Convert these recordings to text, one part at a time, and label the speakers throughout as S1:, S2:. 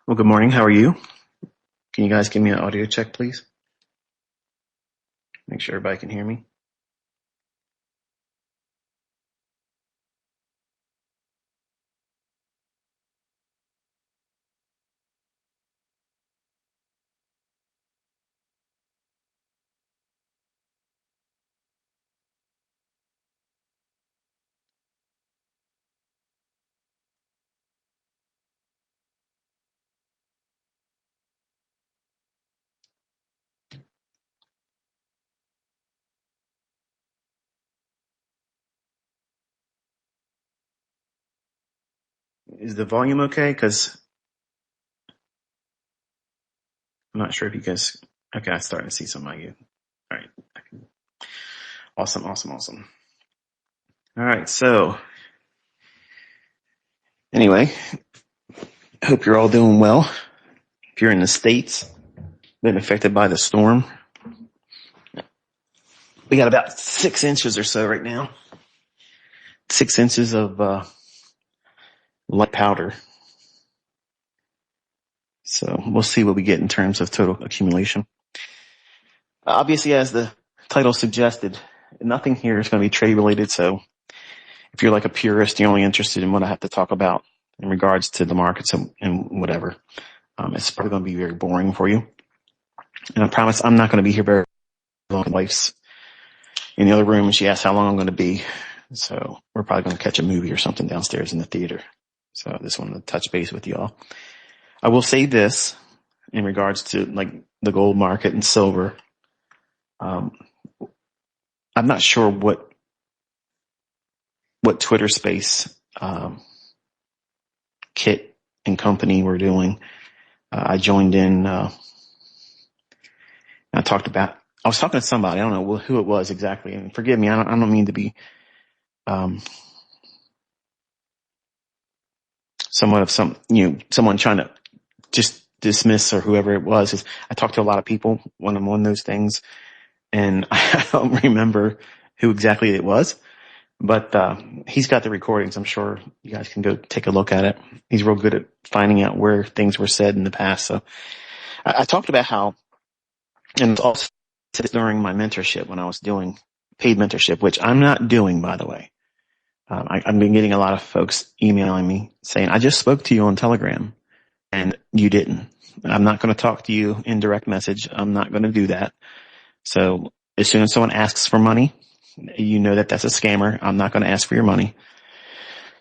S1: Well, good morning. How are you? Can you guys give me an audio check, please? Make sure everybody can hear me. Is the volume okay? Because I'm not sure if you guys. Okay, I'm starting to see some of you. All right. Awesome, awesome, awesome. All right. So, anyway, hope you're all doing well. If you're in the States, been affected by the storm, we got about 6 inches or so right now. 6 inches of light powder. So we'll see what we get in terms of total accumulation. Obviously, as the title suggested, nothing here is going to be trade related. So if you're like a purist, you're only interested in what I have to talk about in regards to the markets and whatever, it's probably going to be very boring for you. And I promise I'm not going to be here very long. My wife's in the other room and she asked how long I'm going to be. So we're probably going to catch a movie or something downstairs in the theater. So I just wanted to touch base with y'all. I will say this in regards to like the gold market and silver. I'm not sure what Twitter Space Kit and company were doing. I joined in. I was talking to somebody. I don't know who it was exactly. And forgive me. I don't mean to be somewhat of someone trying to just dismiss or whoever it was. I talk to a lot of people when I'm on those things, and I don't remember who exactly it was. But he's got the recordings. I'm sure you guys can go take a look at it. He's real good at finding out where things were said in the past. So I talked about how, and also during my mentorship when I was doing paid mentorship, which I'm not doing, by the way. I've been getting a lot of folks emailing me saying, I just spoke to you on Telegram and you didn't. I'm not going to talk to you in direct message. I'm not going to do that. So as soon as someone asks for money, you know that that's a scammer. I'm not going to ask for your money.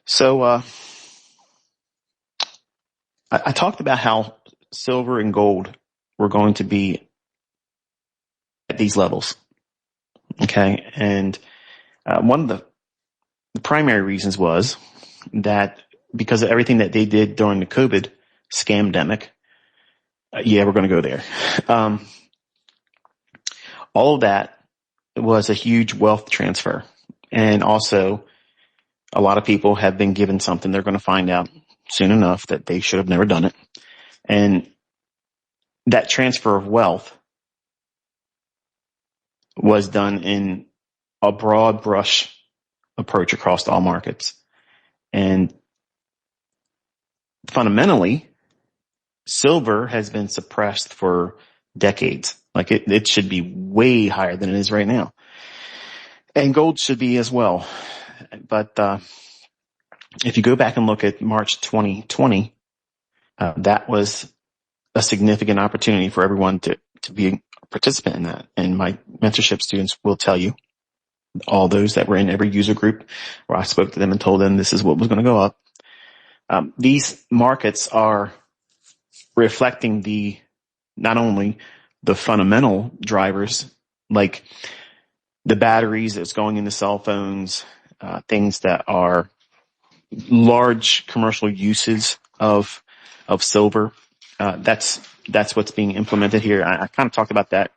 S1: So I talked about how silver and gold were going to be at these levels. Okay. And one of the primary reasons was that because of everything that they did during the COVID scamdemic, we're going to go there. All of that was a huge wealth transfer. And also, a lot of people have been given something. They're going to find out soon enough that they should have never done it. And that transfer of wealth was done in a broad brush approach across all markets. And fundamentally, silver has been suppressed for decades. Like it should be way higher than it is right now. And gold should be as well. But if you go back and look at March 2020, that was a significant opportunity for everyone to be a participant in that. And my mentorship students will tell you, all those that were in every user group where I spoke to them and told them this is what was going to go up. These markets are reflecting not only the fundamental drivers, like the batteries that's going into cell phones, things that are large commercial uses of silver. That's what's being implemented here. I kind of talked about that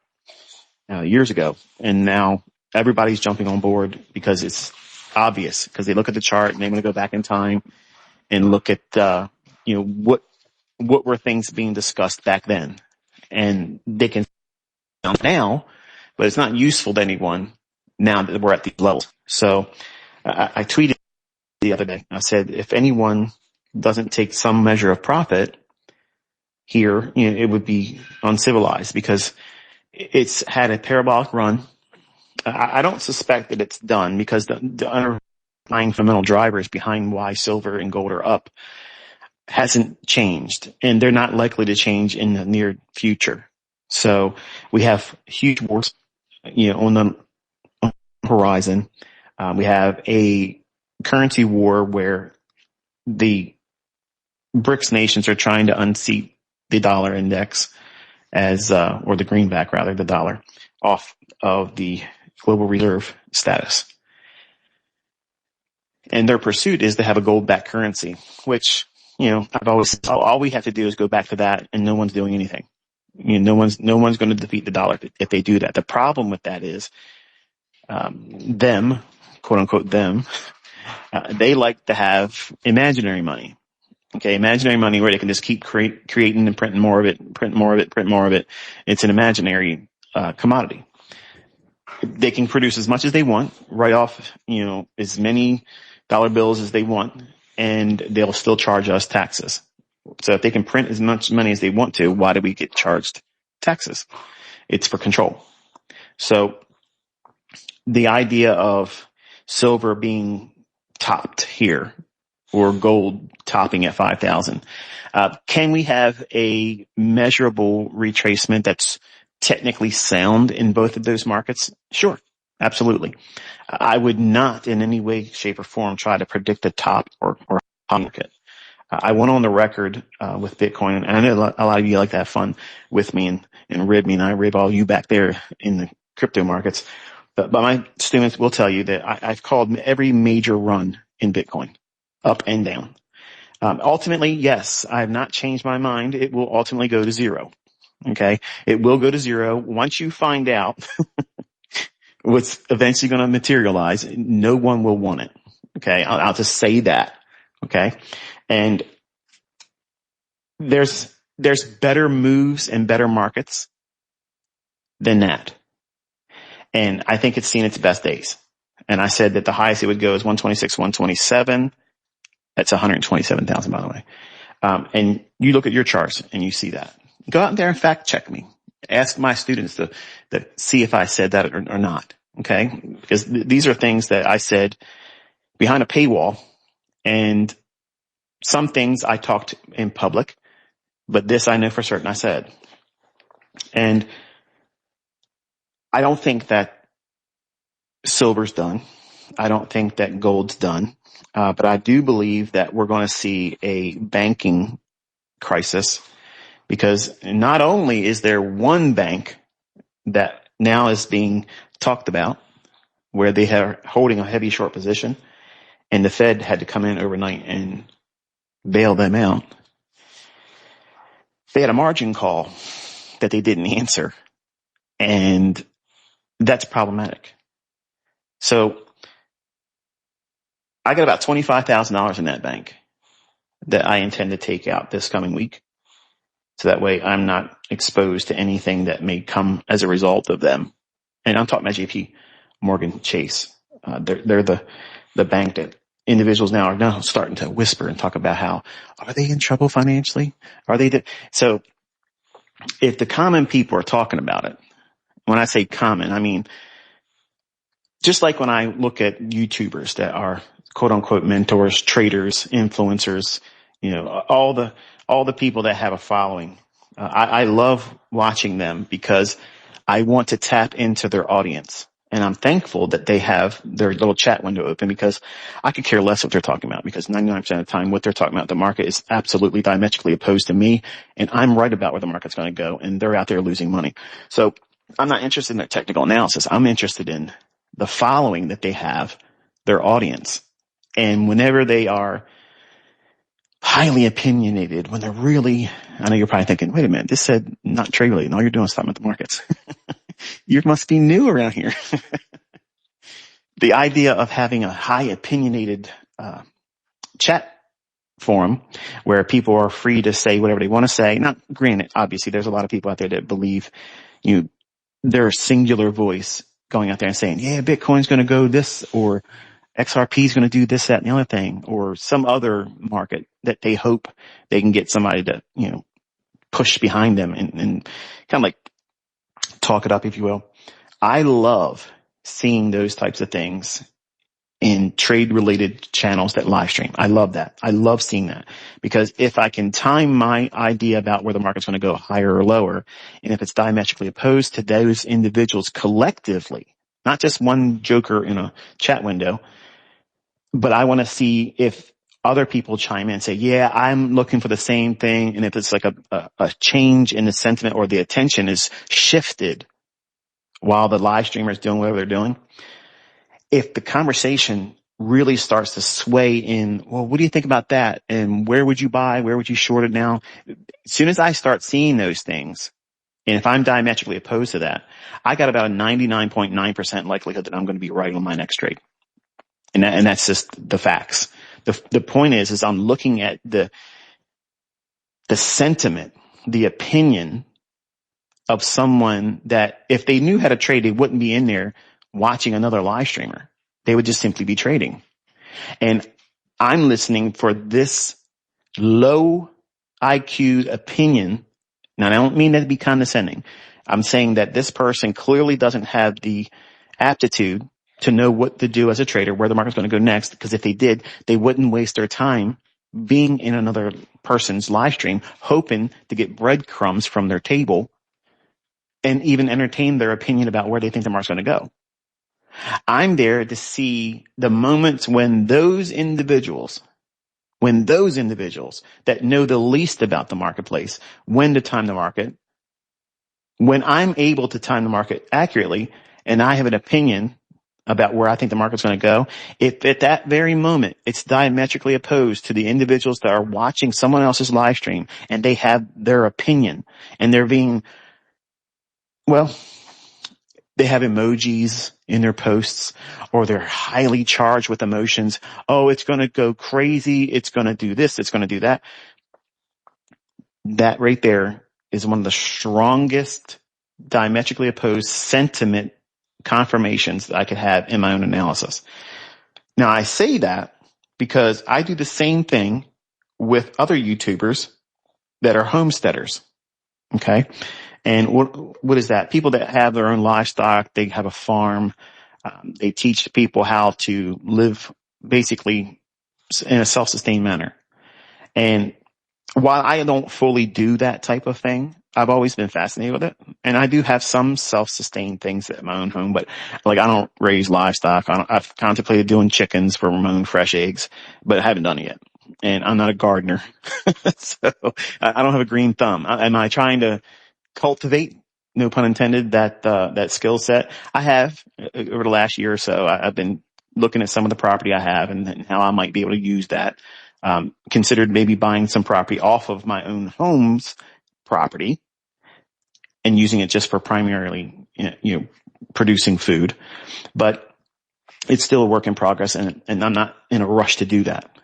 S1: years ago, and now everybody's jumping on board because it's obvious, because they look at the chart and they want to go back in time and look at what were things being discussed back then, and they can now, but it's not useful to anyone now that we're at these levels. So I tweeted the other day. I said, if anyone doesn't take some measure of profit, here, it would be uncivilized because it's had a parabolic run. I don't suspect that it's done because the underlying fundamental drivers behind why silver and gold are up hasn't changed, and they're not likely to change in the near future. So we have huge wars, on the horizon. We have a currency war where the BRICS nations are trying to unseat the dollar index or the greenback rather, the dollar, off of the global reserve status. And their pursuit is to have a gold-backed currency, which, I've always said, all we have to do is go back to that, and no one's doing anything. No one's going to defeat the dollar if they do that. The problem with that is, them, quote unquote them, they like to have imaginary money. Okay, imaginary money where they can just keep creating and printing more of it, print more of it, print more of it. It's an imaginary commodity. They can produce as much as they want, write off, as many dollar bills as they want, and they'll still charge us taxes. So if they can print as much money as they want to, why do we get charged taxes? It's for control. So the idea of silver being topped here or gold topping at 5,000, can we have a measurable retracement that's technically sound in both of those markets? Sure, absolutely. I would not in any way, shape, or form try to predict the top or market. I went on the record with Bitcoin, and I know a lot of you like to have fun with me and rib me, and I rib all you back there in the crypto markets. But my students will tell you that I've called every major run in Bitcoin, up and down. Ultimately, yes, I have not changed my mind. It will ultimately go to zero. Okay, it will go to zero once you find out what's eventually going to materialize. No one will want it. Okay, I'll just say that. Okay, and there's better moves and better markets than that. And I think it's seen its best days. And I said that the highest it would go is 126, 127. That's 127,000, by the way. And you look at your charts and you see that. Go out there and fact check me. Ask my students to see if I said that or not. Okay? Because these are things that I said behind a paywall, and some things I talked in public, but this I know for certain I said. And I don't think that silver's done. I don't think that gold's done. But I do believe that we're going to see a banking crisis, because not only is there one bank that now is being talked about where they are holding a heavy short position, and the Fed had to come in overnight and bail them out. They had a margin call that they didn't answer, and that's problematic. So I got about $25,000 in that bank that I intend to take out this coming week. So that way I'm not exposed to anything that may come as a result of them. And I'm talking about JP Morgan Chase. They're the bank that individuals now are now starting to whisper and talk about how, are they in trouble financially? Are they? So if the common people are talking about it, when I say common, I mean, just like when I look at YouTubers that are quote unquote mentors, traders, influencers, all the people that have a following. I love watching them because I want to tap into their audience. And I'm thankful that they have their little chat window open, because I could care less what they're talking about, because 99% of the time what they're talking about, the market is absolutely diametrically opposed to me. And I'm right about where the market's going to go, and they're out there losing money. So I'm not interested in their technical analysis. I'm interested in the following that they have, their audience. And whenever they are highly opinionated, when they're really, I know you're probably thinking, wait a minute, this said not trade related, and all you're doing is talking about the markets. You must be new around here. The idea of having a high opinionated chat forum where people are free to say whatever they want to say. Now, granted, obviously, there's a lot of people out there that believe their singular voice going out there and saying, yeah, Bitcoin's going to go this, or XRP is going to do this, that, and the other thing, or some other market that they hope they can get somebody to, push behind them and kind of like talk it up, if you will. I love seeing those types of things in trade related channels that live stream. I love that. I love seeing that because if I can time my idea about where the market's going to go higher or lower, and if it's diametrically opposed to those individuals collectively, not just one joker in a chat window, but I want to see if other people chime in and say, yeah, I'm looking for the same thing. And if it's like a change in the sentiment or the attention is shifted while the live streamer is doing whatever they're doing, if the conversation really starts to sway in, well, what do you think about that? And where would you buy? Where would you short it now? As soon as I start seeing those things, and if I'm diametrically opposed to that, I got about a 99.9% likelihood that I'm going to be right on my next trade. And that's just the facts. The point is I'm looking at the sentiment, the opinion of someone that if they knew how to trade, they wouldn't be in there watching another live streamer. They would just simply be trading. And I'm listening for this low IQ opinion. Now, I don't mean that to be condescending. I'm saying that this person clearly doesn't have the aptitude to know what to do as a trader, where the market's going to go next, because if they did, they wouldn't waste their time being in another person's live stream, hoping to get breadcrumbs from their table and even entertain their opinion about where they think the market's going to go. I'm there to see the moments when those individuals that know the least about the marketplace, when to time the market, when I'm able to time the market accurately and I have an opinion about where I think the market's going to go, if at that very moment it's diametrically opposed to the individuals that are watching someone else's live stream and they have their opinion and they're being, well, they have emojis in their posts or they're highly charged with emotions. Oh, it's going to go crazy. It's going to do this. It's going to do that. That right there is one of the strongest diametrically opposed sentiment confirmations that I could have in my own analysis. Now, I say that because I do the same thing with other YouTubers that are homesteaders. Okay. And what is that? People that have their own livestock, they have a farm, they teach people how to live basically in a self-sustained manner. And while I don't fully do that type of thing, I've always been fascinated with it. And I do have some self-sustained things at my own home, but like I don't raise livestock. I've contemplated doing chickens for my own fresh eggs, but I haven't done it yet. And I'm not a gardener. So I don't have a green thumb. Am I trying to cultivate, no pun intended, that skill set? I have over the last year or so. I've been looking at some of the property I have and how I might be able to use that. Considered maybe buying some property off of my own home's property and using it just for primarily, producing food. But it's still a work in progress and I'm not in a rush to do that,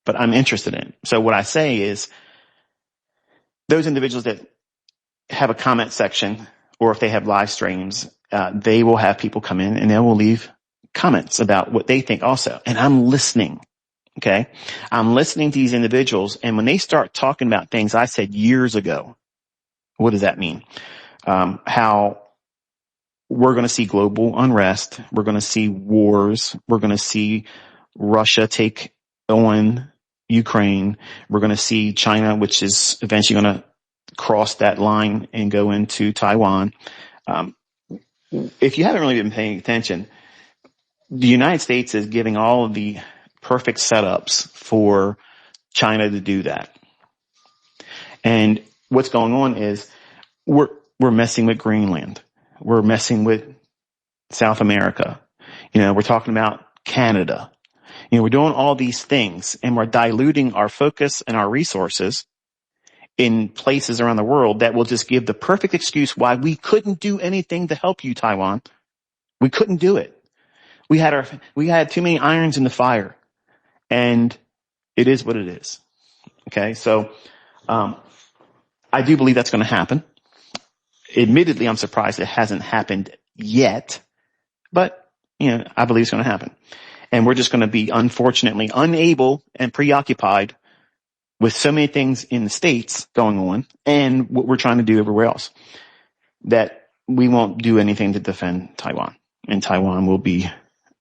S1: but I'm interested in it. So what I say is those individuals that have a comment section or if they have live streams, they will have people come in and they will leave comments about what they think also. And I'm listening. Okay. I'm listening to these individuals. And when they start talking about things I said years ago, what does that mean? How we're going to see global unrest. We're going to see wars. We're going to see Russia take on Ukraine. We're going to see China, which is eventually going to cross that line and go into Taiwan. If you haven't really been paying attention, the United States is giving all of the perfect setups for China to do that. And what's going on is we're messing with Greenland. We're messing with South America. We're talking about Canada. We're doing all these things and we're diluting our focus and our resources in places around the world that will just give the perfect excuse why we couldn't do anything to help you, Taiwan. We couldn't do it. We had too many irons in the fire. And it is what it is. Okay. So, I do believe that's going to happen. Admittedly, I'm surprised it hasn't happened yet, but I believe it's going to happen. And we're just going to be unfortunately unable and preoccupied with so many things in the States going on and what we're trying to do everywhere else, that we won't do anything to defend Taiwan. And Taiwan will be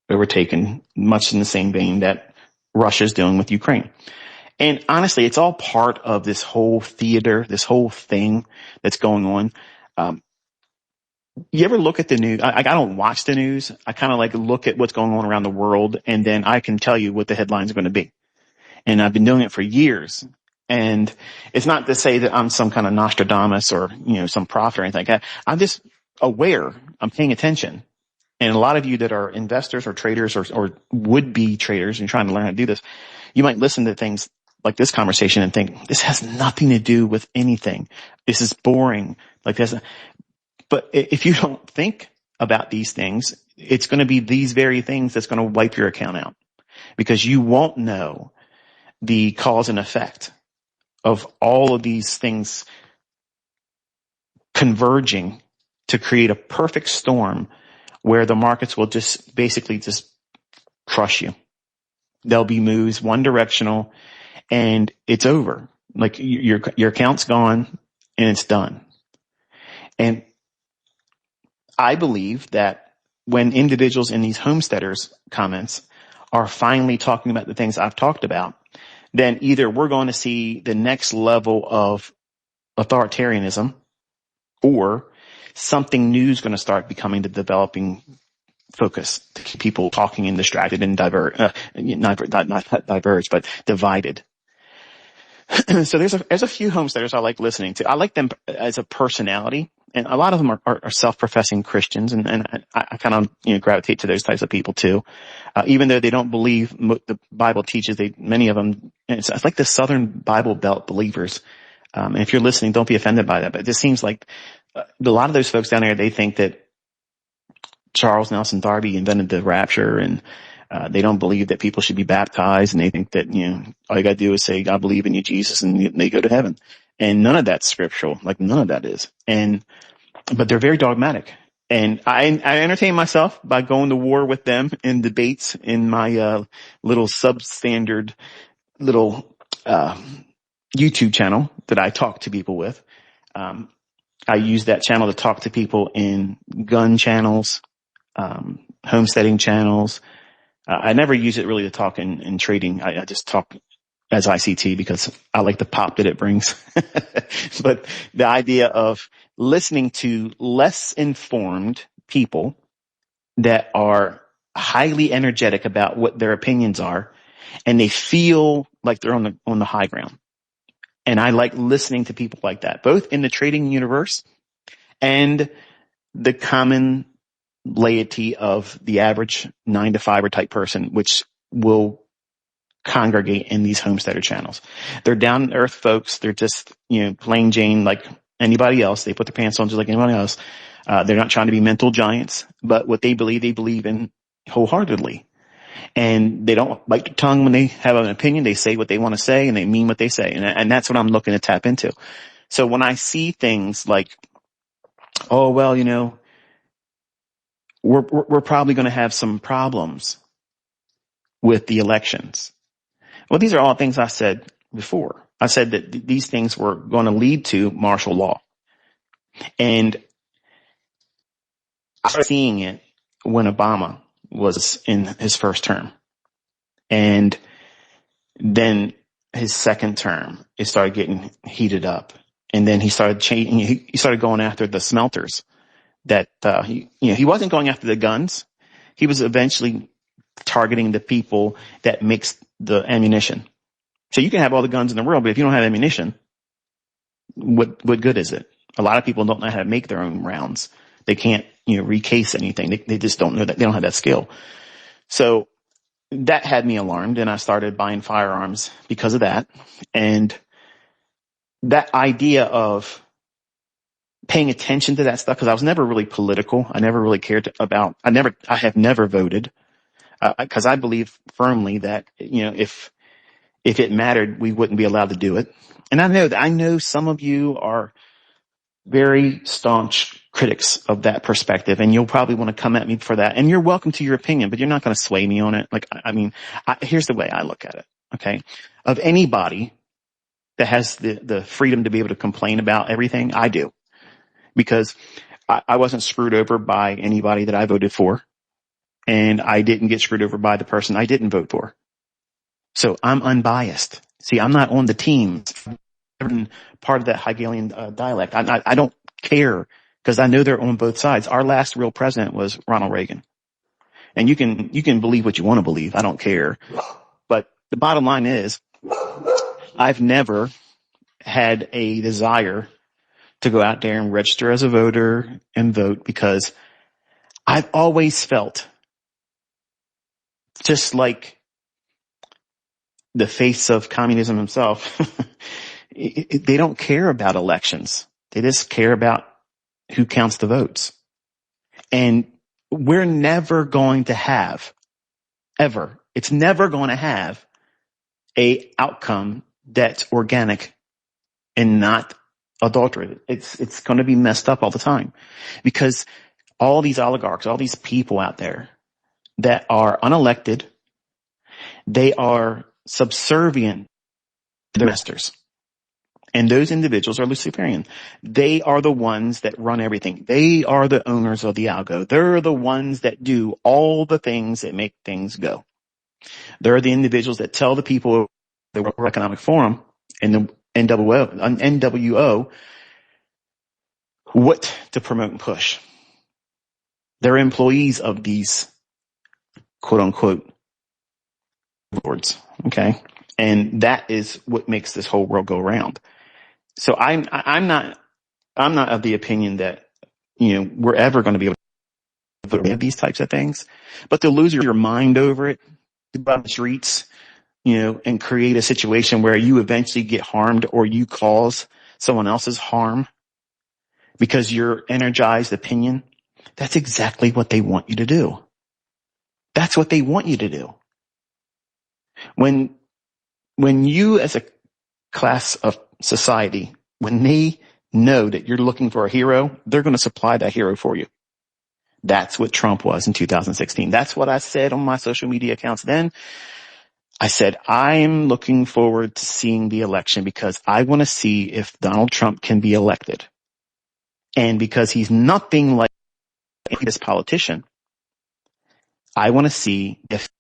S1: overtaken much in the same vein that Russia's doing with Ukraine. And honestly, it's all part of this whole theater, this whole thing that's going on. You ever look at the news? I don't watch the news. I kind of like look at what's going on around the world, and then I can tell you what the headlines are going to be. And I've been doing it for years. And it's not to say that I'm some kind of Nostradamus or, some prophet or anything like that. I'm just aware. I'm paying attention. And a lot of you that are investors or traders or would-be traders and trying to learn how to do this, you might listen to things like this conversation and think, this has nothing to do with anything. This is boring. Like this. But if you don't think about these things, it's going to be these very things that's going to wipe your account out, because you won't know the cause and effect of all of these things converging to create a perfect storm where the markets will just basically just crush you. There'll be moves one directional and it's over. Like your account's gone and it's done. And I believe that when individuals in these homesteaders comments are finally talking about the things I've talked about, then either we're going to see the next level of authoritarianism, or something new is going to start becoming the developing focus to keep people talking and distracted and not diverged, but divided. So there's a few homesteaders I like listening to. I like them as a personality, and a lot of them are self-professing Christians, and I kind of gravitate to those types of people too. Even though they don't believe the Bible teaches, many of them, it's like the Southern Bible Belt believers. And if you're listening, don't be offended by that, but it just seems like a lot of those folks down there, they think that Charles Nelson Darby invented the rapture, and they don't believe that people should be baptized, and they think that, all you gotta do is say, I believe in you, Jesus, and they go to heaven. And none of that's scriptural. Like, none of that is. But they're very dogmatic. And I entertain myself by going to war with them in debates in my, little substandard little, YouTube channel that I talk to people with. I use that channel to talk to people in gun channels, homesteading channels. I never use it really to talk in trading. I just talk as ICT because I like the pop that it brings. But the idea of listening to less informed people that are highly energetic about what their opinions are, and they feel like they're on the high ground. And I like listening to people like that, both in the trading universe and the common laity of the average 9 to 5 type person, which will congregate in these homesteader channels. They're down to earth folks. They're just, plain Jane like anybody else. They put their pants on just like anybody else. They're not trying to be mental giants, but what they believe in wholeheartedly. And they don't bite their tongue when they have an opinion. They say what they want to say, and they mean what they say. And that's what I'm looking to tap into. So when I see things like, oh, well, we're probably going to have some problems with the elections. Well, these are all things I said before. I said that these things were going to lead to martial law. And I started seeing it when Obama was in his first term. And then his second term, it started getting heated up. And then he started changing, he started going after the smelters that, he wasn't going after the guns. He was eventually targeting the people that makes the ammunition. So you can have all the guns in the world, but if you don't have ammunition, what good is it? A lot of people don't know how to make their own rounds. They can't, recase anything. They just don't know that. They don't have that skill. So that had me alarmed, and I started buying firearms because of that. And that idea of paying attention to that stuff, because I was never really political. I never really cared about, I have never voted, because I believe firmly that, if it mattered, we wouldn't be allowed to do it. And I know some of you are very staunch critics of that perspective, and you'll probably want to come at me for that. And you're welcome to your opinion, but you're not going to sway me on it. Like, here's the way I look at it. Okay. Of anybody that has the freedom to be able to complain about everything. I do, because I wasn't screwed over by anybody that I voted for, and I didn't get screwed over by the person I didn't vote for. So I'm unbiased. See, I'm not on the teams. I'm part of that Hegelian dialect. I don't care, because I know they're on both sides. Our last real president was Ronald Reagan. And you can believe what you want to believe. I don't care. But the bottom line is, I've never had a desire to go out there and register as a voter and vote, because I've always felt, just like the face of communism himself, they don't care about elections. They just care about who counts the votes. And we're never going to have, ever, it's never going to have a outcome that's organic and not adulterated. It's going to be messed up all the time, because all these oligarchs, all these people out there that are unelected, they are subservient to the masters. And those individuals are Luciferian. They are the ones that run everything. They are the owners of the algo. They're the ones that do all the things that make things go. They're the individuals that tell the people, the World Economic Forum and the NWO, what to promote and push. They're employees of these quote unquote lords. Okay. And that is what makes this whole world go round. So I'm not of the opinion that, we're ever going to be able to vote rid of these types of things, but to lose your mind over it, to go on the streets, and create a situation where you eventually get harmed, or you cause someone else's harm because your energized opinion, that's exactly what they want you to do. That's what they want you to do. When you, as a class of society, when they know that you're looking for a hero, they're going to supply that hero for you. That's what Trump was in 2016. That's what I said on my social media accounts then. I said, I'm looking forward to seeing the election, because I want to see if Donald Trump can be elected. And because he's nothing like this politician, I want to see if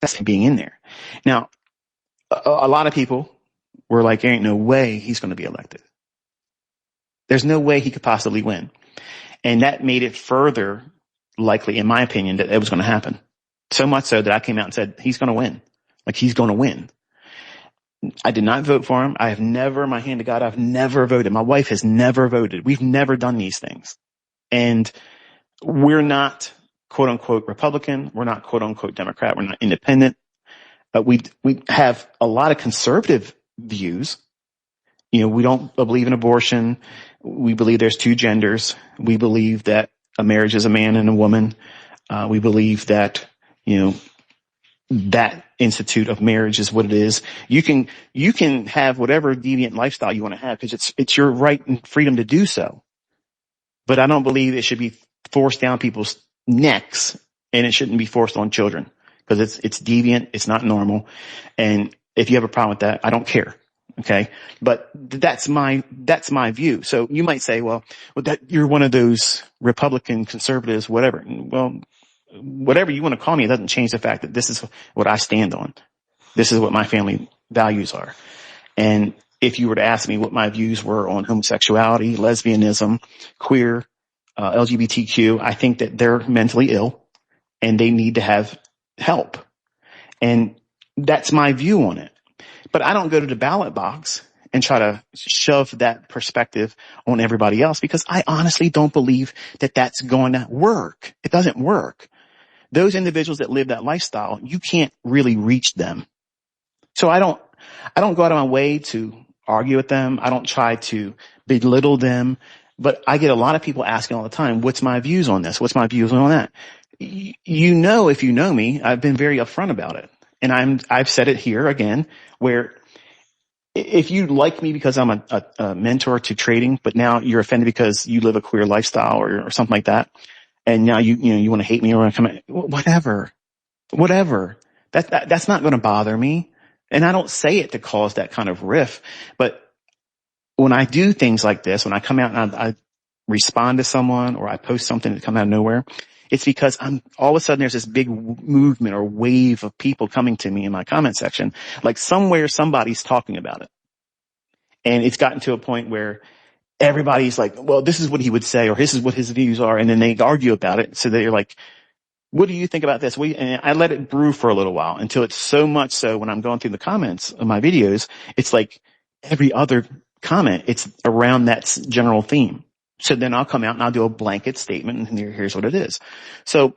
S1: that's being in there. Now, a lot of people were like, there ain't no way he's going to be elected. There's no way he could possibly win. And that made it further likely, in my opinion, that it was going to happen. So much so that I came out and said, he's going to win. Like, he's going to win. I did not vote for him. I have never, my hand to God, I've never voted. My wife has never voted. We've never done these things. And we're not quote unquote Republican. We're not quote unquote Democrat. We're not independent. We have a lot of conservative views. We don't believe in abortion. We believe there's two genders. We believe that a marriage is a man and a woman. We believe that, that institute of marriage is what it is. You can have whatever deviant lifestyle you want to have, because it's your right and freedom to do so. But I don't believe it should be forced down people's necks, and it shouldn't be forced on children, because it's deviant. It's not normal. And if you have a problem with that, I don't care. Okay. But that's my view. So you might say, well, that you're one of those Republican conservatives, whatever. Well, whatever you want to call me, it doesn't change the fact that this is what I stand on. This is what my family values are. And if you were to ask me what my views were on homosexuality, lesbianism, queer, LGBTQ, I think that they're mentally ill and they need to have help. And that's my view on it. But I don't go to the ballot box and try to shove that perspective on everybody else, because I honestly don't believe that that's going to work. It doesn't work. Those individuals that live that lifestyle, you can't really reach them. So I don't go out of my way to argue with them. I don't try to belittle them, but I get a lot of people asking all the time, what's my views on this? What's my views on that? If you know me, I've been very upfront about it. And I've said it here again, where if you like me because I'm a mentor to trading, but now you're offended because you live a queer lifestyle or something like that, and now you want to hate me or want to come at, whatever. That's not going to bother me. And I don't say it to cause that kind of riff, but when I do things like this, when I come out and I respond to someone or I post something that come out of nowhere, it's because all of a sudden there's this big movement or wave of people coming to me in my comment section. Like somewhere somebody's talking about it. And it's gotten to a point where everybody's like, well, this is what he would say, or this is what his views are. And then they argue about it. So they're like, what do you think about this? And I let it brew for a little while until it's so much so when I'm going through the comments of my videos, it's like every other comment, it's around that general theme. So then I'll come out and I'll do a blanket statement and here's what it is. So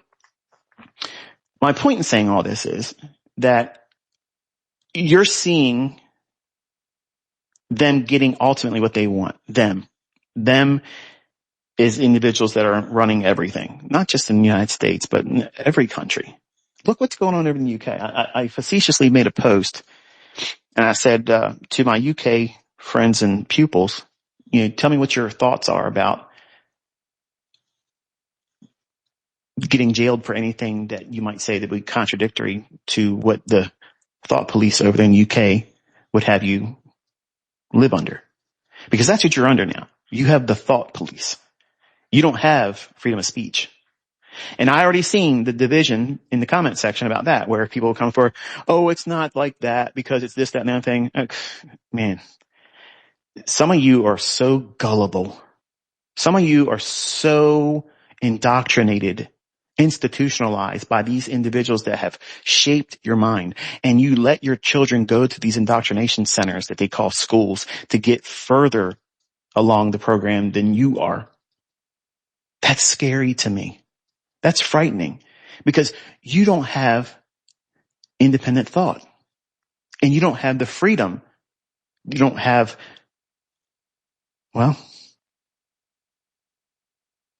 S1: my point in saying all this is that you're seeing them getting ultimately what they want. Them is individuals that are running everything, not just in the United States, but in every country. Look what's going on over in the UK. I facetiously made a post and I said to my UK friends and pupils, tell me what your thoughts are about getting jailed for anything that you might say that would be contradictory to what the thought police over there in the UK would have you live under. Because that's what you're under now. You have the thought police. You don't have freedom of speech. And I already seen the division in the comment section about that, where people will come for, oh, it's not like that because it's this, that, and the other thing. Man, some of you are so gullible. Some of you are so indoctrinated, institutionalized by these individuals that have shaped your mind. And you let your children go to these indoctrination centers that they call schools to get further along the program than you are. That's scary to me. That's frightening because you don't have independent thought and you don't have the freedom. You don't have, well,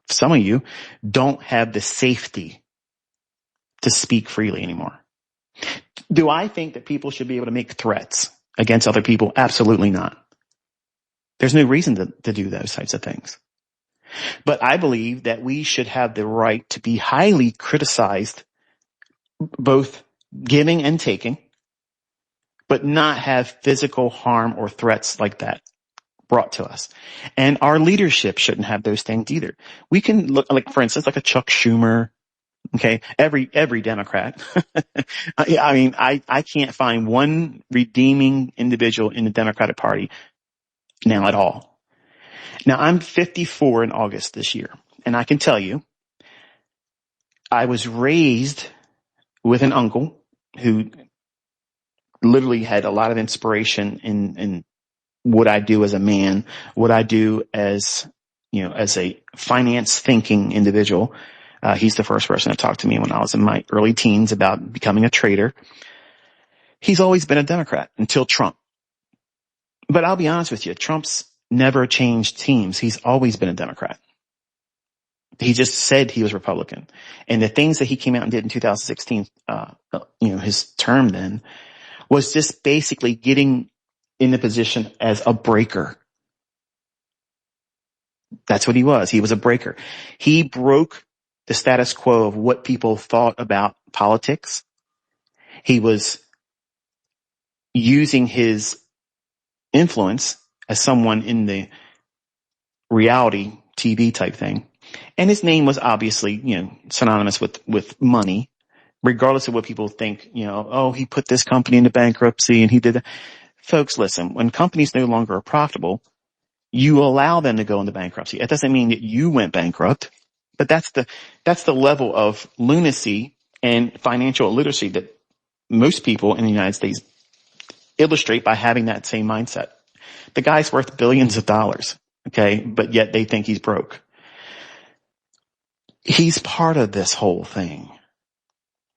S1: some of you don't have the safety to speak freely anymore. Do I think that people should be able to make threats against other people? Absolutely not. There's no reason to do those types of things. But I believe that we should have the right to be highly criticized, both giving and taking, but not have physical harm or threats like that brought to us. And our leadership shouldn't have those things either. We can look, like, for instance, like a Chuck Schumer. Okay. Every Democrat. I mean, I can't find one redeeming individual in the Democratic Party now at all. Now I'm 54 in August this year. And I can tell you, I was raised with an uncle who literally had a lot of inspiration in what I do as a man, what I do as, as a finance thinking individual. He's the first person to talk to me when I was in my early teens about becoming a trader. He's always been a Democrat until Trump. But I'll be honest with you, Trump's never changed teams. He's always been a Democrat. He just said he was Republican. And the things that he came out and did in 2016, his term then, was just basically getting in the position as a breaker. That's what he was. He was a breaker. He broke the status quo of what people thought about politics. He was using his influence as someone in the reality TV type thing. And his name was obviously, synonymous with money, regardless of what people think, oh, he put this company into bankruptcy and he did that. Folks, listen, when companies no longer are profitable, you allow them to go into bankruptcy. It doesn't mean that you went bankrupt, but that's the level of lunacy and financial illiteracy that most people in the United States illustrate by having that same mindset. The guy's worth billions of dollars, okay, but yet they think he's broke. He's part of this whole thing.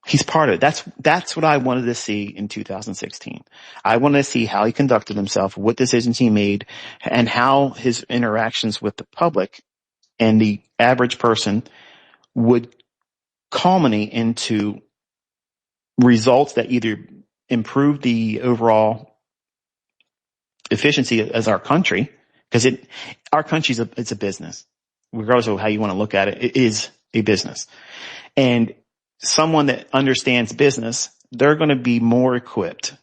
S1: He's part of it. That's what I wanted to see in 2016. I wanted to see how he conducted himself, what decisions he made, and how his interactions with the public and the average person would culminate into results that either improve the overall efficiency as our country, because our country's it's a business. Regardless of how you want to look at it, it is a business. And someone that understands business, they're going to be more equipped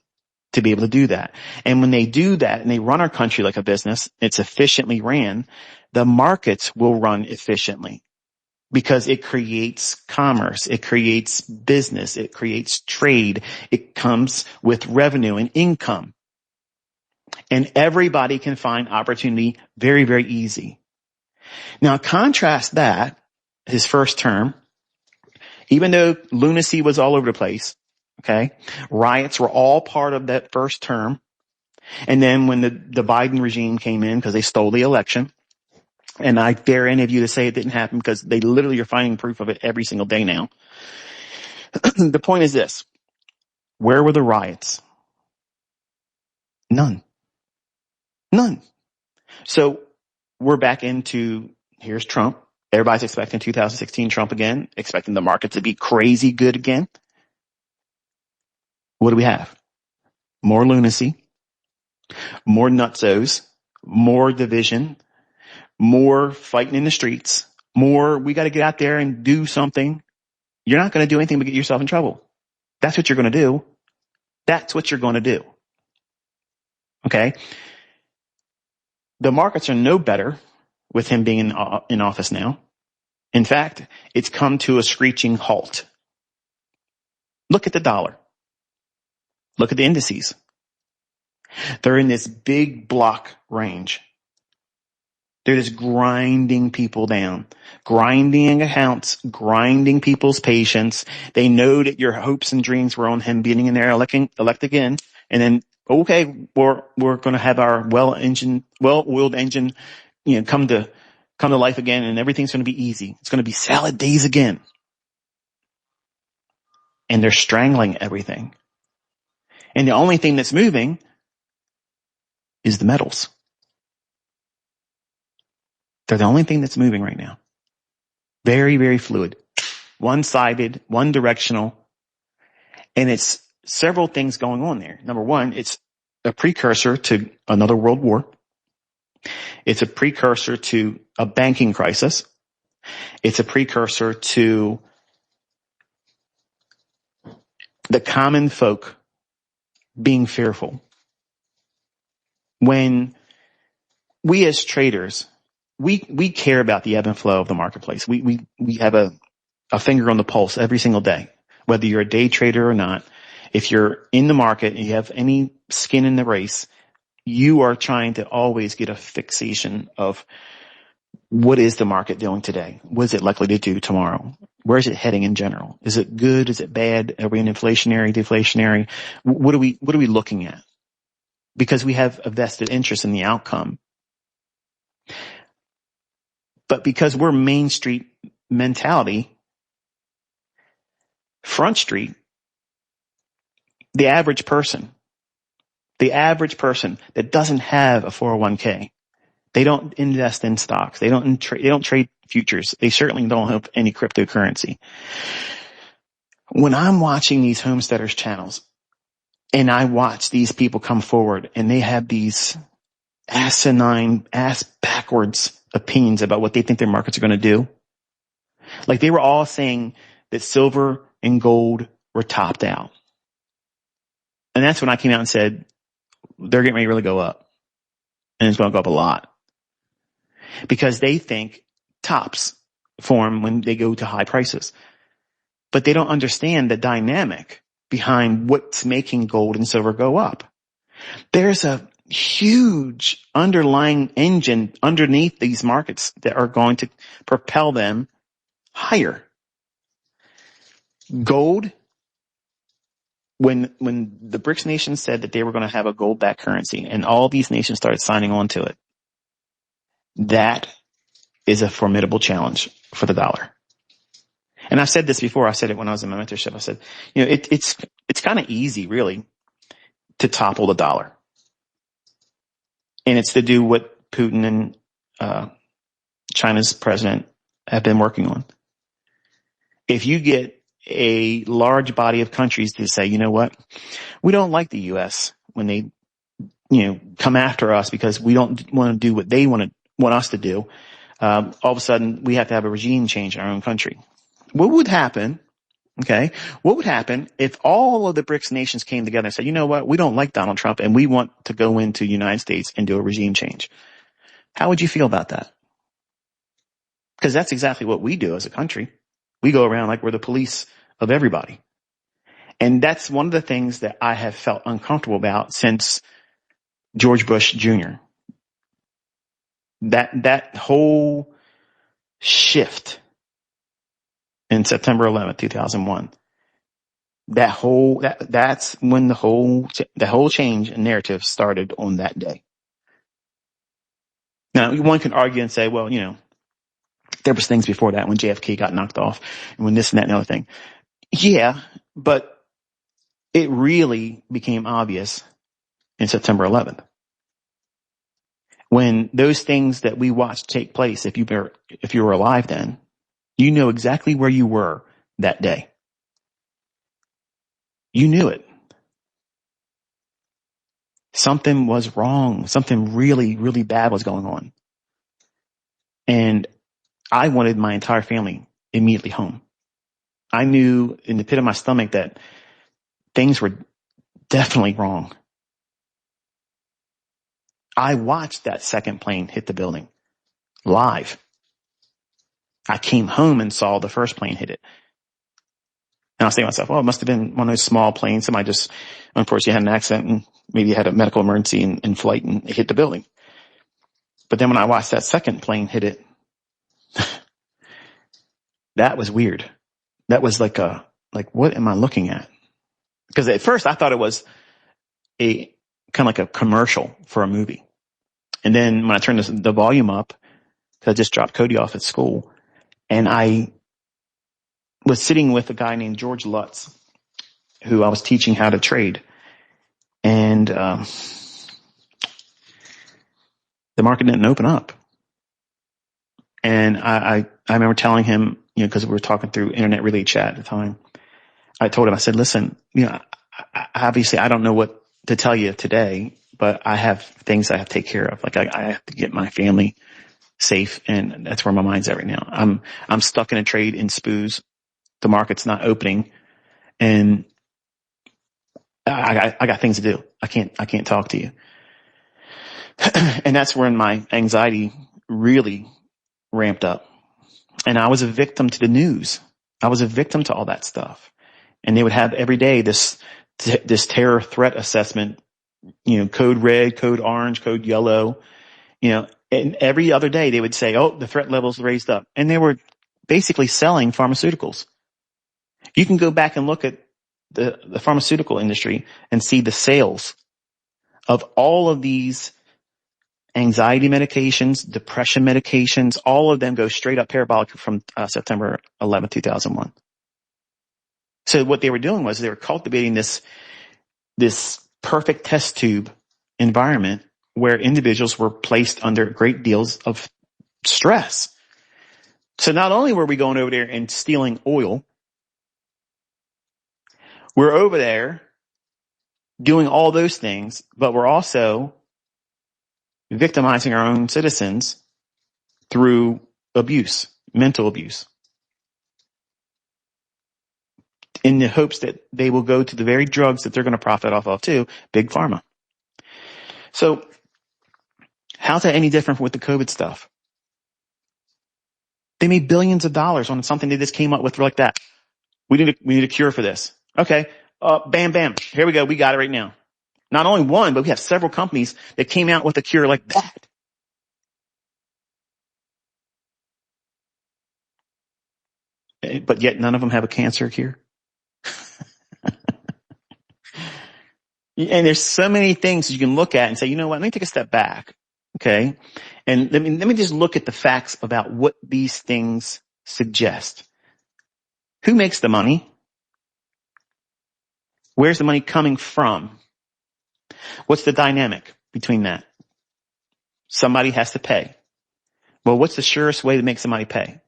S1: to be able to do that. And when they do that and they run our country like a business, it's efficiently ran, the markets will run efficiently because it creates commerce, it creates business, it creates trade, it comes with revenue and income. And everybody can find opportunity very, very easy. Now contrast that, his first term, even though lunacy was all over the place, okay, riots were all part of that first term. And then when the Biden regime came in, because they stole the election, and I dare any of you to say it didn't happen because they literally are finding proof of it every single day now. The point is this. Where were the riots? None. So we're back into, here's Trump. Everybody's expecting 2016 Trump again, expecting the market to be crazy good again. What do we have? More lunacy, more nutsos, more division, more fighting in the streets, more we got to get out there and do something. You're not going to do anything but get yourself in trouble. That's what you're going to do. That's what you're going to do. Okay? The markets are no better with him being in office now. In fact, it's come to a screeching halt. Look at the dollar. Look at the indices. They're in this big block range. They're just grinding people down, grinding accounts, grinding people's patience. They know that your hopes and dreams were on him being in there, elect again. And then, okay, we're going to have our well-oiled engine, come to life again, and everything's going to be easy. It's going to be salad days again. And they're strangling everything. And the only thing that's moving is the metals. They're the only thing that's moving right now. Very, very fluid. One-sided, one-directional. And it's several things going on there. Number one, it's a precursor to another world war. It's a precursor to a banking crisis. It's a precursor to the common folk being fearful. When we as traders, we care about the ebb and flow of the marketplace. We have a finger on the pulse every single day, whether you're a day trader or not. If you're in the market and you have any skin in the race, you are trying to always get a fixation of what is the market doing today? What is it likely to do tomorrow? Where is it heading in general? Is it good? Is it bad? Are we in inflationary, deflationary? What are we looking at? Because we have a vested interest in the outcome. But because we're Main Street mentality, Front Street, the average person that doesn't have a 401k, they don't invest in stocks. They don't trade futures. They certainly don't have any cryptocurrency. When I'm watching these homesteaders channels and I watch these people come forward and they have these asinine, ass backwards opinions about what they think their markets are going to do. Like they were all saying that silver and gold were topped out. And that's when I came out and said, they're getting ready to really go up. And it's going to go up a lot. Because they think tops form when they go to high prices. But they don't understand the dynamic behind what's making gold and silver go up. There's a huge underlying engine underneath these markets that are going to propel them higher. Gold, when the BRICS nations said that they were going to have a gold-backed currency and all these nations started signing on to it, that is a formidable challenge for the dollar. And I've said this before. I said it when I was in my mentorship. I said, it's kind of easy really to topple the dollar. And it's to do what Putin and China's president have been working on. If you get a large body of countries to say, you know what, we don't like the U.S. when they, come after us because we don't want to do what they want us to do. All of a sudden, we have to have a regime change in our own country. What would happen Okay. What would happen if all of the BRICS nations came together and said, you know what? We don't like Donald Trump and we want to go into the United States and do a regime change. How would you feel about that? Because that's exactly what we do as a country. We go around like we're the police of everybody. And that's one of the things that I have felt uncomfortable about since George Bush Jr. That whole shift in September 11th, 2001. That's when the whole change in narrative started on that day. Now, one can argue and say, well, there was things before that when JFK got knocked off and when this and that and the other thing. Yeah, but it really became obvious in September 11th. When those things that we watched take place, if you were alive then, you know exactly where you were that day. You knew it. Something was wrong. Something really, really bad was going on. And I wanted my entire family immediately home. I knew in the pit of my stomach that things were definitely wrong. I watched that second plane hit the building live. I came home and saw the first plane hit it. And I was thinking to myself, well, it must have been one of those small planes. Somebody just, unfortunately, had an accident and maybe had a medical emergency in flight and it hit the building. But then when I watched that second plane hit it, that was weird. That was like what am I looking at? Because at first I thought it was a kind of like a commercial for a movie. And then when I turned the volume up, because I just dropped Cody off at school, and I was sitting with a guy named George Lutz, who I was teaching how to trade. And the market didn't open up. And I remember telling him, because we were talking through internet relay chat at the time, I told him, I said, listen, obviously I don't know what to tell you today, but I have things I have to take care of. Like I have to get my family safe, and that's where my mind's at right now. I'm stuck in a trade in SPOOs. The market's not opening, and I got things to do. I can't talk to you. And that's when my anxiety really ramped up. And I was a victim to the news. I was a victim to all that stuff. And they would have every day this terror threat assessment, code red, code orange, code yellow, and every other day they would say, oh, the threat level's raised up. And they were basically selling pharmaceuticals. You can go back and look at the pharmaceutical industry and see the sales of all of these anxiety medications, depression medications. All of them go straight up parabolic from September 11, 2001. So what they were doing was they were cultivating this perfect test tube environment where individuals were placed under great deals of stress. So not only were we going over there and stealing oil, we're over there doing all those things, but we're also victimizing our own citizens through abuse, mental abuse, in the hopes that they will go to the very drugs that they're going to profit off of too, big pharma. So how's that any different with the COVID stuff? They made billions of dollars on something they just came up with like that. We need a cure for this. Okay. Bam, bam. Here we go. We got it right now. Not only one, but we have several companies that came out with a cure like that. But yet none of them have a cancer cure. And there's so many things you can look at and say, you know what, let me take a step back. Okay. And let me just look at the facts about what these things suggest. Who makes the money? Where's the money coming from? What's the dynamic between that? Somebody has to pay. Well, what's the surest way to make somebody pay?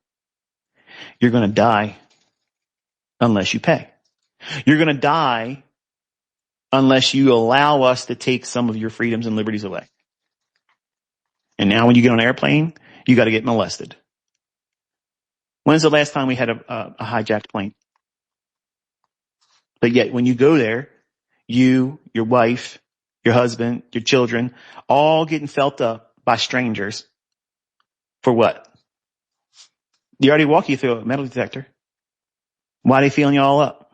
S1: You're going to die unless you pay. You're going to die unless you allow us to take some of your freedoms and liberties away. And now when you get on an airplane, you got to get molested. When's the last time we had a hijacked plane? But yet when you go there, you, your wife, your husband, your children, all getting felt up by strangers for what? They already walk you through a metal detector. Why are they feeling you all up?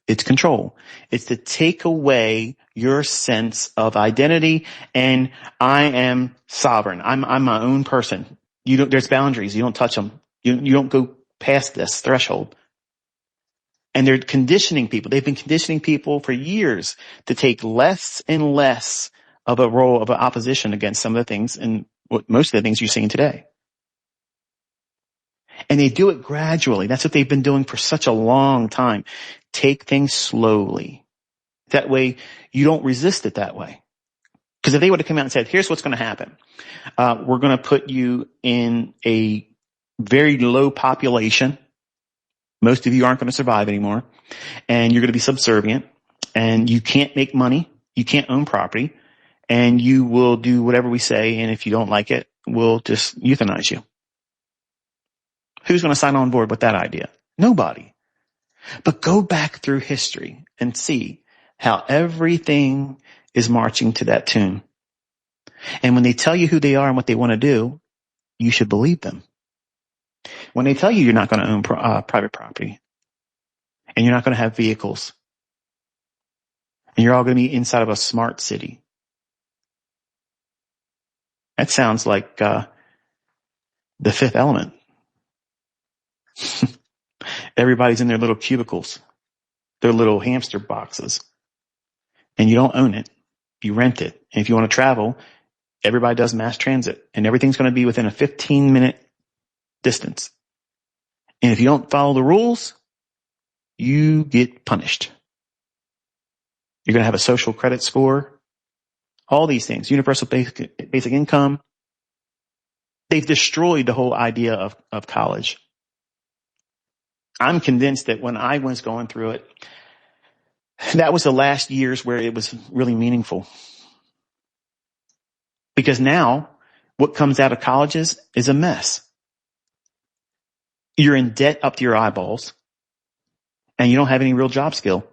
S1: It's control. It's to take away your sense of identity and I am sovereign. I'm my own person. There's boundaries. You don't touch them. You don't go past this threshold. And they're conditioning people. They've been conditioning people for years to take less and less of a role of an opposition against some of the things and most of the things you're seeing today. And they do it gradually. That's what they've been doing for such a long time. Take things slowly. That way you don't resist it that way. Because if they would have come out and said, here's what's going to happen. We're going to put you in a very low population. Most of you aren't going to survive anymore. And you're going to be subservient. And you can't make money. You can't own property. And you will do whatever we say. And if you don't like it, we'll just euthanize you. Who's going to sign on board with that idea? Nobody. But go back through history and see how everything is marching to that tune. And when they tell you who they are and what they want to do, you should believe them. When they tell you you're not going to own private property and you're not going to have vehicles and you're all going to be inside of a smart city, that sounds like the Fifth Element. Everybody's in their little cubicles, their little hamster boxes, and you don't own it. You rent it. And if you want to travel, everybody does mass transit and everything's going to be within a 15-minute distance. And if you don't follow the rules, you get punished. You're going to have a social credit score, all these things, universal basic income. They've destroyed the whole idea of college. I'm convinced that when I was going through it, that was the last years where it was really meaningful. Because now what comes out of colleges is a mess. You're in debt up to your eyeballs and you don't have any real job skill.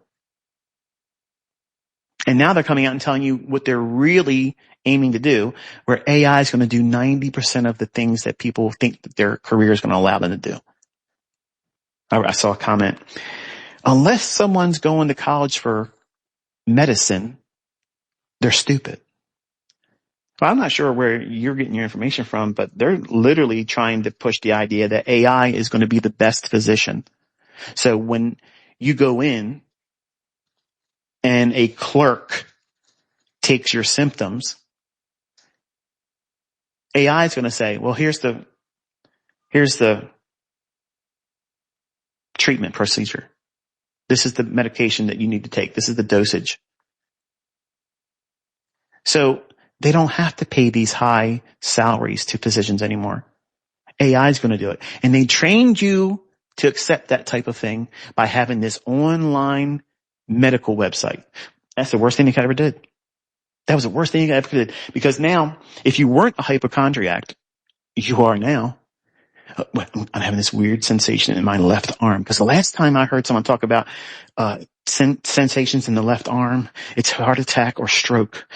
S1: And now they're coming out and telling you what they're really aiming to do, where AI is going to do 90% of the things that people think that their career is going to allow them to do. I saw a comment. Unless someone's going to college for medicine, they're stupid. Well, I'm not sure where you're getting your information from, but they're literally trying to push the idea that AI is going to be the best physician. So when you go in and a clerk takes your symptoms, AI is going to say, well, here's the treatment procedure. This is the medication that you need to take. This is the dosage. So they don't have to pay these high salaries to physicians anymore. AI is going to do it. And they trained you to accept that type of thing by having this online medical website. That's the worst thing they ever did. That was the worst thing you ever did. Because now, if you weren't a hypochondriac, you are now. I'm having this weird sensation in my left arm. Because the last time I heard someone talk about sensations in the left arm, it's heart attack or stroke.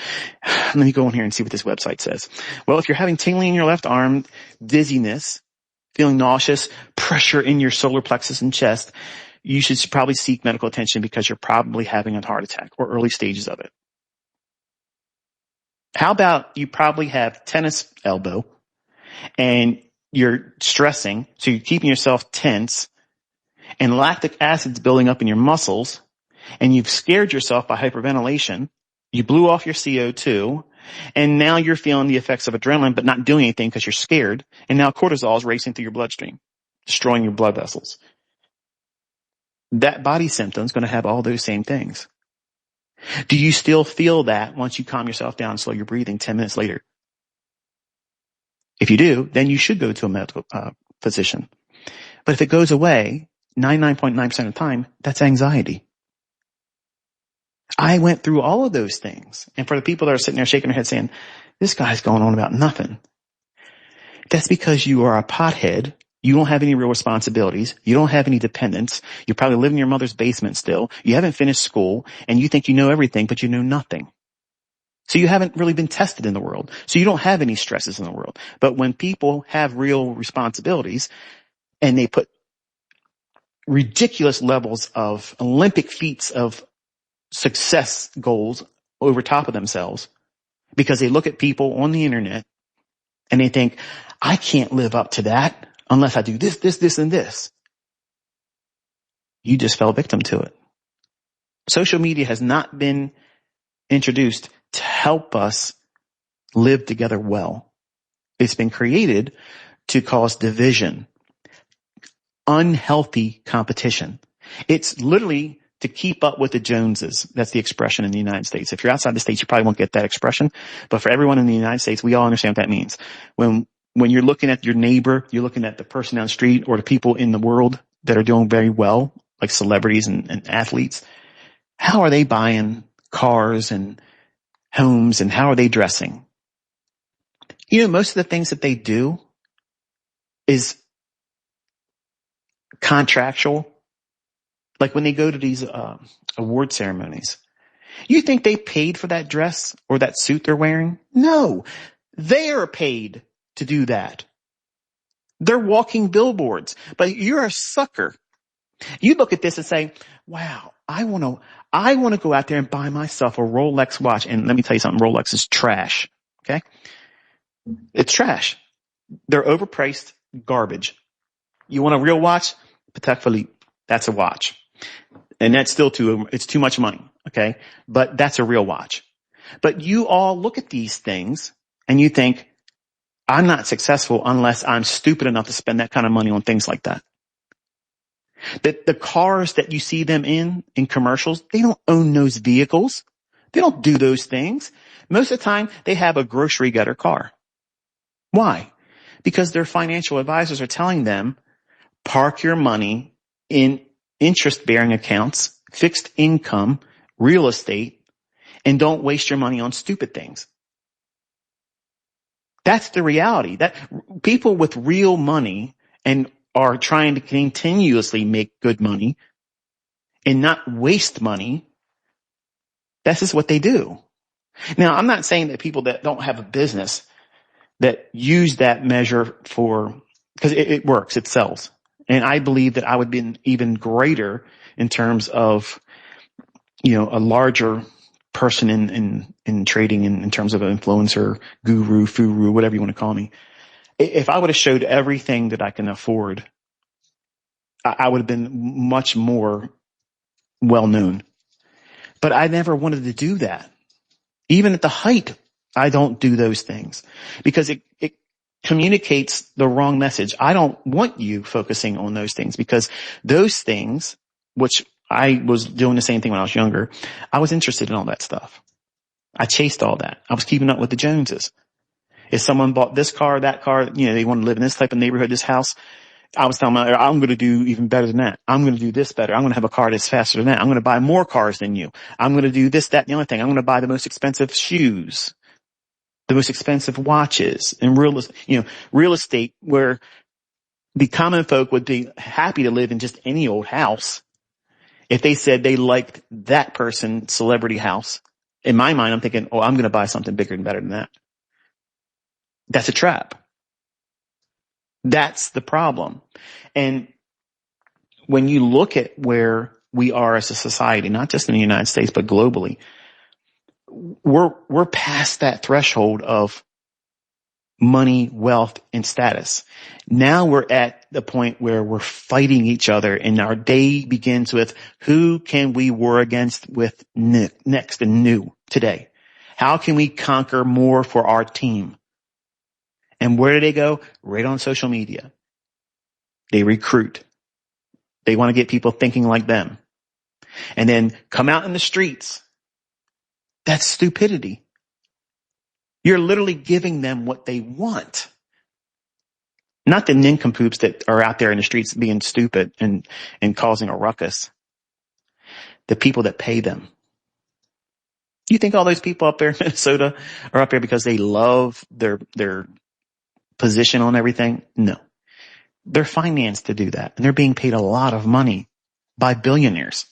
S1: Let me go in here and see what this website says. Well, if you're having tingling in your left arm, dizziness, feeling nauseous, pressure in your solar plexus and chest, you should probably seek medical attention because you're probably having a heart attack or early stages of it. How about you probably have tennis elbow and you're stressing, so you're keeping yourself tense, and lactic acid's building up in your muscles, and you've scared yourself by hyperventilation. You blew off your CO2, and now you're feeling the effects of adrenaline but not doing anything because you're scared, and now cortisol is racing through your bloodstream, destroying your blood vessels. That body symptom is going to have all those same things. Do you still feel that once you calm yourself down and slow your breathing 10 minutes later? If you do, then you should go to a medical physician. But if it goes away, 99.9% of the time, that's anxiety. I went through all of those things. And for the people that are sitting there shaking their head saying, this guy's going on about nothing. That's because you are a pothead You don't have any real responsibilities. You don't have any dependents. You probably live in your mother's basement still. You haven't finished school and you think you know everything, but you know nothing. So you haven't really been tested in the world. So you don't have any stresses in the world. But when people have real responsibilities and they put ridiculous levels of Olympic feats of success goals over top of themselves because they look at people on the internet and they think, I can't live up to that unless I do this, this, this, and this. You just fell victim to it. Social media has not been introduced to help us live together well. It's been created to cause division, unhealthy competition. It's literally to keep up with the Joneses. That's the expression in the United States. If you're outside the States, you probably won't get that expression. But for everyone in the United States, we all understand what that means. When you're looking at your neighbor, you're looking at the person down the street or the people in the world that are doing very well, like celebrities and athletes. How are they buying cars and homes and how are they dressing? You know, most of the things that they do is contractual. Like when they go to these award ceremonies, you think they paid for that dress or that suit they're wearing? No, they're paid to do that. They're walking billboards, but you're a sucker. You look at this and say, wow, I want to go out there and buy myself a Rolex watch. And let me tell you something, Rolex is trash. Okay. It's trash. They're overpriced garbage. You want a real watch? Patek Philippe. That's a watch. And that's still it's too much money. Okay. But that's a real watch. But you all look at these things and you think, I'm not successful unless I'm stupid enough to spend that kind of money on things like that. The cars that you see them in commercials, they don't own those vehicles. They don't do those things. Most of the time, they have a grocery getter car. Why? Because their financial advisors are telling them, park your money in interest-bearing accounts, fixed income, real estate, and don't waste your money on stupid things. That's the reality. That people with real money and are trying to continuously make good money and not waste money, this is what they do. Now, I'm not saying that people that don't have a business that use that measure because it works, it sells. And I believe that I would be even greater in terms of, a larger person in trading in terms of an influencer, guru, furu, whatever you want to call me. If I would have showed everything that I can afford, I would have been much more well known. But I never wanted to do that. Even at the height, I don't do those things because it communicates the wrong message. I don't want you focusing on those things because those things, which I was doing the same thing when I was younger, I was interested in all that stuff. I chased all that. I was keeping up with the Joneses. If someone bought this car, that car, they want to live in this type of neighborhood, this house, I was telling them, I'm going to do even better than that. I'm going to do this better. I'm going to have a car that's faster than that. I'm going to buy more cars than you. I'm going to do this, that, and the other thing. I'm going to buy the most expensive shoes, the most expensive watches, and real estate where the common folk would be happy to live in just any old house if they said they liked that person's celebrity house. In my mind, I'm thinking, I'm going to buy something bigger and better than that. That's a trap. That's the problem. And when you look at where we are as a society, not just in the United States, but globally, we're past that threshold of money, wealth, and status. Now we're at the point where we're fighting each other and our day begins with who can we war against with next and new today? How can we conquer more for our team? And where do they go? Right on social media. They recruit. They want to get people thinking like them. And then come out in the streets. That's stupidity. You're literally giving them what they want. Not the nincompoops that are out there in the streets being stupid and causing a ruckus. The people that pay them. You think all those people up there in Minnesota are up there because they love their position on everything? No. They're financed to do that. And they're being paid a lot of money by billionaires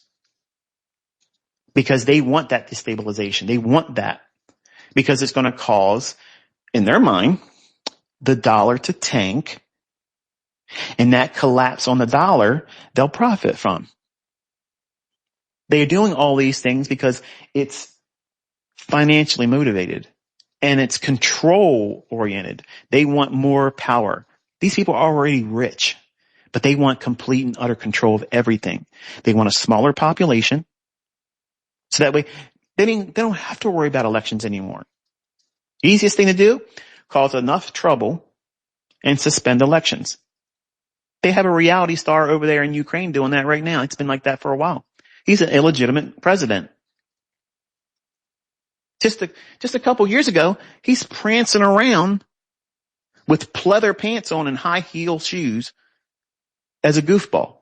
S1: because they want that destabilization. They want that because it's going to cause, in their mind, the dollar to tank, and that collapse on the dollar they'll profit from. They're doing all these things because it's financially motivated and it's control oriented. They want more power. These people are already rich, but they want complete and utter control of everything. They want a smaller population, so that way they don't have to worry about elections anymore. Easiest thing to do, cause enough trouble and suspend elections. They have a reality star over there in Ukraine doing that right now. It's been like that for a while. He's an illegitimate president. Just a couple years ago, he's prancing around with pleather pants on and high heel shoes as a goofball.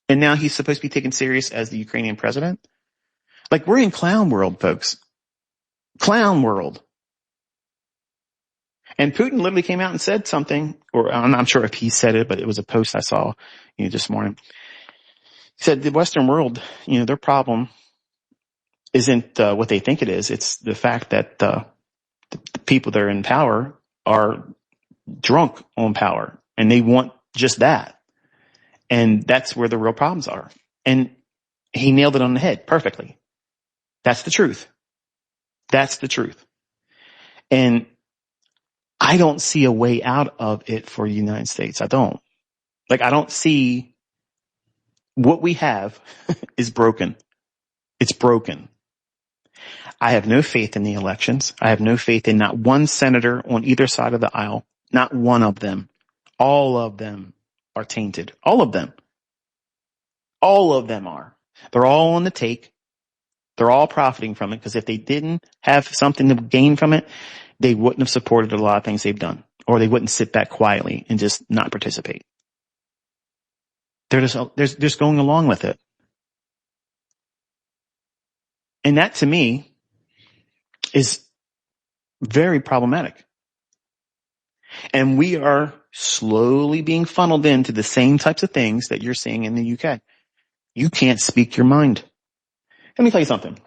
S1: And now he's supposed to be taken serious as the Ukrainian president. Like, we're in clown world, folks. Clown world. And Putin literally came out and said something, or I'm not sure if he said it, but it was a post I saw, this morning. He said the Western world, their problem isn't what they think it is. It's the fact that the people that are in power are drunk on power, and they want just that. And that's where the real problems are. And he nailed it on the head perfectly. That's the truth. That's the truth. And I don't see a way out of it for the United States. I don't. I don't see what we have is broken. It's broken. I have no faith in the elections. I have no faith in not one senator on either side of the aisle. Not one of them. All of them are tainted. All of them. All of them are. They're all on the take. They're all profiting from it, because if they didn't have something to gain from it, they wouldn't have supported a lot of things they've done, or they wouldn't sit back quietly and just not participate. They're just going along with it. And that, to me, is very problematic. And we are slowly being funneled into the same types of things that you're seeing in the UK. You can't speak your mind. Let me tell you something.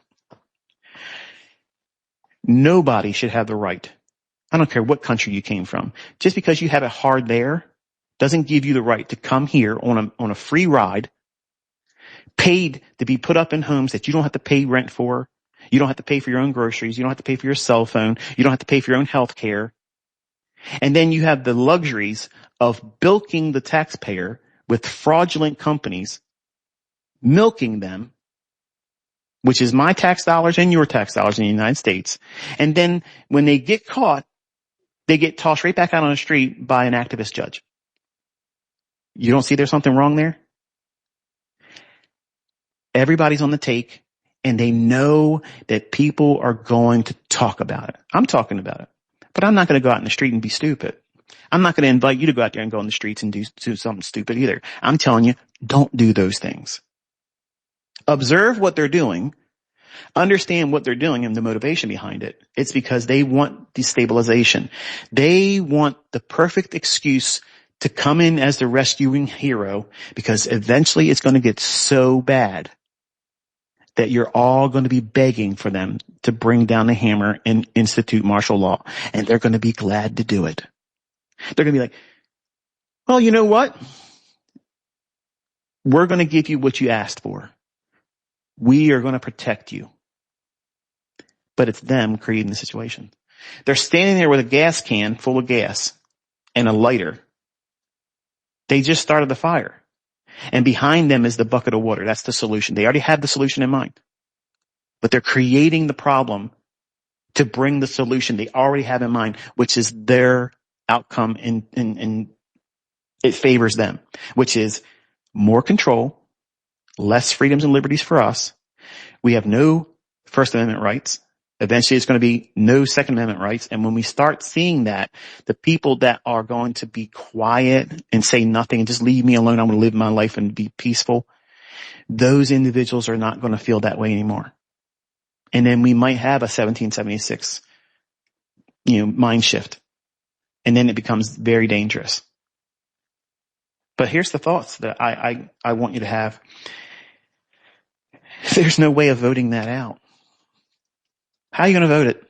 S1: Nobody should have the right, I don't care what country you came from, just because you have it hard there doesn't give you the right to come here on a free ride, paid to be put up in homes that you don't have to pay rent for. You don't have to pay for your own groceries. You don't have to pay for your cell phone. You don't have to pay for your own health care. And then you have the luxuries of bilking the taxpayer with fraudulent companies, milking them, which is my tax dollars and your tax dollars in the United States. And then when they get caught, they get tossed right back out on the street by an activist judge. You don't see there's something wrong there? Everybody's on the take, and they know that people are going to talk about it. I'm talking about it. But I'm not going to go out in the street and be stupid. I'm not going to invite you to go out there and go in the streets and do something stupid either. I'm telling you, don't do those things. Observe what they're doing. Understand what they're doing and the motivation behind it. It's because they want destabilization. They want the perfect excuse to come in as the rescuing hero, because eventually it's going to get so bad that you're all going to be begging for them to bring down the hammer and institute martial law. And they're going to be glad to do it. They're going to be like, well, you know what? We're going to give you what you asked for. We are going to protect you. But it's them creating the situation. They're standing there with a gas can full of gas and a lighter. They just started the fire. And behind them is the bucket of water. That's the solution. They already have the solution in mind. But they're creating the problem to bring the solution they already have in mind, which is their outcome, and it favors them, which is more control, less freedoms and liberties for us. We have no First Amendment rights. Eventually it's going to be no Second Amendment rights. And when we start seeing that, the people that are going to be quiet and say nothing and just leave me alone, I'm going to live my life and be peaceful, those individuals are not going to feel that way anymore. And then we might have a 1776, mind shift. And then it becomes very dangerous. But here's the thoughts that I want you to have. There's no way of voting that out. How are you going to vote it?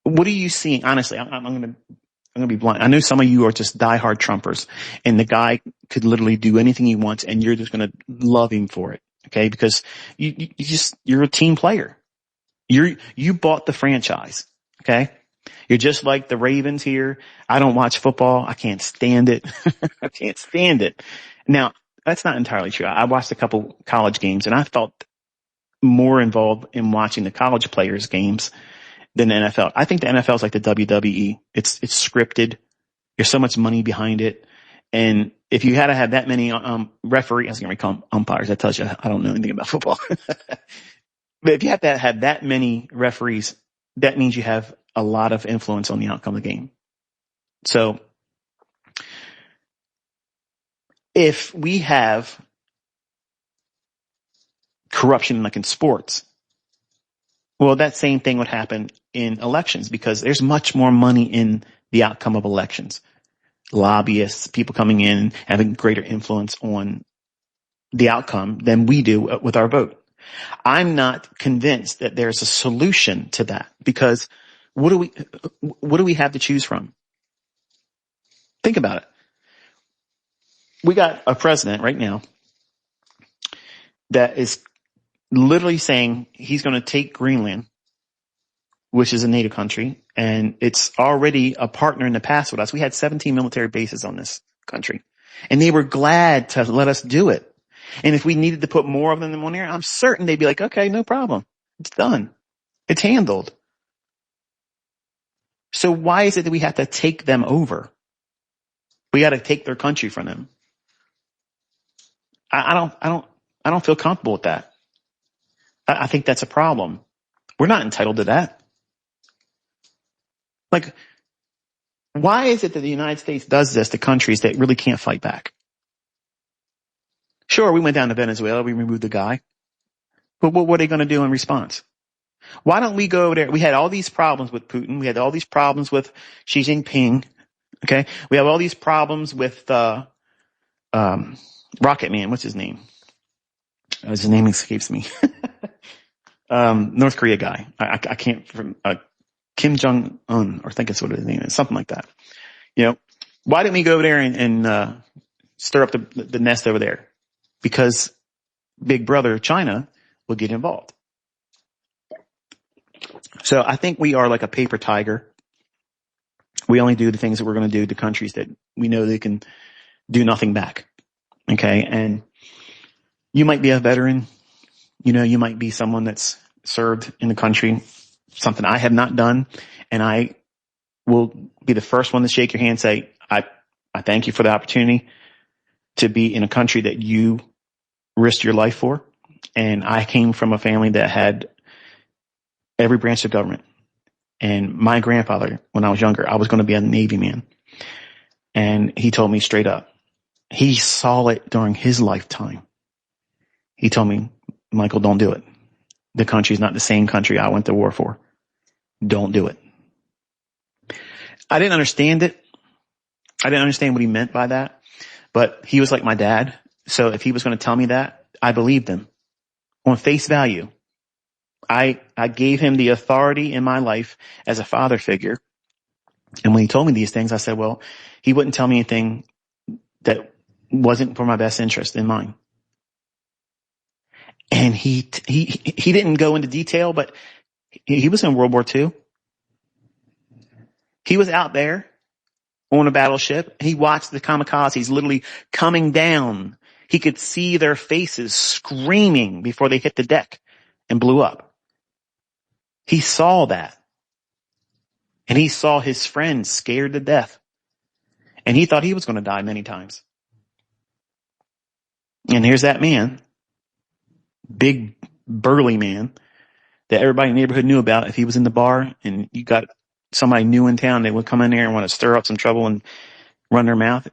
S1: What are you seeing? Honestly, I'm going to be blunt. I know some of you are just diehard Trumpers, and the guy could literally do anything he wants, and you're just going to love him for it. Okay, because you're a team player. You bought the franchise. Okay, you're just like the Ravens here. I don't watch football. I can't stand it. I can't stand it. Now, that's not entirely true. I watched a couple college games, and I felt more involved in watching the college players' games than the NFL. I think the NFL is like the WWE. It's scripted. There's so much money behind it. And if you had to have that many referees, I was going to call them umpires. That tells you I don't know anything about football. But if you have to have that many referees, that means you have a lot of influence on the outcome of the game. So if we have corruption like in sports, well, that same thing would happen in elections because there's much more money in the outcome of elections. Lobbyists, people coming in, having greater influence on the outcome than we do with our vote. I'm not convinced that there's a solution to that because what do we have to choose from? Think about it. We got a president right now that is literally saying he's going to take Greenland, which is a NATO country, and it's already a partner in the past with us. We had 17 military bases on this country, and they were glad to let us do it. And if we needed to put more of them on there, I'm certain they'd be like, okay, no problem. It's done. It's handled. So why is it that we have to take them over? We got to take their country from them. I don't feel comfortable with that. I think that's a problem. We're not entitled to that. Like, why is it that the United States does this to countries that really can't fight back? Sure, we went down to Venezuela. We removed the guy. But what were they going to do in response? Why don't we go over there? We had all these problems with Putin. We had all these problems with Xi Jinping. Okay. We have all these problems with, Rocket Man. What's his name? His name escapes me. North Korea guy. I can't, Kim Jong-un, or I think it's what his name is. Something like that. You know, why didn't we go over there and stir up the nest over there? Because Big Brother China will get involved. So I think we are like a paper tiger. We only do the things that we're going to do to countries that we know they can do nothing back. Okay. And you might be a veteran. You know, you might be someone that's served in the country, something I have not done. And I will be the first one to shake your hand and say, I thank you for the opportunity to be in a country that you risked your life for. And I came from a family that had every branch of government. And my grandfather, when I was younger, I was going to be a Navy man. And he told me straight up, he saw it during his lifetime. He told me, Michael, don't do it. The country's not the same country I went to war for. Don't do it. I didn't understand it. I didn't understand what he meant by that. But he was like my dad. So if he was going to tell me that, I believed him. On face value, I gave him the authority in my life as a father figure. And when he told me these things, I said, well, he wouldn't tell me anything that wasn't for my best interest in mind. And he didn't go into detail, but he was in World War II. He was out there on a battleship. He watched the kamikazes literally coming down. He could see their faces screaming before they hit the deck and blew up. He saw that. And he saw his friends scared to death. And he thought he was going to die many times. And here's that man, big burly man that everybody in the neighborhood knew about. If he was in the bar and you got somebody new in town, they would come in there and want to stir up some trouble and run their mouth.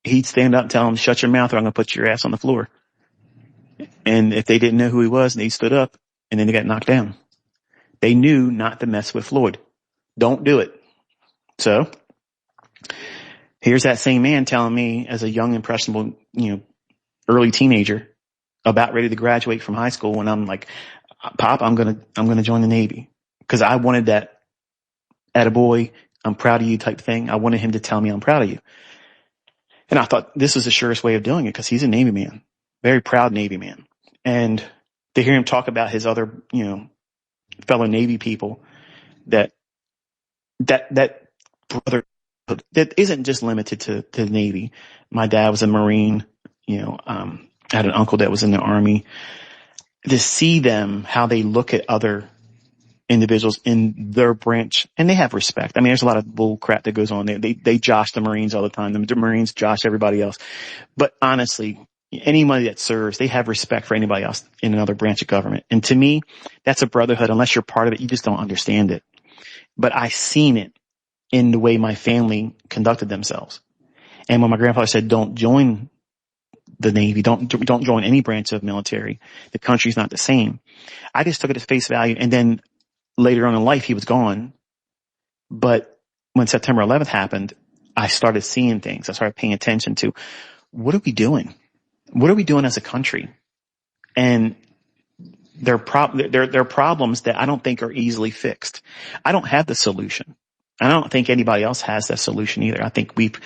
S1: He'd stand up and tell them, shut your mouth or I'm going to put your ass on the floor. And if they didn't know who he was, they stood up and then they got knocked down. They knew not to mess with Floyd. Don't do it. So Here's that same man telling me as a young, impressionable, early teenager about ready to graduate from high school when I'm like, Pop, I'm going to join the Navy because I wanted that attaboy, I'm proud of you type thing. I wanted him to tell me I'm proud of you. And I thought this was the surest way of doing it because he's a Navy man, very proud Navy man. And to hear him talk about his other, fellow Navy people that brotherhood that isn't just limited to the Navy. My dad was a Marine, I had an uncle that was in the Army. To see them, how they look at other individuals in their branch, and they have respect. I mean, there's a lot of bull crap that goes on there. They josh the Marines all the time. The Marines josh everybody else. But honestly, anybody that serves, they have respect for anybody else in another branch of government. And to me, that's a brotherhood. Unless you're part of it, you just don't understand it. But I seen it in the way my family conducted themselves. And when my grandfather said, don't join the Navy, don't join any branch of military, the country's not the same, I just took it at face value. And then later on in life, he was gone. But when September 11th happened, I started seeing things. I started paying attention to what are we doing? What are we doing as a country? And there are problems that I don't think are easily fixed. I don't have the solution. I don't think anybody else has that solution either. I think we've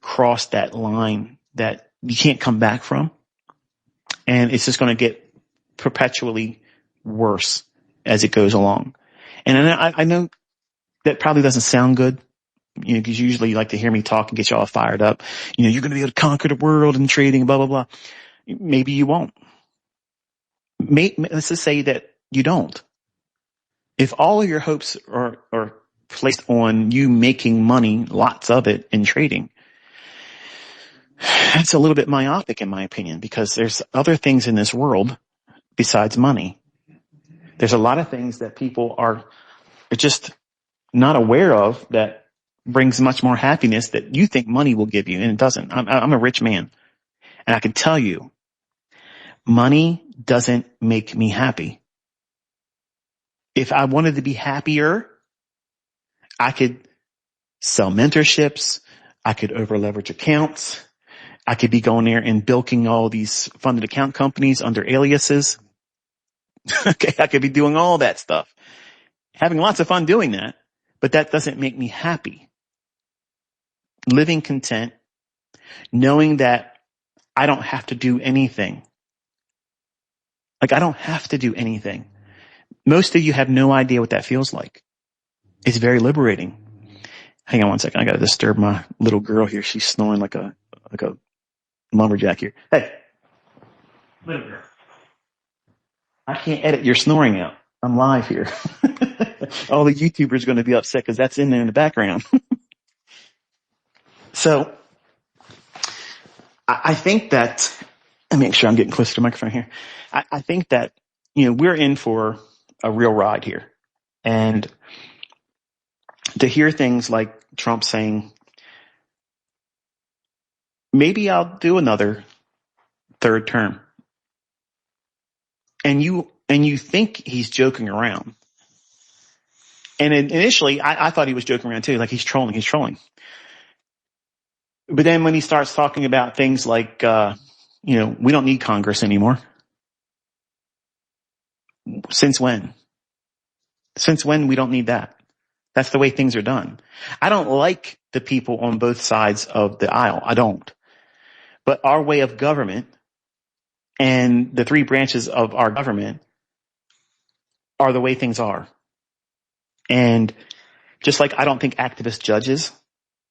S1: crossed that line that you can't come back from. And it's just going to get perpetually worse as it goes along. And I know that probably doesn't sound good, because usually you like to hear me talk and get you all fired up. You're going to be able to conquer the world in trading, blah, blah, blah. Maybe you won't. Let's just say that you don't. If all of your hopes are placed on you making money, lots of it in trading, that's a little bit myopic in my opinion, because there's other things in this world besides money. There's a lot of things that people are just not aware of that brings much more happiness that you think money will give you, and it doesn't. I'm a rich man, and I can tell you, money doesn't make me happy. If I wanted to be happier, I could sell mentorships. I could over leverage accounts. I could be going there and bilking all these funded account companies under aliases. Okay. I could be doing all that stuff, having lots of fun doing that, but that doesn't make me happy. Living content, knowing that I don't have to do anything. Like, I don't have to do anything. Most of you have no idea what that feels like. It's very liberating. Hang on one second. I got to disturb my little girl here. She's snoring like a lumberjack here. Hey, little girl. I can't edit your snoring out. I'm live here. All the YouTubers are going to be upset because that's in there in the background. So I think that, let me make sure I'm getting close to the microphone here. I think that, we're in for a real ride here. And to hear things like Trump saying, maybe I'll do another third term. And you think he's joking around. And initially, I thought he was joking around too, like he's trolling. But then when he starts talking about things like, we don't need Congress anymore. Since when? Since when we don't need that? That's the way things are done. I don't like the people on both sides of the aisle. I don't. But our way of government and the three branches of our government are the way things are. And just like I don't think activist judges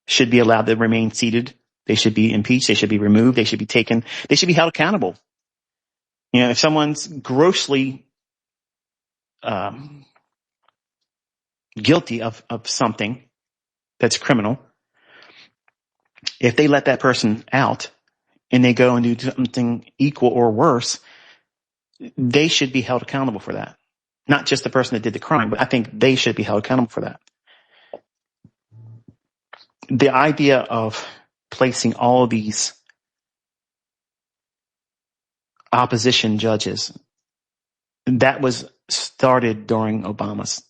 S1: should be allowed to remain seated, they should be impeached, they should be removed, they should be held accountable. If someone's grossly guilty of something that's criminal, if they let that person out and they go and do something equal or worse, they should be held accountable for that. Not just the person that did the crime, but I think they should be held accountable for that. The idea of placing all of these opposition judges, that was started during Obama's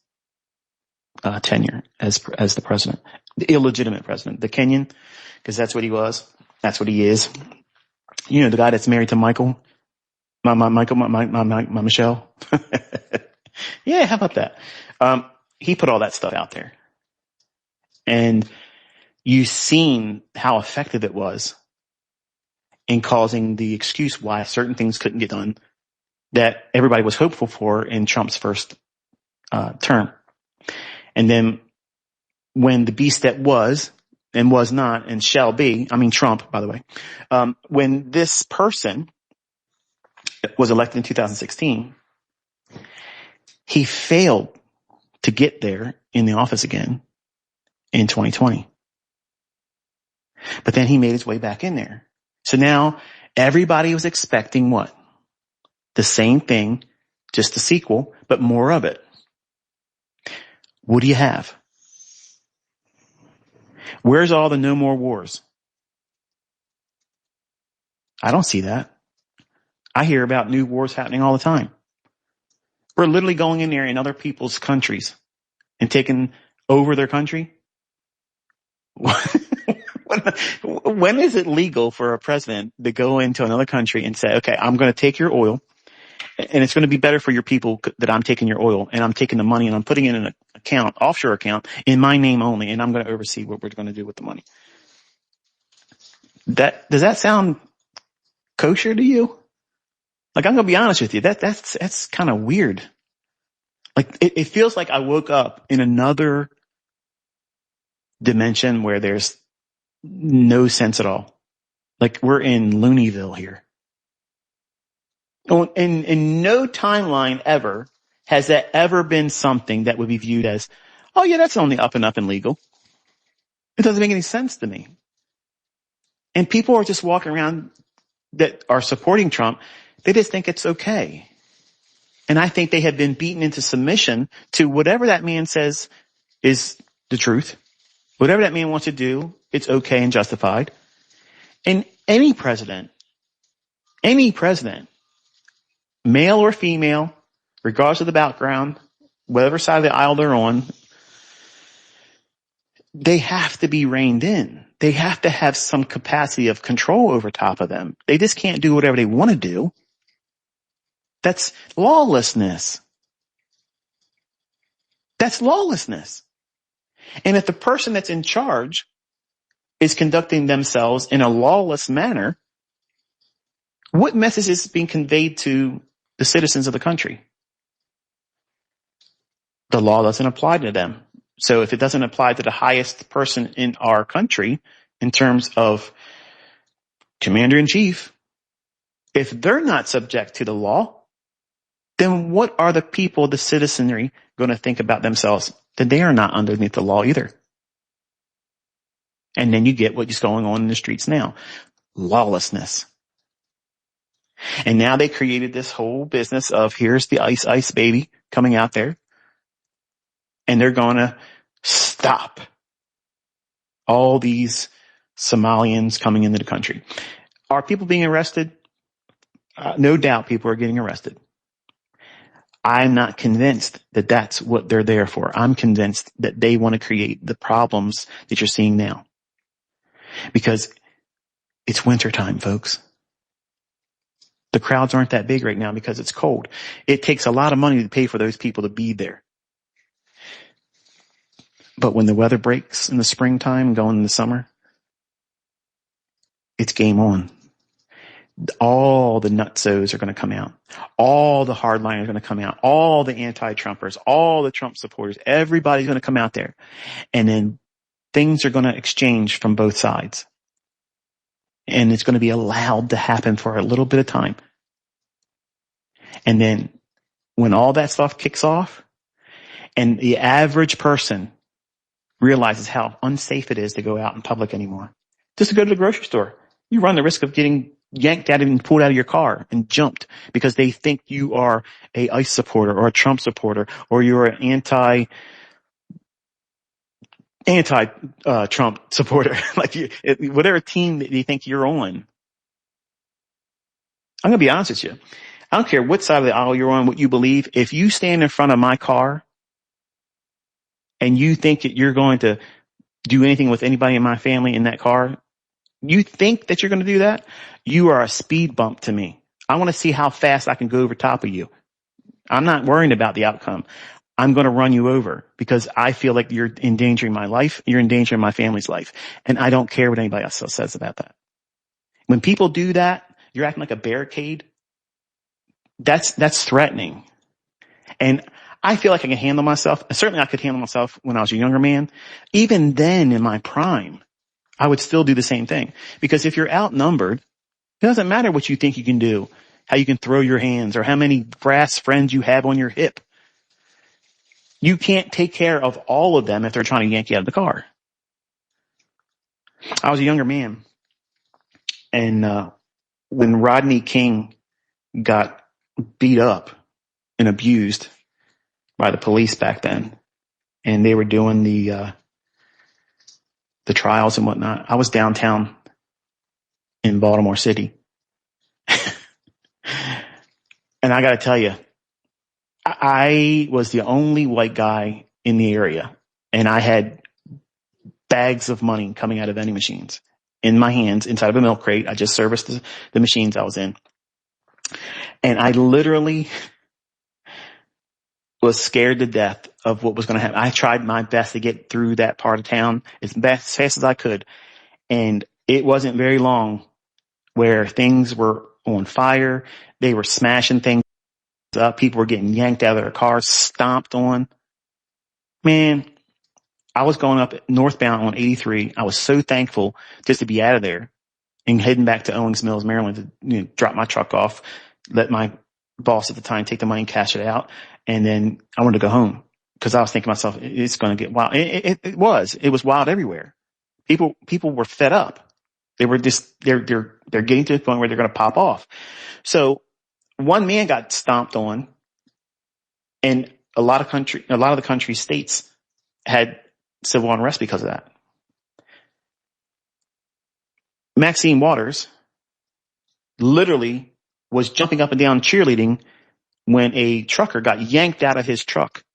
S1: tenure as the president. The illegitimate president, the Kenyan, because that's what he was. That's what he is. You know, the guy that's married to Michael, my Michelle. Yeah, how about that? He put all that stuff out there, and you've seen how effective it was in causing the excuse why certain things couldn't get done that everybody was hopeful for in Trump's first term. And then when the beast that was and was not and shall be, I mean Trump, by the way, when this person was elected in 2016, he failed to get there in the office again in 2020. But then he made his way back in there. So now everybody was expecting what? The same thing, just a sequel, but more of it. What do you have? Where's all the no more wars? I don't see that. I hear about new wars happening all the time. We're literally going in there in other people's countries and taking over their country. When is it legal for a president to go into another country and say, okay, I'm going to take your oil and it's going to be better for your people that I'm taking your oil and I'm taking the money and I'm putting it in an account, offshore account in my name only, and I'm going to oversee what we're going to do with the money. Does that sound kosher to you? Like, I'm going to be honest with you. That's kind of weird. Like, it feels like I woke up in another dimension where there's no sense at all. Like, we're in Looneyville here. In no timeline ever has that ever been something that would be viewed as, oh yeah, that's only up and up and legal. It doesn't make any sense to me. And people are just walking around that are supporting Trump. They just think it's okay. And I think they have been beaten into submission to whatever that man says is the truth. Whatever that man wants to do, it's okay and justified. And any president, male or female, regardless of the background, whatever side of the aisle they're on, they have to be reined in. They have to have some capacity of control over top of them. They just can't do whatever they want to do. That's lawlessness. That's lawlessness. And if the person that's in charge is conducting themselves in a lawless manner, what message is being conveyed to the citizens of the country? The law doesn't apply to them. So if it doesn't apply to the highest person in our country in terms of commander-in-chief, if they're not subject to the law, then what are the people, the citizenry, going to think about themselves? That they are not underneath the law either. And then you get what's going on in the streets now. Lawlessness. And now they created this whole business of here's the ice baby coming out there. And they're going to stop all these Somalians coming into the country. Are people being arrested? No doubt people are getting arrested. I'm not convinced that that's what they're there for. I'm convinced that they want to create the problems that you're seeing now. Because it's wintertime, folks. The crowds aren't that big right now because it's cold. It takes a lot of money to pay for those people to be there. But when the weather breaks in the springtime, going in the summer, it's game on. All the nutsos are going to come out. All the hardliners are going to come out. All the anti-Trumpers, all the Trump supporters, everybody's going to come out there. And then things are going to exchange from both sides. And it's going to be allowed to happen for a little bit of time. And then when all that stuff kicks off and the average person realizes how unsafe it is to go out in public anymore, just to go to the grocery store, you run the risk of getting yanked out and pulled out of your car and jumped because they think you are a ICE supporter or a Trump supporter or you're an anti-Trump supporter, like whatever team that you think you're on. I'm going to be honest with you. I don't care what side of the aisle you're on, what you believe. If you stand in front of my car and you think that you're going to do anything with anybody in my family in that car, you think that you're going to do that? You are a speed bump to me. I want to see how fast I can go over top of you. I'm not worrying about the outcome. I'm going to run you over because I feel like you're endangering my life. You're endangering my family's life. And I don't care what anybody else says about that. When people do that, you're acting like a barricade. That's threatening. And I feel like I can handle myself. Certainly I could handle myself when I was a younger man. Even then in my prime, I would still do the same thing. Because if you're outnumbered, it doesn't matter what you think you can do, how you can throw your hands, or how many brass friends you have on your hip. You can't take care of all of them if they're trying to yank you out of the car. I was a younger man, and when Rodney King got beat up and abused by the police back then, and they were doing the trials and whatnot, I was downtown in Baltimore City. And I got to tell you, I was the only white guy in the area, and I had bags of money coming out of vending machines in my hands inside of a milk crate. I just serviced the machines I was in. And I literally was scared to death of what was going to happen. I tried my best to get through that part of town as fast as I could. And it wasn't very long where things were on fire. They were smashing things up. People were getting yanked out of their cars, stomped on. Man, I was going up northbound on 83. I was so thankful just to be out of there and heading back to Owings Mills, Maryland to drop my truck off, let my boss at the time take the money and cash it out. And then I wanted to go home because I was thinking to myself, it's going to get wild. It was wild everywhere. People were fed up. They were just, they're getting to the point where they're going to pop off. So one man got stomped on, and a lot of the country's states had civil unrest because of that. Maxine Waters literally was jumping up and down cheerleading when a trucker got yanked out of his truck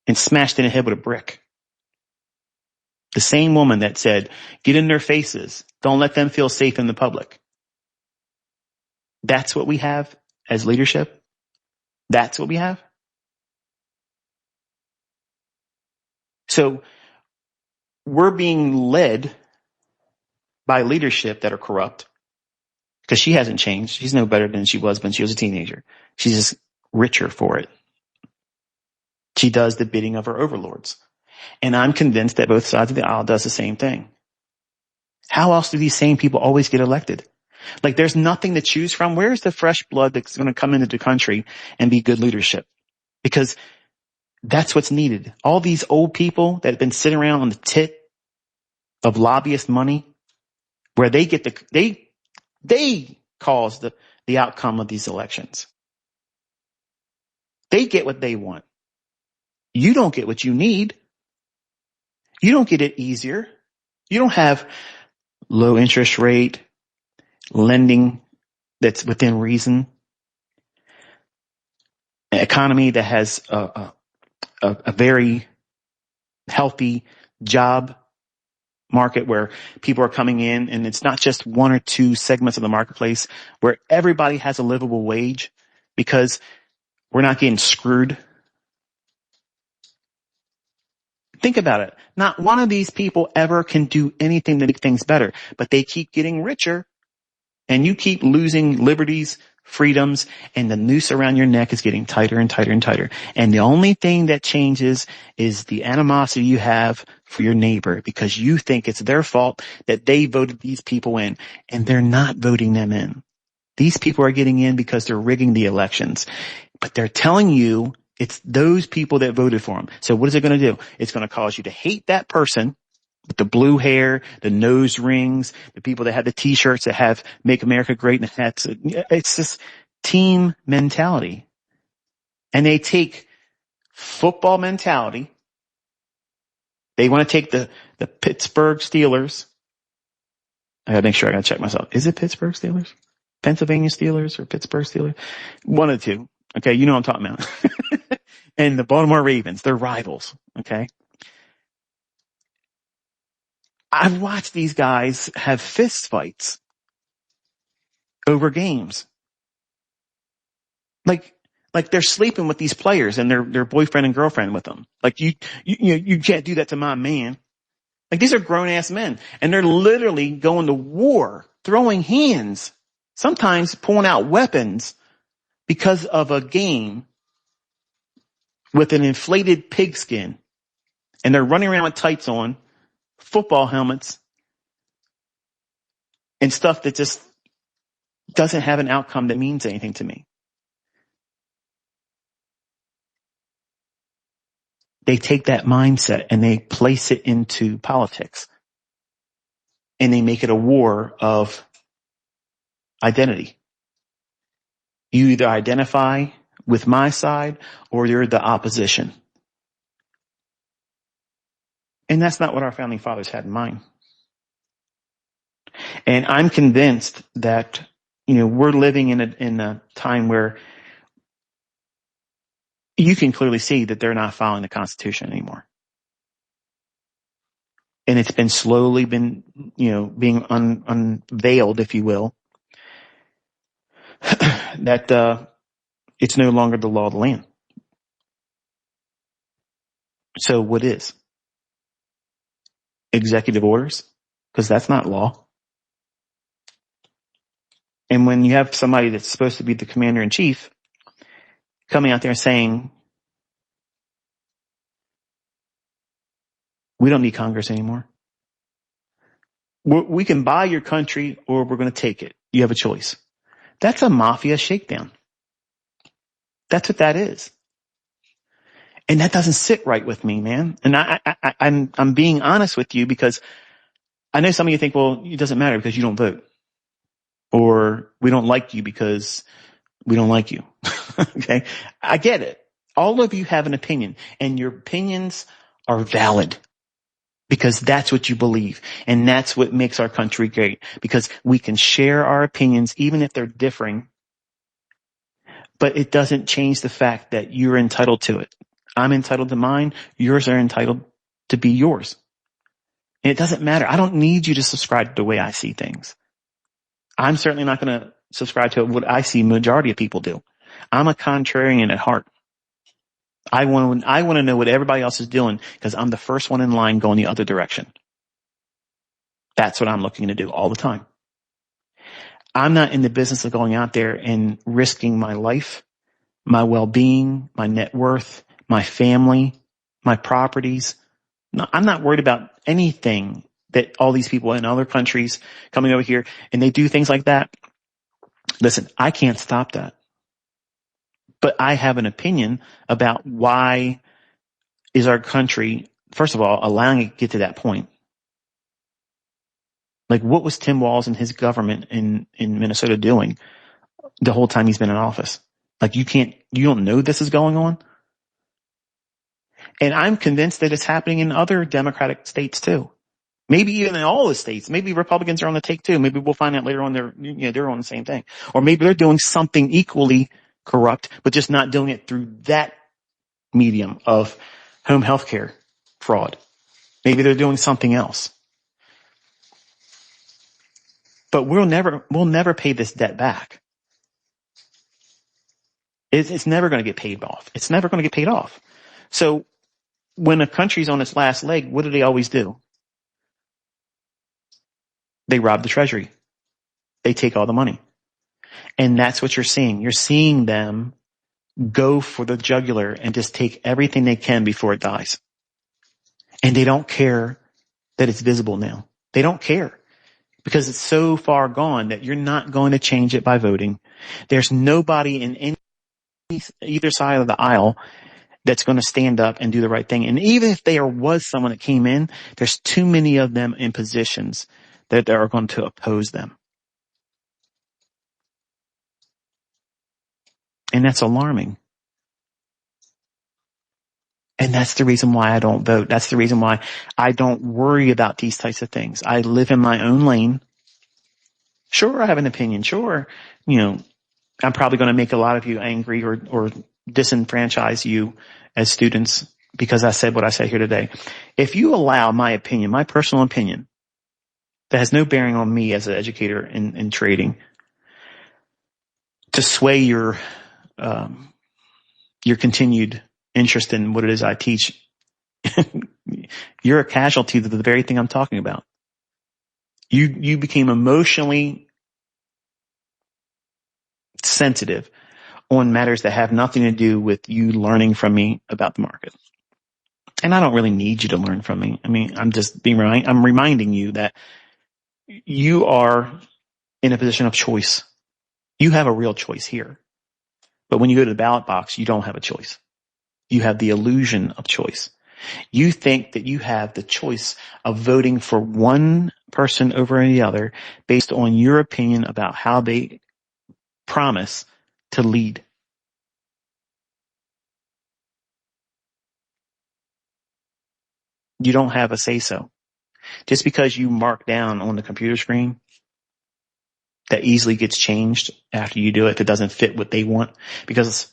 S1: and smashed in the head with a brick. The same woman that said, get in their faces. Don't let them feel safe in the public. That's what we have as leadership. That's what we have. So we're being led by leadership that are corrupt, because she hasn't changed. She's no better than she was when she was a teenager. She's just richer for it. She does the bidding of her overlords. And I'm convinced that both sides of the aisle does the same thing. How else do these same people always get elected? Like, there's nothing to choose from. Where's the fresh blood that's going to come into the country and be good leadership? Because that's what's needed. All these old people that have been sitting around on the tit of lobbyist money, where they get they cause the outcome of these elections. They get what they want. You don't get what you need. You don't get it easier. You don't have low interest rate lending that's within reason, an economy that has a very healthy job market where people are coming in, and it's not just one or two segments of the marketplace, where everybody has a livable wage because we're not getting screwed. Think about it. Not one of these people ever can do anything to make things better, but they keep getting richer, and you keep losing liberties, freedoms, and the noose around your neck is getting tighter and tighter and tighter. And the only thing that changes is the animosity you have for your neighbor, because you think it's their fault that they voted these people in, and they're not voting them in. These people are getting in because they're rigging the elections, but they're telling you it's those people that voted for them. So what is it going to do? It's going to cause you to hate that person with the blue hair, the nose rings, the people that have the t-shirts that have Make America Great and hats. It's this team mentality. And they take football mentality. They want to take the Pittsburgh Steelers. I gotta make sure I gotta check myself. Is it Pittsburgh Steelers? Pennsylvania Steelers or Pittsburgh Steelers? One of the two. Okay, you know what I'm talking about. And the Baltimore Ravens, they're rivals. Okay. I've watched these guys have fist fights over games. Like they're sleeping with these players and their boyfriend and girlfriend with them. Like you can't do that to my man. Like these are grown ass men and they're literally going to war, throwing hands, sometimes pulling out weapons because of a game with an inflated pigskin. And they're running around with tights on, football helmets, and stuff that just doesn't have an outcome that means anything to me. They take that mindset and they place it into politics. And they make it a war of identity. You either identify with my side or you're the opposition. And that's not what our founding fathers had in mind. And I'm convinced that, we're living in a time where you can clearly see that they're not following the Constitution anymore. And it's been slowly being unveiled, if you will, that it's no longer the law of the land. So what is? Executive orders? Because that's not law. And when you have somebody that's supposed to be the commander in chief coming out there saying, we don't need Congress anymore. We can buy your country or we're going to take it. You have a choice. That's a mafia shakedown. That's what that is. And that doesn't sit right with me, man. And I'm being honest with you because I know some of you think, well, it doesn't matter because you don't vote. Or we don't like you because we don't like you. Okay. I get it. All of you have an opinion and your opinions are valid because that's what you believe. And that's what makes our country great because we can share our opinions even if they're differing, but it doesn't change the fact that you're entitled to it. I'm entitled to mine. Yours are entitled to be yours. And it doesn't matter. I don't need you to subscribe to the way I see things. I'm certainly not going to subscribe to what I see majority of people do. I'm a contrarian at heart. I want to know what everybody else is doing because I'm the first one in line going the other direction. That's what I'm looking to do all the time. I'm not in the business of going out there and risking my life, my well-being, my net worth, my family, my properties. No, I'm not worried about anything that all these people in other countries coming over here and they do things like that. Listen, I can't stop that. But I have an opinion about why is our country, first of all, allowing it to get to that point. Like what was Tim Walz and his government in Minnesota doing the whole time he's been in office? Like you don't know this is going on? And I'm convinced that it's happening in other Democratic states too. Maybe even in all the states. Maybe Republicans are on the take too. Maybe we'll find out later on they're on the same thing. Or maybe they're doing something equally corrupt, but just not doing it through that medium of home health care fraud. Maybe they're doing something else. But we'll never pay this debt back. It's never going to get paid off. It's never going to get paid off. So when a country's on its last leg, what do they always do? They rob the treasury. They take all the money. And that's what you're seeing. You're seeing them go for the jugular and just take everything they can before it dies. And they don't care that it's visible now. They don't care because it's so far gone that you're not going to change it by voting. There's nobody in either side of the aisle that's going to stand up and do the right thing. And even if there was someone that came in, there's too many of them in positions that are going to oppose them. And that's alarming. And that's the reason why I don't vote. That's the reason why I don't worry about these types of things. I live in my own lane. Sure, I have an opinion. Sure, I'm probably going to make a lot of you angry or disenfranchise you as students because I said what I said here today. If you allow my opinion, my personal opinion, that has no bearing on me as an educator in trading to sway your continued interest in what it is I teach. You're a casualty to the very thing I'm talking about. You became emotionally sensitive on matters that have nothing to do with you learning from me about the market. And I don't really need you to learn from me. I mean, I'm reminding you that you are in a position of choice. You have a real choice here. But when you go to the ballot box, you don't have a choice. You have the illusion of choice. You think that you have the choice of voting for one person over the other based on your opinion about how they promise to lead. You don't have a say-so. Just because you mark down on the computer screen that easily gets changed after you do it if it doesn't fit what they want. Because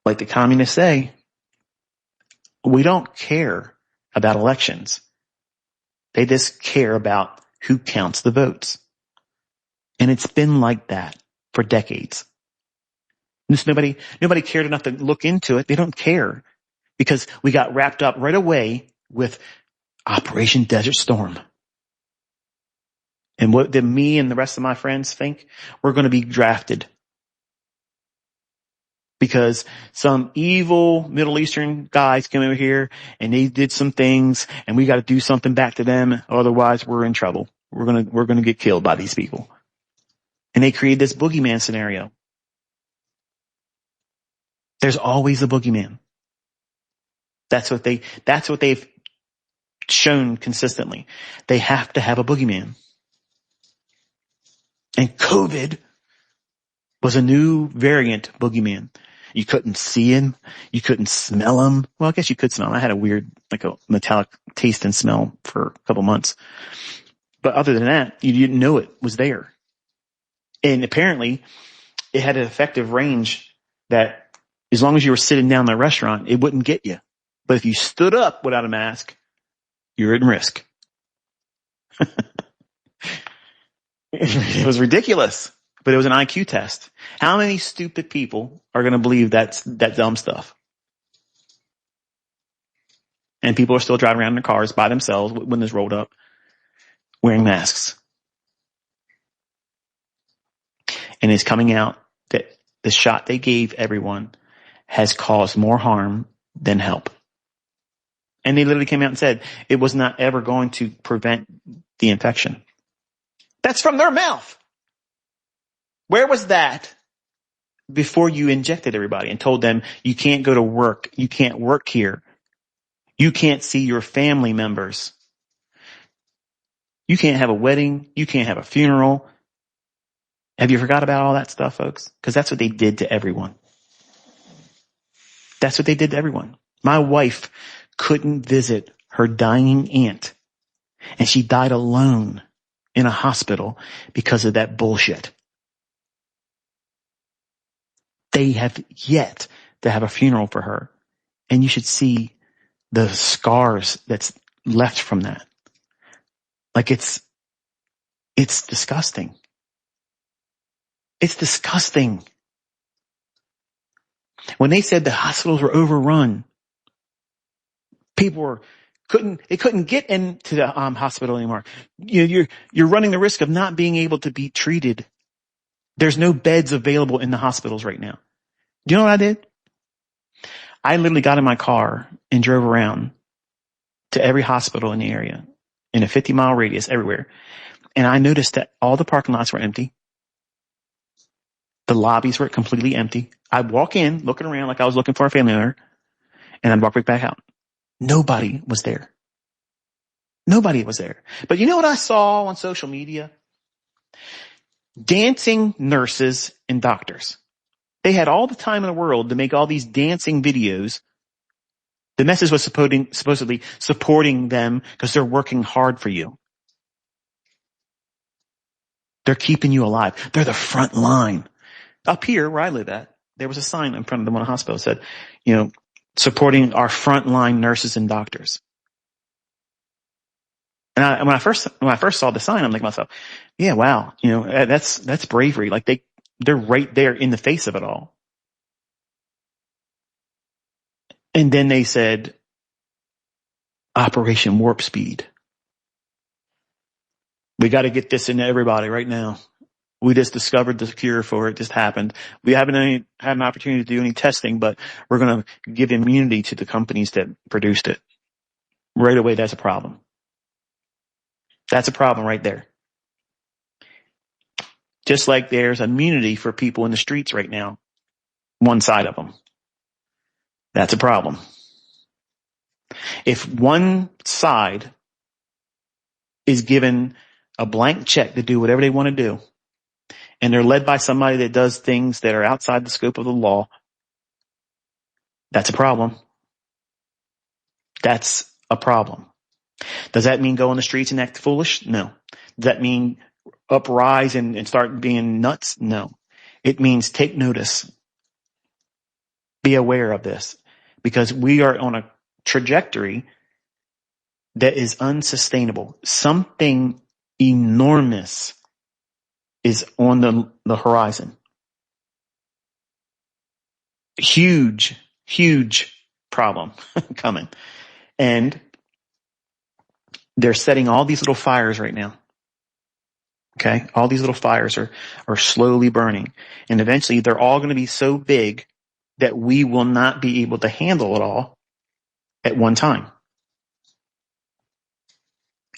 S1: like the communists say, we don't care about elections. They just care about who counts the votes. And it's been like that for decades. Just nobody cared enough to look into it. They don't care because we got wrapped up right away with Operation Desert Storm. And what did me and the rest of my friends think? We're going to be drafted because some evil Middle Eastern guys came over here and they did some things and we got to do something back to them. Otherwise we're in trouble. We're going to get killed by these people. And they created this boogeyman scenario. There's always a boogeyman. That's what they've shown consistently. They have to have a boogeyman. And COVID was a new variant boogeyman. You couldn't see him. You couldn't smell him. Well, I guess you could smell him. I had a weird, like a metallic taste and smell for a couple months. But other than that, you didn't know it was there. And apparently it had an effective range that as long as you were sitting down in a restaurant, it wouldn't get you. But if you stood up without a mask, you're at risk. It was ridiculous, but it was an IQ test. How many stupid people are going to believe that dumb stuff? And people are still driving around in their cars by themselves with windows rolled up, wearing masks. And it's coming out that the shot they gave everyone has caused more harm than help. And they literally came out and said it was not ever going to prevent the infection. That's from their mouth. Where was that before you injected everybody and told them you can't go to work, you can't work here, you can't see your family members, you can't have a wedding, you can't have a funeral? Have you forgot about all that stuff, folks? Because that's what they did to everyone. That's what they did to everyone. My wife couldn't visit her dying aunt, and she died alone in a hospital because of that bullshit. They have yet to have a funeral for her, and you should see the scars that's left from that. Like it's disgusting. It's disgusting. When they said the hospitals were overrun, people couldn't get into the hospital anymore. You're running the risk of not being able to be treated. There's no beds available in the hospitals right now. Do you know what I did? I literally got in my car and drove around to every hospital in the area in a 50-mile radius everywhere. And I noticed that all the parking lots were empty. The lobbies were completely empty. I'd walk in looking around like I was looking for a family member, and I'd walk right back out. Nobody was there. Nobody was there. But you know what I saw on social media? Dancing nurses and doctors. They had all the time in the world to make all these dancing videos. The message was supposedly supporting them because they're working hard for you. They're keeping you alive. They're the front line. Up here where I live at, there was a sign in front of the one hospital that said, supporting our frontline nurses and doctors. And when I first saw the sign, I'm like to myself, yeah, wow, that's bravery. Like they're right there in the face of it all. And then they said Operation Warp Speed. We got to get this into everybody right now. We just discovered the cure for it. Just happened. We haven't had an opportunity to do any testing, but we're going to give immunity to the companies that produced it. Right away, that's a problem. That's a problem right there. Just like there's immunity for people in the streets right now, one side of them. That's a problem. If one side is given a blank check to do whatever they want to do, and they're led by somebody that does things that are outside the scope of the law, that's a problem. That's a problem. Does that mean go on the streets and act foolish? No. Does that mean uprise and start being nuts? No. It means take notice. Be aware of this, because we are on a trajectory that is unsustainable. Something enormous is on the horizon. Huge, huge problem coming. And they're setting all these little fires right now. Okay. All these little fires are slowly burning. And eventually they're all going to be so big that we will not be able to handle it all at one time.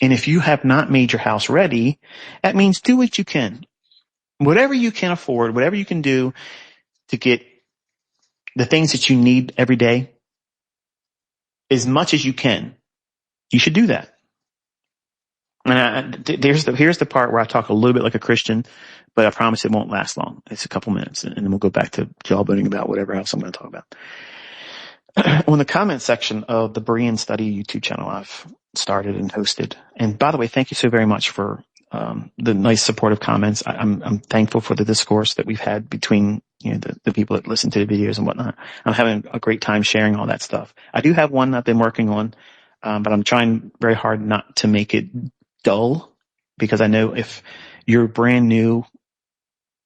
S1: And if you have not made your house ready, that means do what you can. Whatever you can afford, whatever you can do to get the things that you need every day, as much as you can, you should do that. And here's the part where I talk a little bit like a Christian, but I promise it won't last long. It's a couple minutes, and then we'll go back to jawboning about whatever else I'm going to talk about. On the comment section of the Berean Study YouTube channel I've started and hosted, and by the way, thank you so very much for the nice supportive comments. I'm thankful for the discourse that we've had between the people that listen to the videos and whatnot. I'm having a great time sharing all that stuff. I do have one I've been working on, but I'm trying very hard not to make it dull, because I know if you're brand new,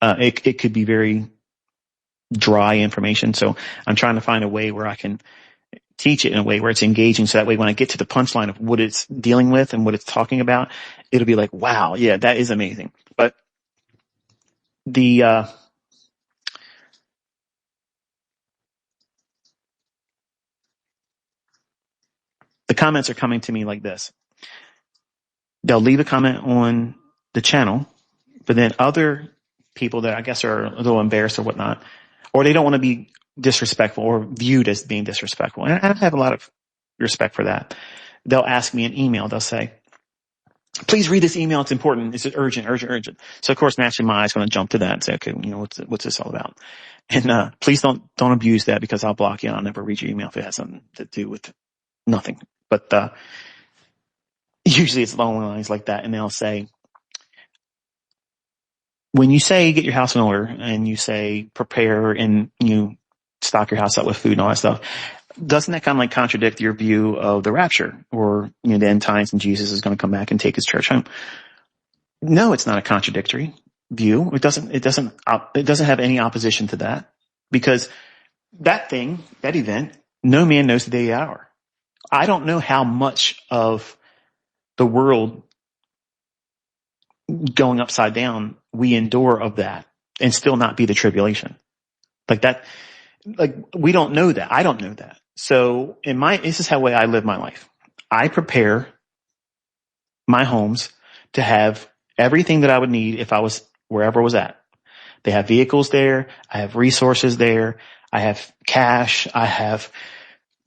S1: it could be very dry information. So I'm trying to find a way where I can teach it in a way where it's engaging. So that way, when I get to the punchline of what it's dealing with and what it's talking about, it'll be like, wow, yeah, that is amazing. But the comments are coming to me like this. They'll leave a comment on the channel, but then other people that I guess are a little embarrassed or whatnot, or they don't want to be disrespectful or viewed as being disrespectful. And I have a lot of respect for that. They'll ask me an email. They'll say, please read this email. It's important. It's urgent, urgent, urgent. So of course, naturally my eye's going to jump to that and say, okay, what's this all about? And, please don't abuse that, because I'll block you. I'll never read your email if it has something to do with nothing. But, usually it's along lines like that. And they'll say, when you say get your house in order and you say prepare and you stock your house up with food and all that stuff, doesn't that kind of like contradict your view of the rapture or the end times and Jesus is going to come back and take his church home? No, it's not a contradictory view. It doesn't have any opposition to that, because that event, no man knows the day or hour. I don't know how much of the world going upside down we endure of that and still not be the tribulation. Like that, like we don't know that. I don't know that. So this is how way I live my life. I prepare my homes to have everything that I would need if I was wherever I was at. They have vehicles there. I have resources there. I have cash. I have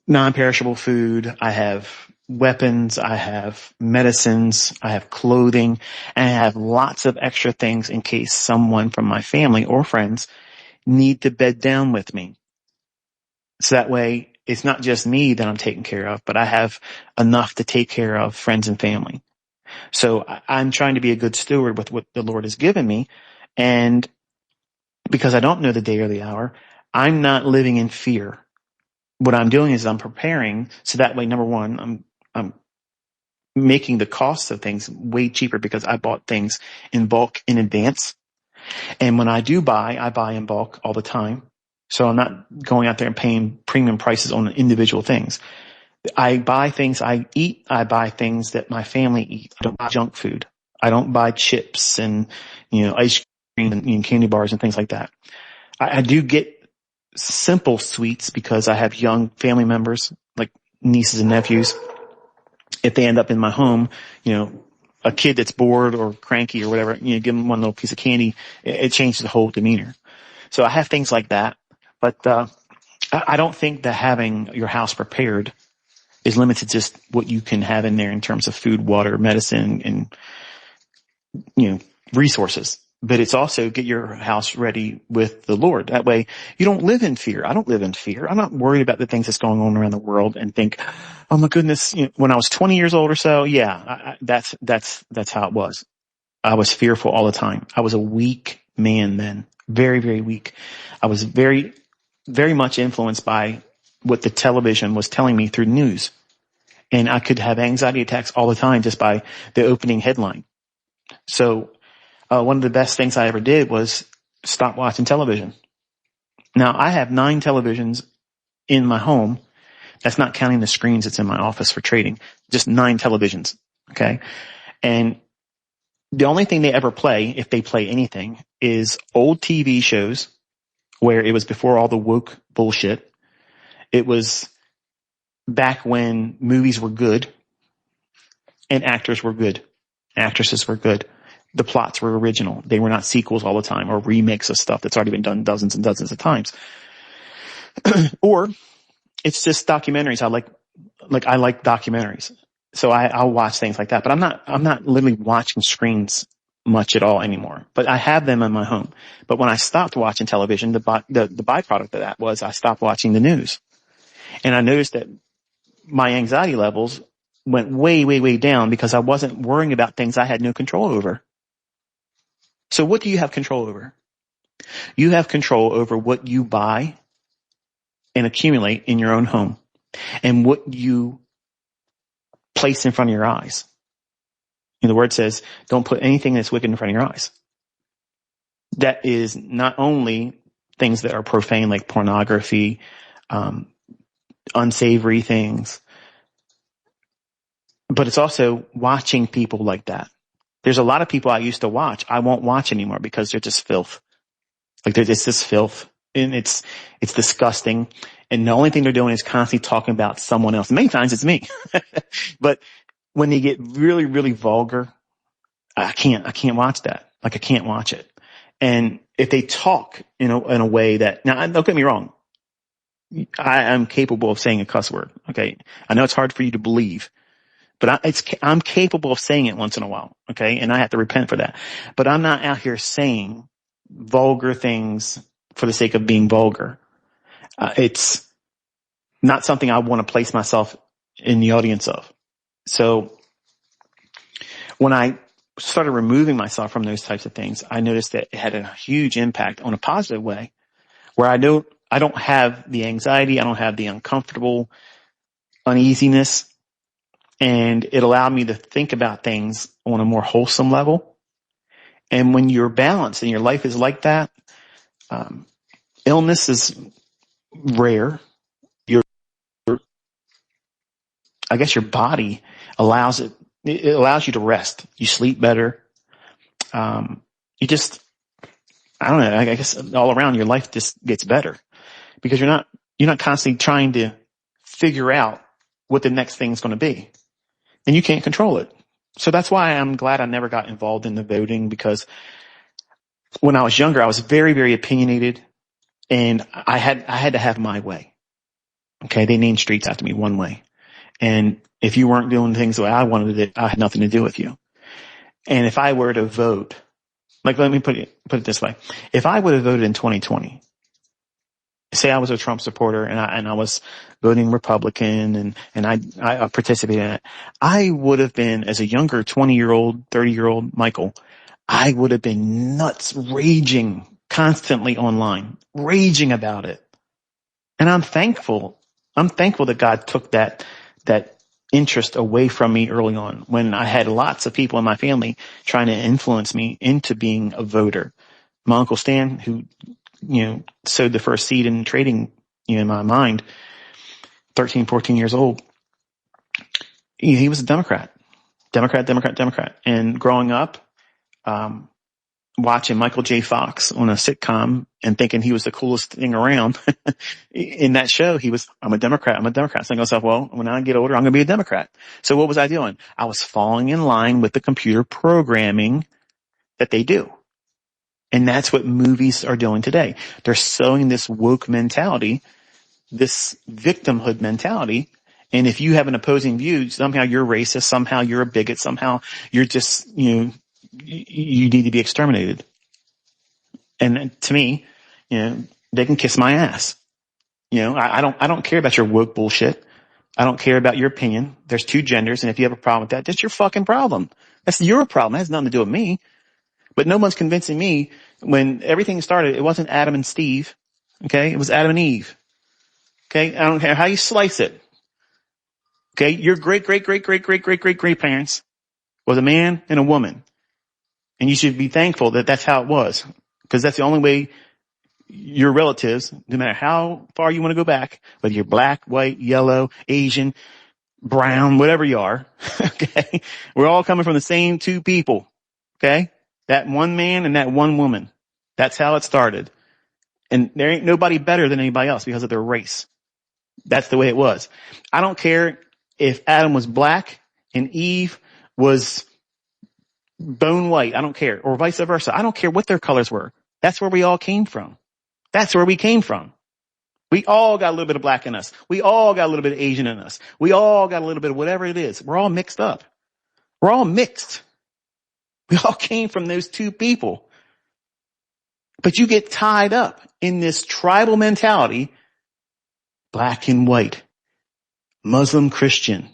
S1: non-perishable food. I have weapons. I have medicines. I have clothing, and I have lots of extra things in case someone from my family or friends need to bed down with me. So that way it's not just me that I'm taking care of, but I have enough to take care of friends and family. So I'm trying to be a good steward with what the Lord has given me. And because I don't know the day or the hour, I'm not living in fear. What I'm doing is I'm preparing so that way, number one, I'm making the cost of things way cheaper because I bought things in bulk in advance. And when I do buy, I buy in bulk all the time. So I'm not going out there and paying premium prices on individual things. I buy things I eat. I buy things that my family eat. I don't buy junk food. I don't buy chips and, ice cream and candy bars and things like that. I do get simple sweets because I have young family members like nieces and nephews. If they end up in my home, a kid that's bored or cranky or whatever, give them one little piece of candy. It changes the whole demeanor. So I have things like that, but, I don't think that having your house prepared is limited to just what you can have in there in terms of food, water, medicine, and, resources. But it's also get your house ready with the Lord. That way you don't live in fear. I don't live in fear. I'm not worried about the things that's going on around the world and think, oh my goodness, when I was 20 years old or so, yeah, that's how it was. I was fearful all the time. I was a weak man then. Very, very weak. I was very, very much influenced by what the television was telling me through news. And I could have anxiety attacks all the time just by the opening headline. So, one of the best things I ever did was stop watching television. Now I have 9 televisions in my home. That's not counting the screens that's in my office for trading. Just 9 televisions. Okay. And the only thing they ever play, if they play anything, is old TV shows where it was before all the woke bullshit. It was back when movies were good and actors were good. Actresses were good. The plots were original. They were not sequels all the time or remakes of stuff that's already been done dozens and dozens of times. Or it's just documentaries. I like documentaries. So I'll watch things like that, but I'm not literally watching screens much at all anymore, but I have them in my home. But when I stopped watching television, the byproduct of that was I stopped watching the news. And I noticed that my anxiety levels went way, way, way down because I wasn't worrying about things I had no control over. So what do you have control over? You have control over what you buy and accumulate in your own home and what you place in front of your eyes. And the word says, don't put anything that's wicked in front of your eyes. That is not only things that are profane like pornography, unsavory things, but it's also watching people like that. There's a lot of people I used to watch I won't watch anymore because they're just filth. Like it's just filth and it's disgusting. And the only thing they're doing is constantly talking about someone else. Many times it's me. But when they get really, really vulgar, I can't watch that. Like I can't watch it. And if they talk in a way that, now don't get me wrong. I am capable of saying a cuss word. Okay. I know it's hard for you to believe, but I'm capable of saying it once in a while. Okay. And I have to repent for that, but I'm not out here saying vulgar things for the sake of being vulgar. It's not something I want to place myself in the audience of. So when I started removing myself from those types of things, I noticed that it had a huge impact on a positive way where I don't have the anxiety. I don't have the uncomfortable uneasiness, and it allowed me to think about things on a more wholesome level. And when you're balanced and your life is like that, illness is rare. I guess your body allows it allows you to rest. You sleep better. You just, I don't know, I guess all around your life just gets better because you're not constantly trying to figure out what the next thing's going to be, and you can't control it. So that's why I'm glad I never got involved in the voting, because when I was younger, I was very, very opinionated, and I had to have my way. Okay. They named streets after me one way. And if you weren't doing things the way I wanted it, I had nothing to do with you. And if I were to vote, like, let me put it this way. If I would have voted in 2020, say I was a Trump supporter and I was voting Republican and I participated in it, I would have been, as a younger 20-year-old, 30-year-old Michael, I would have been nuts, raging constantly online, raging about it. And I'm thankful that God took that interest away from me early on when I had lots of people in my family trying to influence me into being a voter. My Uncle Stan, who, sowed the first seed in trading, in my mind, 13, 14 years old, he was a Democrat. And growing up, watching Michael J. Fox on a sitcom and thinking he was the coolest thing around. In that show, I'm a Democrat. So I think to myself, well, when I get older, I'm going to be a Democrat. So what was I doing? I was falling in line with the computer programming that they do. And that's what movies are doing today. They're sowing this woke mentality, this victimhood mentality. And if you have an opposing view, somehow you're racist, somehow you're a bigot, somehow you're just, you need to be exterminated. And to me, they can kiss my ass. I don't care about your woke bullshit. I don't care about your opinion. There's two genders. And if you have a problem with that, that's your fucking problem. That's your problem. It has nothing to do with me. But no one's convincing me when everything started, it wasn't Adam and Steve. Okay. It was Adam and Eve. Okay. I don't care how you slice it. Okay. Your great parents was a man and a woman. And you should be thankful that that's how it was. Because that's the only way your relatives, no matter how far you want to go back, whether you're black, white, yellow, Asian, brown, whatever you are, okay, we're all coming from the same two people, okay? That one man and that one woman. That's how it started. And there ain't nobody better than anybody else because of their race. That's the way it was. I don't care if Adam was black and Eve was bone white. I don't care. Or vice versa. I don't care what their colors were. That's where we all came from. That's where we came from. We all got a little bit of black in us. We all got a little bit of Asian in us. We all got a little bit of whatever it is. We're all mixed up. We're all mixed. We all came from those two people. But you get tied up in this tribal mentality, black and white, Muslim, Christian,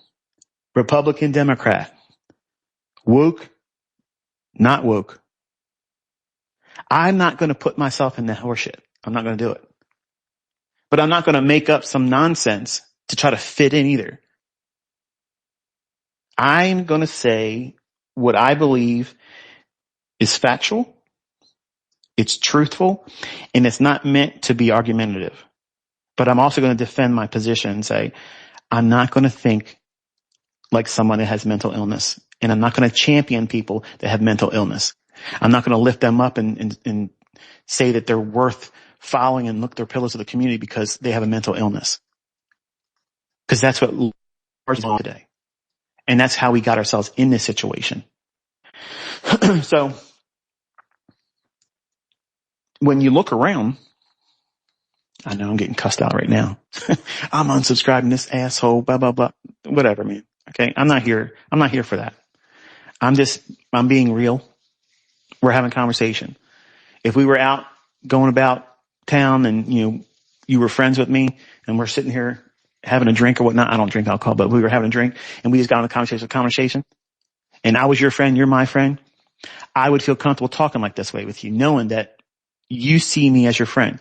S1: Republican, Democrat, woke, not woke. I'm not going to put myself in that horseshit. I'm not going to do it. But I'm not going to make up some nonsense to try to fit in either. I'm going to say what I believe is factual, it's truthful, and it's not meant to be argumentative. But I'm also going to defend my position and say, I'm not going to think like someone that has mental illness. And I'm not going to champion people that have mental illness. I'm not going to lift them up and say that they're worth following and look their pillars of the community because they have a mental illness. Because that's what we're doing today. And that's how we got ourselves in this situation. So when you look around, I know I'm getting cussed out right now. I'm unsubscribing this asshole, blah, blah, blah. Whatever, man. Okay. I'm not here for that. I'm being real. We're having conversation. If we were out going about town and, you were friends with me and we're sitting here having a drink or whatnot. I don't drink alcohol, but we were having a drink and we just got on a conversation and I was your friend, you're my friend. I would feel comfortable talking like this way with you, knowing that you see me as your friend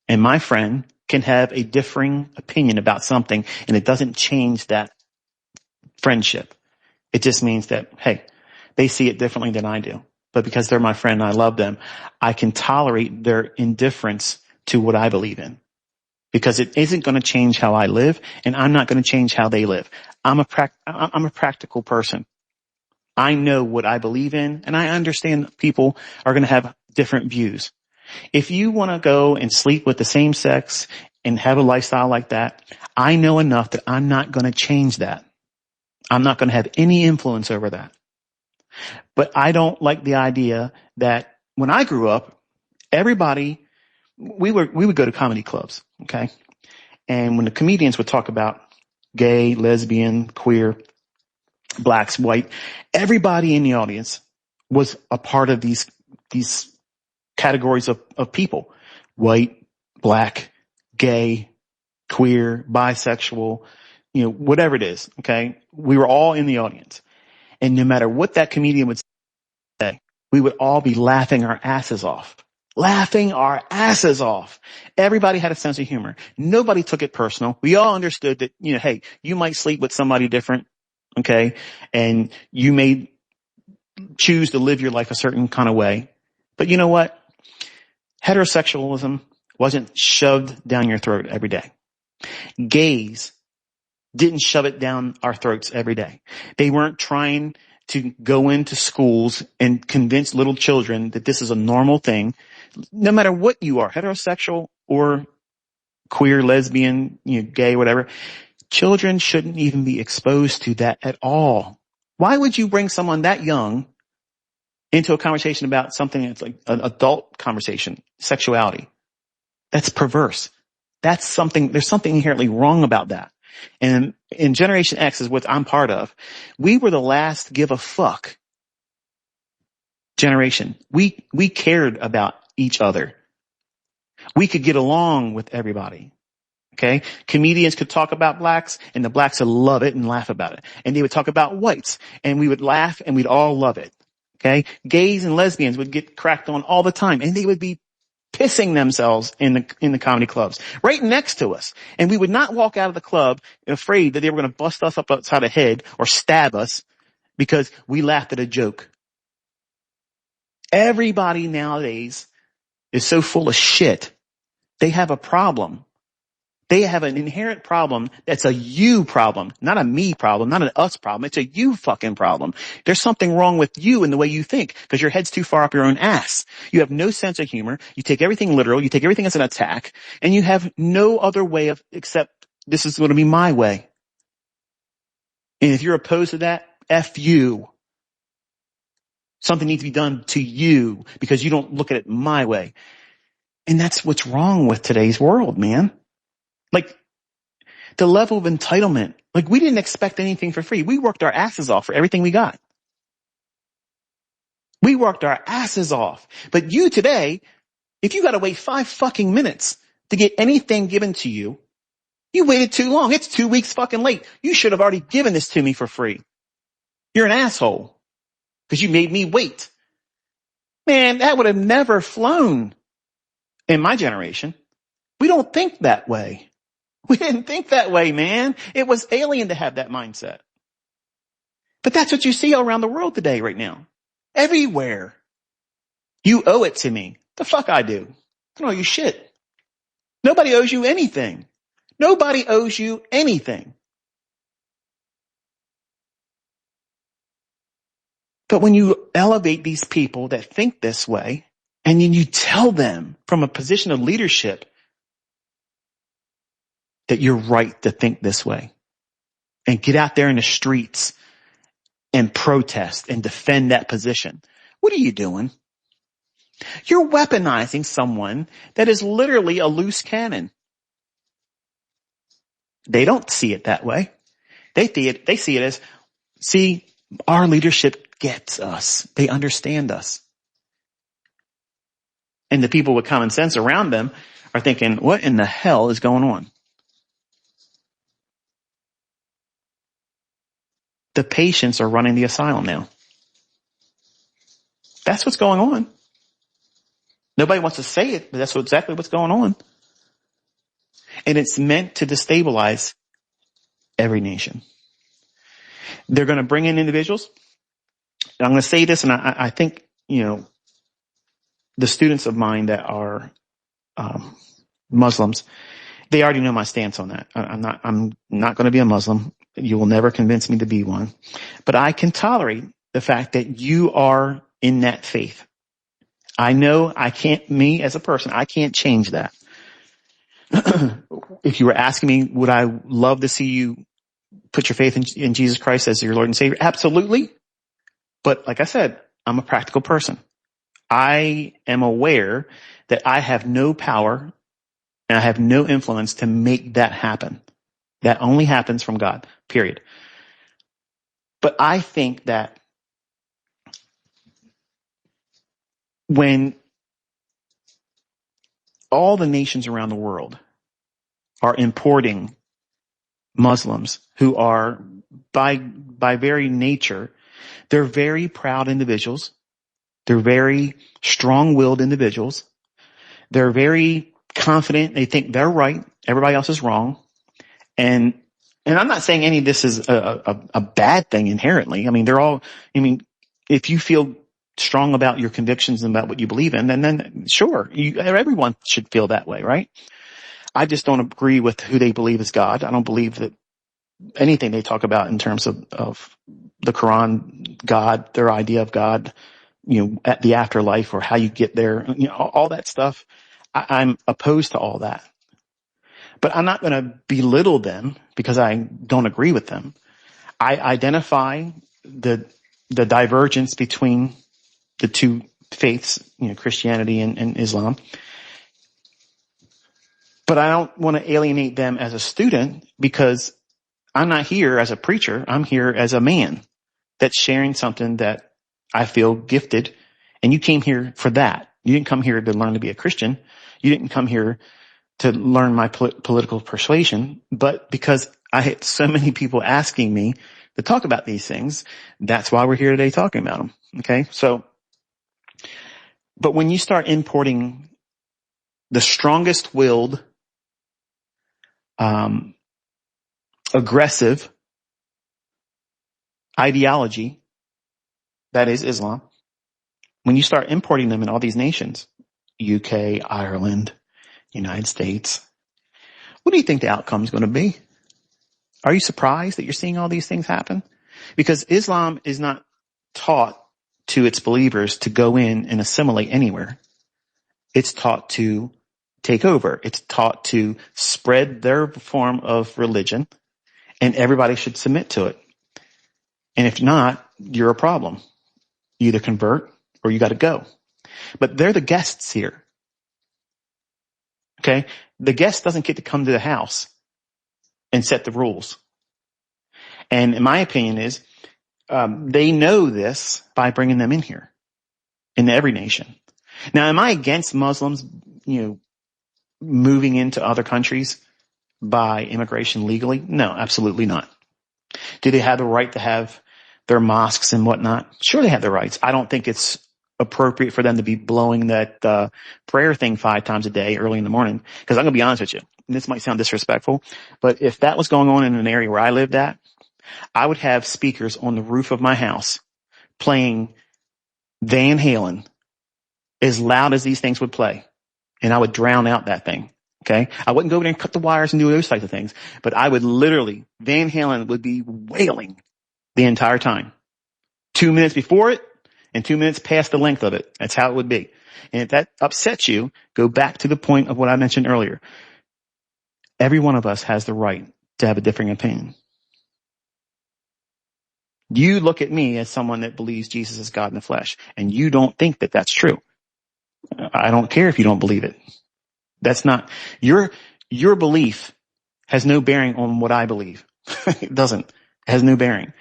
S1: and my friend can have a differing opinion about something and it doesn't change that friendship. It just means that, hey, they see it differently than I do. But because they're my friend and I love them, I can tolerate their indifference to what I believe in. Because it isn't going to change how I live, and I'm not going to change how they live. I'm a practical person. I know what I believe in, and I understand people are going to have different views. If you want to go and sleep with the same sex and have a lifestyle like that, I know enough that I'm not going to change that. I'm not going to have any influence over that. But I don't like the idea that when I grew up, we would go to comedy clubs, okay? And when the comedians would talk about gay, lesbian, queer, blacks, white, everybody in the audience was a part of these categories of people. White, black, gay, queer, bisexual, whatever it is, okay? We were all in the audience. And no matter what that comedian would say, we would all be laughing our asses off. laughing our asses off. Everybody had a sense of humor. Nobody took it personal. We all understood that, hey, you might sleep with somebody different. Okay. And you may choose to live your life a certain kind of way. But you know what? Heterosexualism wasn't shoved down your throat every day. Gays didn't shove it down our throats every day. They weren't trying to go into schools and convince little children that this is a normal thing. No matter what you are, heterosexual or queer, lesbian, gay, whatever, children shouldn't even be exposed to that at all. Why would you bring someone that young into a conversation about something that's like an adult conversation, sexuality? That's perverse. There's something inherently wrong about that. And in Generation X is what I'm part of. We were the last give a fuck generation. We cared about each other. We could get along with everybody. Okay. Comedians could talk about blacks and the blacks would love it and laugh about it. And they would talk about whites and we would laugh and we'd all love it. Okay. Gays and lesbians would get cracked on all the time and they would be pissing themselves in the comedy clubs right next to us. And we would not walk out of the club afraid that they were going to bust us up outside the head or stab us because we laughed at a joke. Everybody nowadays is so full of shit. They have a problem. They have an inherent problem that's a you problem, not a me problem, not an us problem. It's a you fucking problem. There's something wrong with you in the way you think because your head's too far up your own ass. You have no sense of humor. You take everything literal. You take everything as an attack and you have no other way of except this is going to be my way. And if you're opposed to that, F you. Something needs to be done to you because you don't look at it my way. And that's what's wrong with today's world, man. Like the level of entitlement, like we didn't expect anything for free. We worked our asses off for everything we got. We worked our asses off. But you today, if you got to wait 5 fucking minutes to get anything given to you, you waited too long. It's 2 weeks fucking late. You should have already given this to me for free. You're an asshole because you made me wait. Man, that would have never flown in my generation. We don't think that way. We didn't think that way, man. It was alien to have that mindset. But that's what you see all around the world today right now. Everywhere. You owe it to me. The fuck I do. I don't owe you shit. Nobody owes you anything. Nobody owes you anything. But when you elevate these people that think this way, and then you tell them from a position of leadership that you're right to think this way, and get out there in the streets and protest and defend that position, what are you doing? You're weaponizing someone that is literally a loose cannon. They don't see it that way. They see it as, see, our leadership gets us. They understand us. And the people with common sense around them are thinking, what in the hell is going on? The patients are running the asylum now. That's what's going on. Nobody wants to say it, but that's exactly what's going on. And it's meant to destabilize every nation. They're going to bring in individuals. And I'm going to say this, and I think, the students of mine that are Muslims, they already know my stance on that. I'm not going to be a Muslim. You will never convince me to be one. But I can tolerate the fact that you are in that faith. I know me as a person, I can't change that. If you were asking me, would I love to see you put your faith in Jesus Christ as your Lord and Savior? Absolutely. But like I said, I'm a practical person. I am aware that I have no power and I have no influence to make that happen. That only happens from God, period. But I think that when all the nations around the world are importing Muslims who are by very nature, they're very proud individuals. They're very strong-willed individuals. They're very confident. They think they're right. Everybody else is wrong. And I'm not saying any of this is a bad thing inherently. I mean, if you feel strong about your convictions and about what you believe in, then sure, everyone should feel that way, right? I just don't agree with who they believe is God. I don't believe that anything they talk about in terms of the Quran, God, their idea of God, at the afterlife or how you get there, all that stuff. I'm opposed to all that. But I'm not going to belittle them because I don't agree with them. I identify the divergence between the two faiths, Christianity and Islam. But I don't want to alienate them as a student because I'm not here as a preacher. I'm here as a man that's sharing something that I feel gifted. And you came here for that. You didn't come here to learn to be a Christian. You didn't come here to learn my political persuasion, but because I had so many people asking me to talk about these things, that's why we're here today talking about them. Okay. So, but when you start importing the strongest willed, aggressive ideology, that is Islam, when you start importing them in all these nations, UK, Ireland, United States, what do you think the outcome is going to be? Are you surprised that you're seeing all these things happen? Because Islam is not taught to its believers to go in and assimilate anywhere. It's taught to take over. It's taught to spread their form of religion, and everybody should submit to it. And if not, you're a problem. You either convert or you got to go. But they're the guests here. Okay? The guest doesn't get to come to the house and set the rules. And my opinion is, they know this by bringing them in here, in every nation. Now, am I against Muslims, moving into other countries by immigration legally? No, absolutely not. Do they have the right to have their mosques and whatnot? Sure, they have the rights. I don't think it's appropriate for them to be blowing that prayer thing 5 times a day early in the morning. Because I'm going to be honest with you, and this might sound disrespectful, but if that was going on in an area where I lived at, I would have speakers on the roof of my house playing Van Halen as loud as these things would play. And I would drown out that thing. Okay. I wouldn't go over there and cut the wires and do those types of things, but I would literally, Van Halen would be wailing the entire time. 2 minutes before it and 2 minutes past the length of it. That's how it would be. And if that upsets you, go back to the point of what I mentioned earlier. Every one of us has the right to have a differing opinion. You look at me as someone that believes Jesus is God in the flesh, and you don't think that that's true. I don't care if you don't believe it. That's not your belief has no bearing on what I believe. It doesn't. It has no bearing.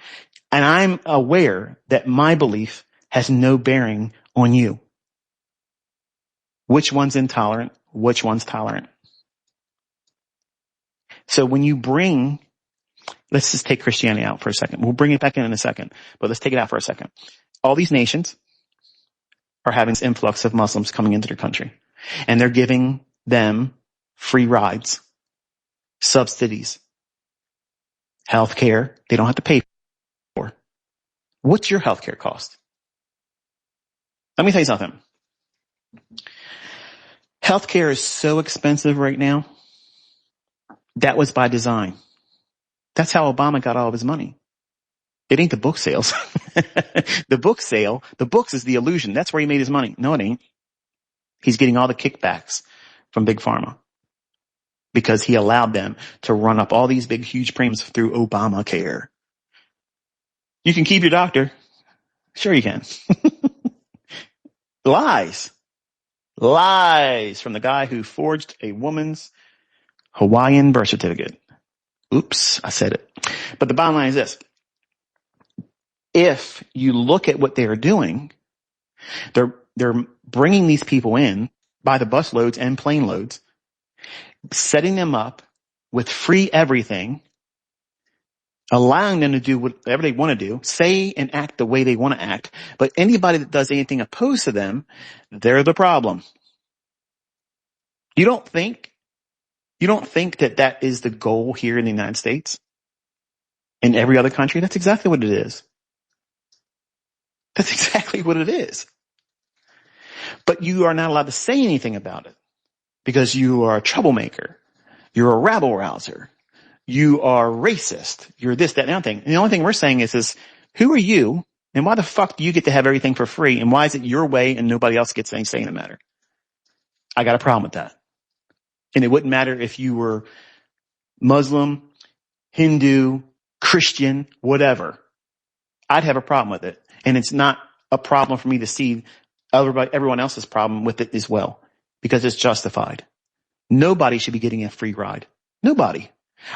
S1: And I'm aware that my belief has no bearing on you. Which one's intolerant? Which one's tolerant? So when you let's just take Christianity out for a second. We'll bring it back in a second, but let's take it out for a second. All these nations are having this influx of Muslims coming into their country, and they're giving them free rides, subsidies, healthcare they don't have to pay for. What's your healthcare cost? Let me tell you something. Healthcare is so expensive right now. That was by design. That's how Obama got all of his money. It ain't the book sales. The books is the illusion. That's where he made his money. No, it ain't. He's getting all the kickbacks from Big Pharma because he allowed them to run up all these big, huge premiums through Obamacare. You can keep your doctor. Sure you can. Lies from the guy who forged a woman's Hawaiian birth certificate. Oops, I said it. But the bottom line is this. If you look at what they are doing, they're bringing these people in by the bus loads and plane loads, setting them up with free everything, allowing them to do whatever they want to do, say and act the way they want to act. But anybody that does anything opposed to them, they're the problem. You don't think that that is the goal here in the United States? In every other country? That's exactly what it is. That's exactly what it is. But you are not allowed to say anything about it because you are a troublemaker. You're a rabble rouser. You are racist. You're this, that, and the other thing. And the only thing we're saying is who are you and why the fuck do you get to have everything for free? And why is it your way and nobody else gets any say in the matter? I got a problem with that. And it wouldn't matter if you were Muslim, Hindu, Christian, whatever. I'd have a problem with it. And it's not a problem for me to see everyone else's problem with it as well, because it's justified. Nobody should be getting a free ride. Nobody.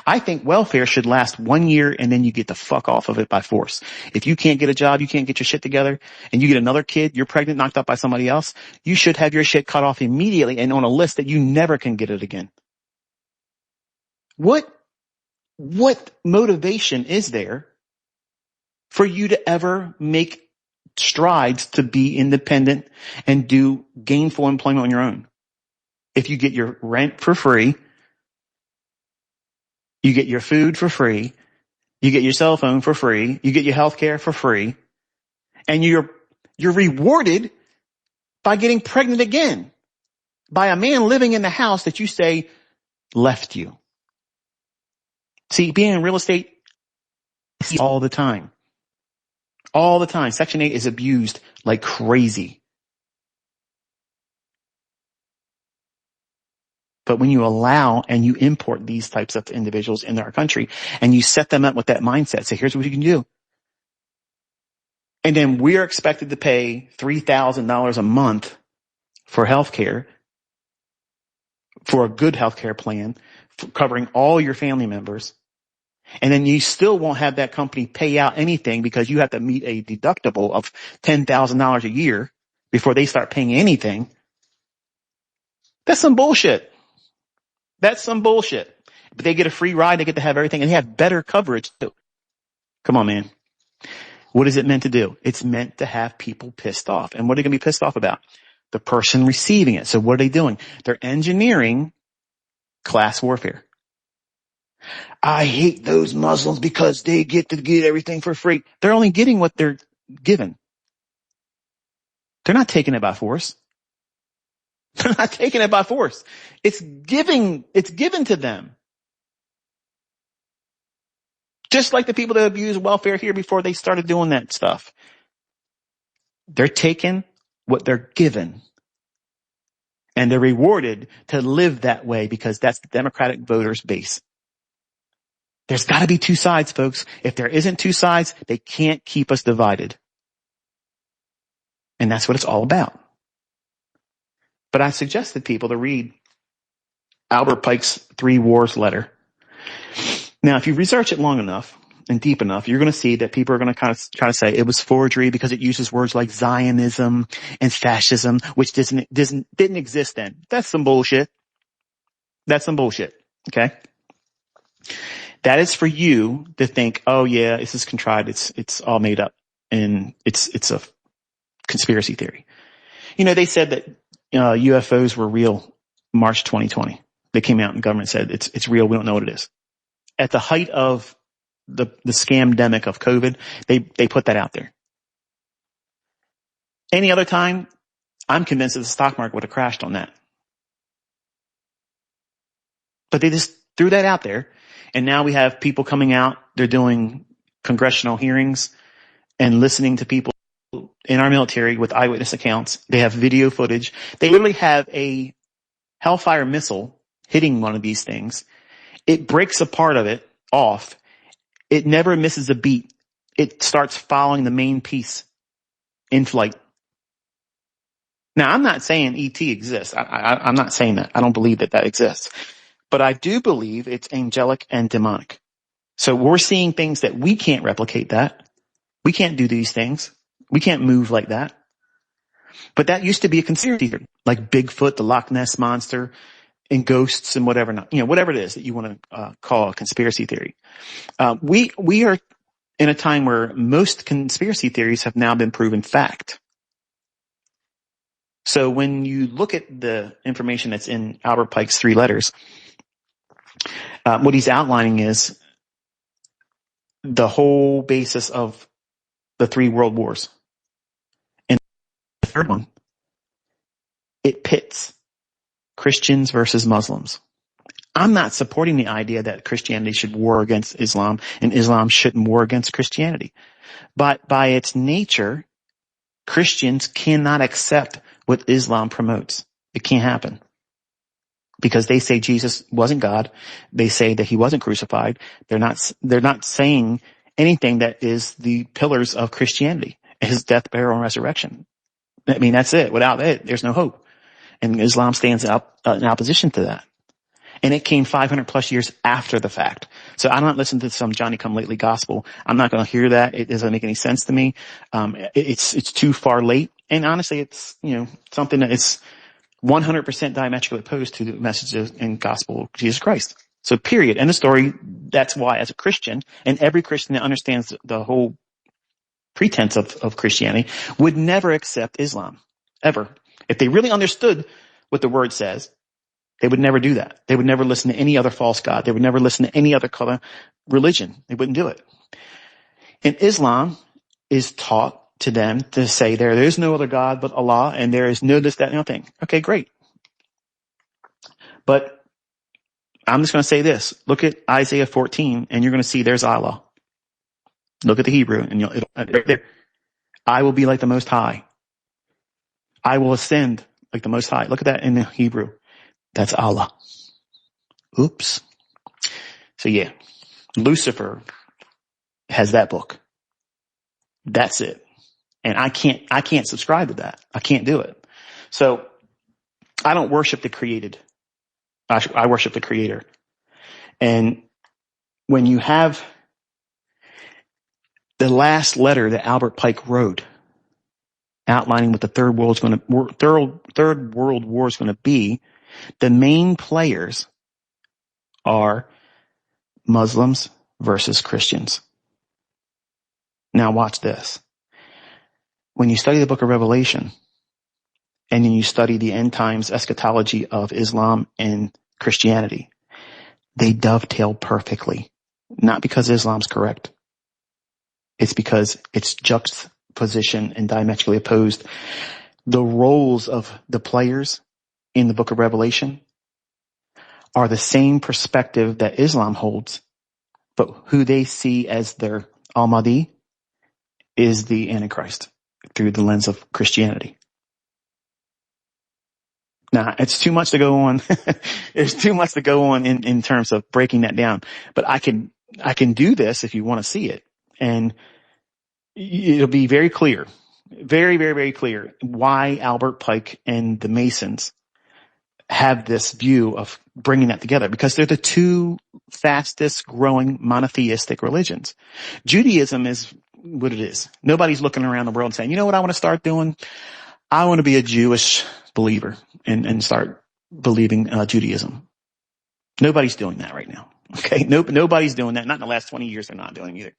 S1: I think welfare should last 1 year and then you get the fuck off of it by force. If you can't get a job, you can't get your shit together, and you get another kid, you're pregnant, knocked up by somebody else, you should have your shit cut off immediately and on a list that you never can get it again. What motivation is there for you to ever make strides to be independent and do gainful employment on your own? If you get your rent for free, you get your food for free, you get your cell phone for free, you get your health care for free, and you're rewarded by getting pregnant again by a man living in the house that you say left you. See, being in real estate all the time. All the time. Section 8 is abused like crazy. But when you allow and you import these types of individuals into our country and you set them up with that mindset, say, here's what you can do. And then we're expected to pay $3,000 a month for healthcare, for a good healthcare plan, covering all your family members. And then you still won't have that company pay out anything because you have to meet a deductible of $10,000 a year before they start paying anything. That's some bullshit. That's some bullshit. But they get a free ride. They get to have everything, and they have better coverage too. Come on, man. What is it meant to do? It's meant to have people pissed off. And what are they going to be pissed off about? The person receiving it. So what are they doing? They're engineering class warfare. I hate those Muslims because they get to get everything for free. They're only getting what they're given. They're not taking it by force. They're not taking it by force. It's given to them. Just like the people that abuse welfare here before they started doing that stuff. They're taking what they're given. And they're rewarded to live that way because that's the Democratic voters' base. There's got to be two sides, folks. If there isn't two sides, they can't keep us divided. And that's what it's all about. But I suggested people to read Albert Pike's Three Wars letter. Now, if you research it long enough and deep enough, you're going to see that people are going to kind of try to say it was forgery because it uses words like Zionism and fascism, which didn't exist then. That's some bullshit. That's some bullshit. Okay. That is for you to think, oh yeah, this is contrived. It's all made up, and it's a conspiracy theory. You know, they said that UFOs were real March 2020. They came out and government said it's real. We don't know what it is. At the height of the scamdemic of COVID, they put that out there. Any other time, I'm convinced that the stock market would have crashed on that. But they just threw that out there. And now we have people coming out. They're doing congressional hearings and listening to people in our military with eyewitness accounts. They have video footage. They literally have a Hellfire missile hitting one of these things. It breaks a part of it off. It never misses a beat. It starts following the main piece in flight. Now, I'm not saying ET exists. I'm not saying that. I don't believe that exists. But I do believe it's angelic and demonic. So we're seeing things that we can't replicate that. We can't do these things. We can't move like that. But that used to be a conspiracy theory, like Bigfoot, the Loch Ness Monster, and ghosts and whatever, whatever it is that you want to call a conspiracy theory. We are in a time where most conspiracy theories have now been proven fact. So when you look at the information that's in Albert Pike's 3 letters, what he's outlining is the whole basis of the 3 world wars. And the third one, it pits Christians versus Muslims. I'm not supporting the idea that Christianity should war against Islam and Islam shouldn't war against Christianity. But by its nature, Christians cannot accept what Islam promotes. It can't happen. Because they say Jesus wasn't God. They say that he wasn't crucified. They're not saying anything that is the pillars of Christianity. His death, burial, and resurrection. I mean, that's it. Without it, there's no hope. And Islam stands up in opposition to that. And it came 500 plus years after the fact. So I'm not listening to some Johnny come lately gospel. I'm not going to hear that. It doesn't make any sense to me. It's too far late. And honestly, it's, something that is 100% diametrically opposed to the message and gospel of Jesus Christ. So period. End of story. That's why as a Christian, and every Christian that understands the whole pretense of Christianity would never accept Islam. Ever. If they really understood what the word says, they would never do that. They would never listen to any other false god. They would never listen to any other color religion. They wouldn't do it. And Islam is taught to them to say there is no other God but Allah, and there is no this, that, and other thing. Okay, great. But I'm just going to say this. Look at Isaiah 14, and you're going to see there's Allah. Look at the Hebrew, and right there. I will be like the Most High. I will ascend like the Most High. Look at that in the Hebrew. That's Allah. Oops. So yeah, Lucifer has that book. That's it. And I can't subscribe to that. I can't do it. So I don't worship the created. I worship the creator. And when you have the last letter that Albert Pike wrote outlining what the third world war is going to be, the main players are Muslims versus Christians. Now watch this. When you study the book of Revelation and then you study the end times eschatology of Islam and Christianity, they dovetail perfectly. Not because Islam's correct. It's because it's juxtaposition and diametrically opposed. The roles of the players in the book of Revelation are the same perspective that Islam holds, but who they see as their Al-Mahdi is the Antichrist through the lens of Christianity. Now, it's too much to go on. There's too much to go on in terms of breaking that down, but I can do this if you want to see it, and it'll be very clear, very, very, very clear why Albert Pike and the Masons have this view of bringing that together, because they're the 2 fastest growing monotheistic religions. Judaism is what it is. Nobody's looking around the world and saying, you know what I want to start doing? I want to be a Jewish believer and start believing Judaism. Nobody's doing that right now. Okay. Nobody's doing that. Not in the last 20 years. They're not doing it either.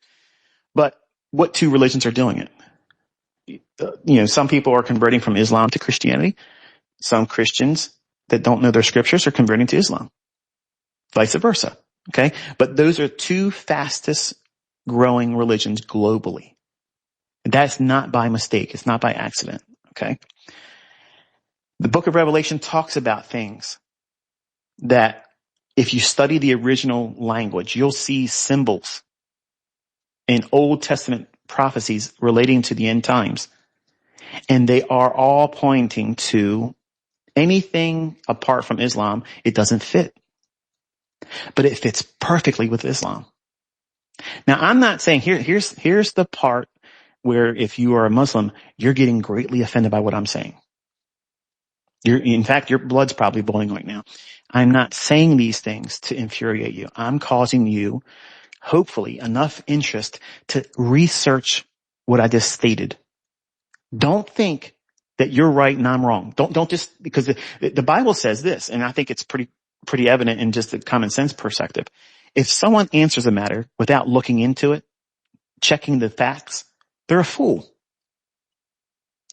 S1: But what 2 religions are doing it? Some people are converting from Islam to Christianity. Some Christians that don't know their scriptures are converting to Islam. Vice versa. Okay. But those are 2 fastest growing religions globally. That's not by mistake. It's not by accident. Okay. The book of Revelation talks about things that if you study the original language, you'll see symbols in Old Testament prophecies relating to the end times. And they are all pointing to anything apart from Islam. It doesn't fit, but it fits perfectly with Islam. Now, I'm not saying here's the part where if you are a Muslim, you're getting greatly offended by what I'm saying. In fact, your blood's probably boiling right now. I'm not saying these things to infuriate you. I'm causing you, hopefully, enough interest to research what I just stated. Don't think that you're right and I'm wrong. Don't just, because the Bible says this, and I think it's pretty evident in just the common sense perspective. If someone answers a matter without looking into it, checking the facts, they're a fool.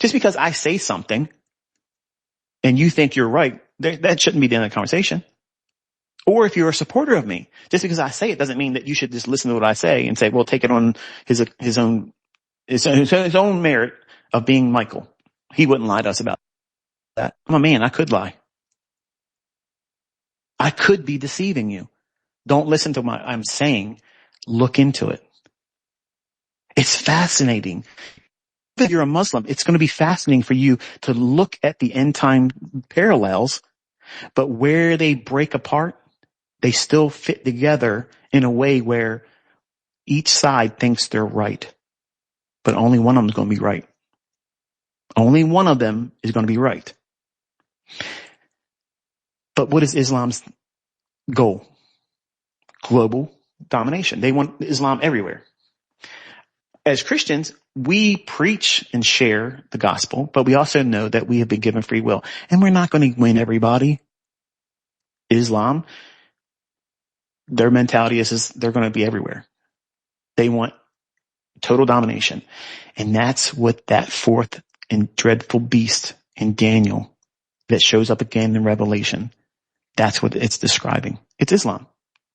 S1: Just because I say something and you think you're right, that shouldn't be the end of the conversation. Or if you're a supporter of me, just because I say it doesn't mean that you should just listen to what I say and say, well, take it on his own merit of being Michael. He wouldn't lie to us about that. I'm a man. I could lie. I could be deceiving you. Don't listen to what I'm saying. Look into it. It's fascinating. If you're a Muslim, it's going to be fascinating for you to look at the end time parallels, but where they break apart, they still fit together in a way where each side thinks they're right, but only one of them is going to be right. Only one of them is going to be right. But what is Islam's goal? Global domination. They want Islam everywhere. As Christians, we preach and share the gospel, but we also know that we have been given free will, and we're not going to win everybody. Islam, their mentality is they're going to be everywhere. They want total domination. And that's what that fourth and dreadful beast in Daniel that shows up again in Revelation, that's what it's describing. It's Islam.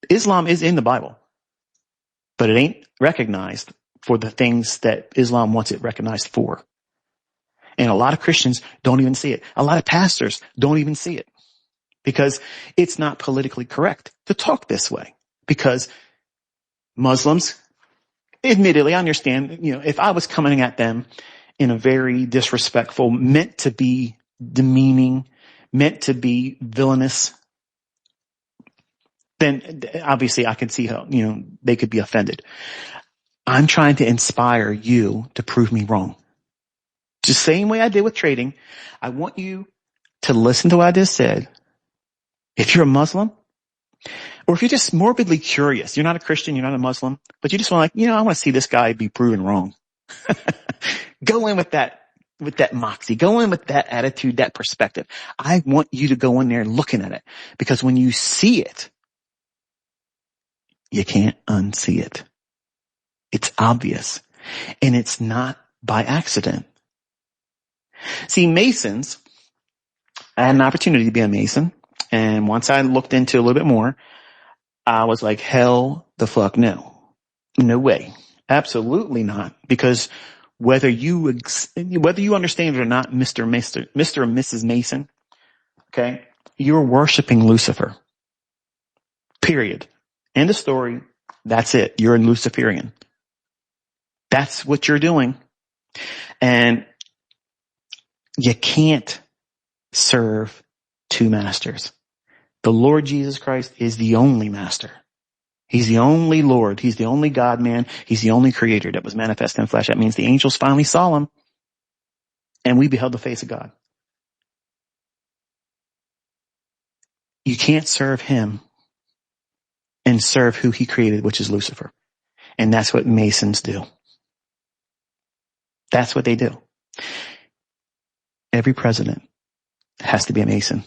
S1: Islam is in the Bible, but it ain't recognized for the things that Islam wants it recognized for. And a lot of Christians don't even see it. A lot of pastors don't even see it because it's not politically correct to talk this way. Because Muslims, admittedly, I understand, if I was coming at them in a very disrespectful, meant to be demeaning, meant to be villainous, then obviously I can see how, they could be offended. I'm trying to inspire you to prove me wrong. Just the same way I did with trading. I want you to listen to what I just said. If you're a Muslim, or if you're just morbidly curious, you're not a Christian, you're not a Muslim, but you just want I want to see this guy be proven wrong. Go in with that moxie. Go in with that attitude, that perspective. I want you to go in there looking at it, because when you see it, you can't unsee it. It's obvious, and it's not by accident. See, Masons, I had an opportunity to be a Mason, and once I looked into a little bit more, I was like, hell the fuck no. No way. Absolutely not. Because whether you understand it or not, Mr. and Mrs. Mason, okay, you're worshiping Lucifer. Period. End of story. That's it. You're a Luciferian. That's what you're doing. And you can't serve two masters. The Lord Jesus Christ is the only master. He's the only Lord. He's the only God-man. He's the only creator that was manifest in flesh. That means the angels finally saw him, and we beheld the face of God. You can't serve him and serve who he created, which is Lucifer. And that's what Masons do. That's what they do. Every president has to be a Mason.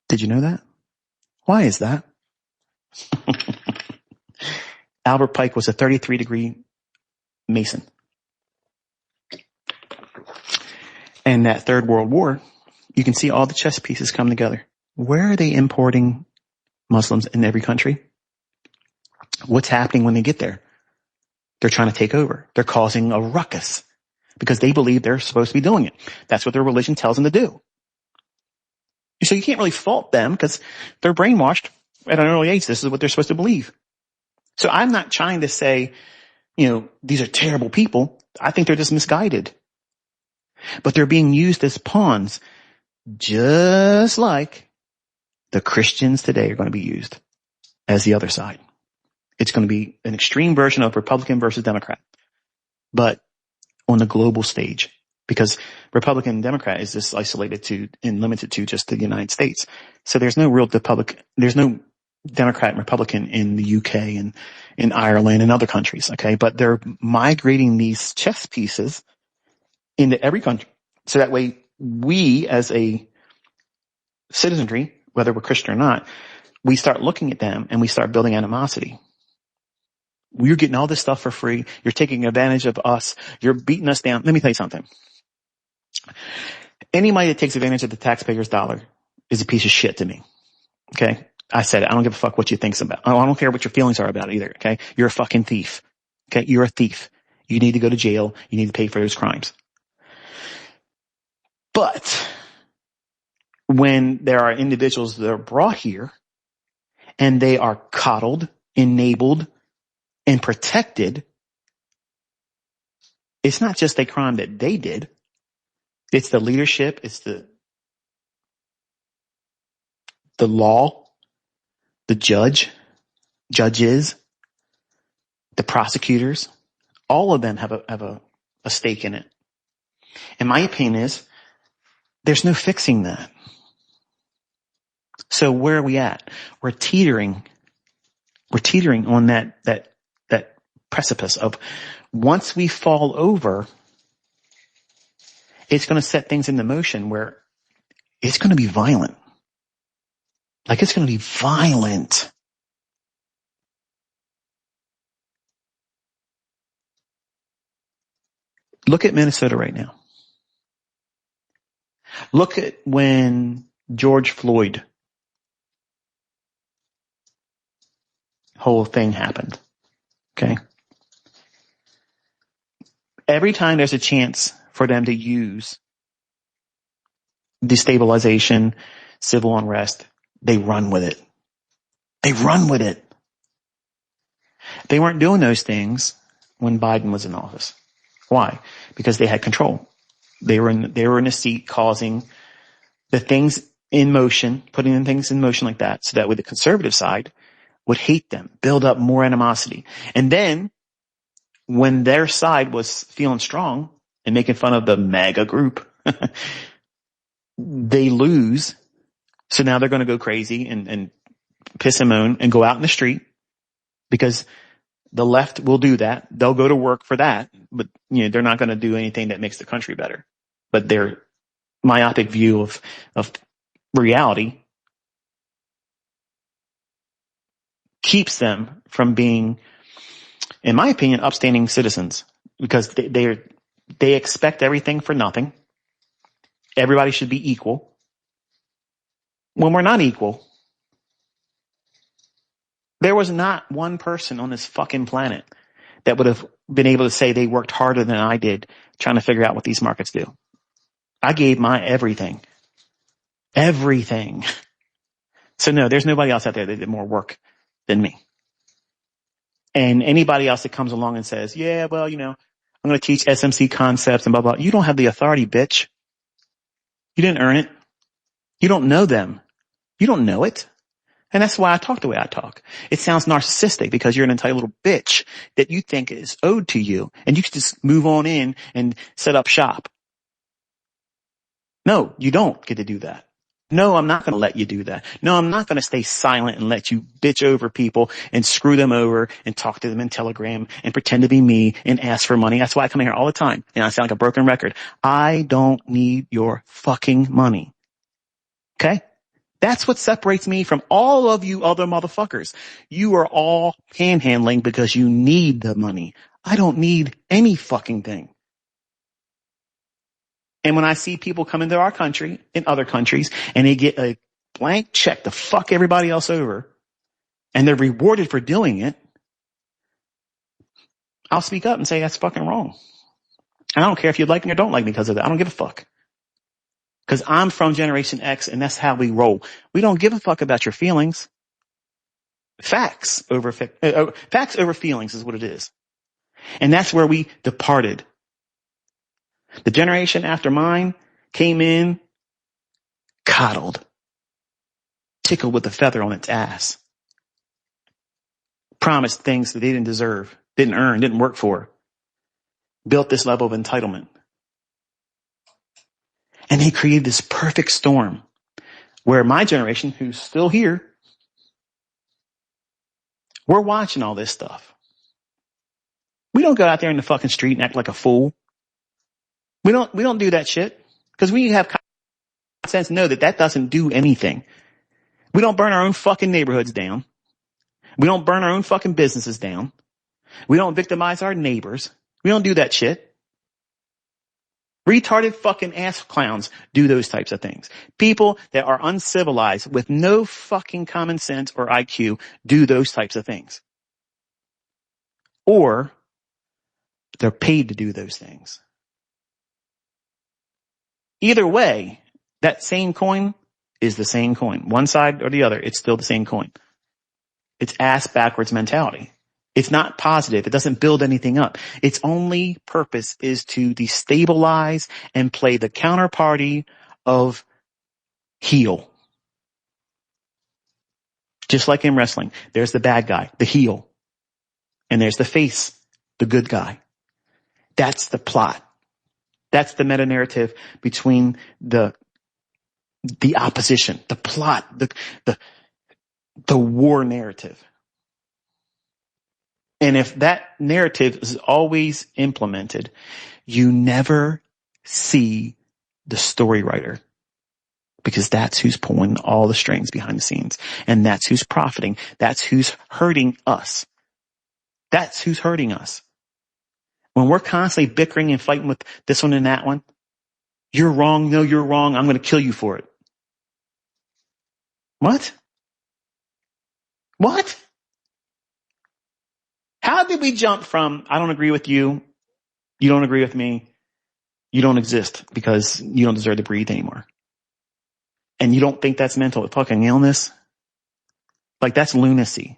S1: Did you know that? Why is that? Albert Pike was a 33-degree Mason. And that Third World War, you can see all the chess pieces come together. Where are they importing Muslims in every country? What's happening when they get there? They're trying to take over. They're causing a ruckus because they believe they're supposed to be doing it. That's what their religion tells them to do. So you can't really fault them because they're brainwashed at an early age. This is what they're supposed to believe. So I'm not trying to say, these are terrible people. I think they're just misguided. But they're being used as pawns, just like the Christians today are going to be used as the other side. It's going to be an extreme version of Republican versus Democrat, but on the global stage, because Republican and Democrat is just isolated to and limited to just the United States. So there's no real there's no Democrat and Republican in the UK and in Ireland and other countries. Okay. But they're migrating these chess pieces into every country. So that way we as a citizenry, whether we're Christian or not, we start looking at them and we start building animosity. You're getting all this stuff for free. You're taking advantage of us. You're beating us down. Let me tell you something. Anybody that takes advantage of the taxpayer's dollar is a piece of shit to me. Okay. I said it. I don't give a fuck what you think about. I don't care what your feelings are about it either. Okay. You're a fucking thief. Okay. You're a thief. You need to go to jail. You need to pay for those crimes. But when there are individuals that are brought here and they are coddled, enabled, and protected, it's not just a crime that they did. It's the leadership. It's the law, the judges, the prosecutors. All of them have a stake in it. And my opinion is there's no fixing that. So where are we at? We're teetering on that precipice of once we fall over, it's going to set things into motion where it's going to be violent. Like it's going to be violent. Look at Minnesota right now. Look at when George Floyd whole thing happened. Okay. Every time there's a chance for them to use destabilization, civil unrest, they run with it. They run with it. They weren't doing those things when Biden was in office. Why? Because they had control. They were in a seat causing the things in motion, putting in things in motion like that, so that way the conservative side would hate them, build up more animosity. And then when their side was feeling strong and making fun of the MAGA group, they lose. So now they're going to go crazy and piss and moan and go out in the street because the left will do that. They'll go to work for that, but they're not going to do anything that makes the country better. But their myopic view of reality keeps them from being, in my opinion, upstanding citizens, because they expect everything for nothing. Everybody should be equal. When we're not equal, there was not one person on this fucking planet that would have been able to say they worked harder than I did trying to figure out what these markets do. I gave my everything. Everything. So no, there's nobody else out there that did more work than me. And anybody else that comes along and says, yeah, well, I'm going to teach SMC concepts and blah, blah. You don't have the authority, bitch. You didn't earn it. You don't know them. You don't know it. And that's why I talk the way I talk. It sounds narcissistic because you're an entitled little bitch that you think is owed to you, and you can just move on in and set up shop. No, you don't get to do that. No, I'm not going to let you do that. No, I'm not going to stay silent and let you bitch over people and screw them over and talk to them in Telegram and pretend to be me and ask for money. That's why I come here all the time. And I sound like a broken record. I don't need your fucking money. Okay? That's what separates me from all of you other motherfuckers. You are all panhandling because you need the money. I don't need any fucking thing. And when I see people come into our country and other countries and they get a blank check to fuck everybody else over and they're rewarded for doing it, I'll speak up and say that's fucking wrong. And I don't care if you like me or don't like me because of that. I don't give a fuck. Because I'm from Generation X and that's how we roll. We don't give a fuck about your feelings. Facts over feelings is what it is. And that's where we departed. The generation after mine came in, coddled, tickled with a feather on its ass, promised things that they didn't deserve, didn't earn, didn't work for, built this level of entitlement. And they created this perfect storm where my generation, who's still here, we're watching all this stuff. We don't go out there in the fucking street and act like a fool. We don't do that shit because we have common sense to know that doesn't do anything. We don't burn our own fucking neighborhoods down. We don't burn our own fucking businesses down. We don't victimize our neighbors. We don't do that shit. Retarded fucking ass clowns do those types of things. People that are uncivilized with no fucking common sense or IQ do those types of things. Or they're paid to do those things. Either way, that same coin is the same coin. One side or the other, it's still the same coin. It's ass backwards mentality. It's not positive. It doesn't build anything up. Its only purpose is to destabilize and play the counterparty of heel. Just like in wrestling, there's the bad guy, the heel. And there's the face, the good guy. That's the plot. That's the meta narrative between the opposition, the plot, the war narrative. And if that narrative is always implemented, you never see the story writer, because that's who's pulling all the strings behind the scenes. And that's who's profiting. That's who's hurting us. That's who's hurting us. When we're constantly bickering and fighting with this one and that one, you're wrong. No, you're wrong. I'm going to kill you for it. What? What? How did we jump from, I don't agree with you, you don't agree with me, you don't exist because you don't deserve to breathe anymore? And you don't think that's mental fucking illness? Like, that's lunacy.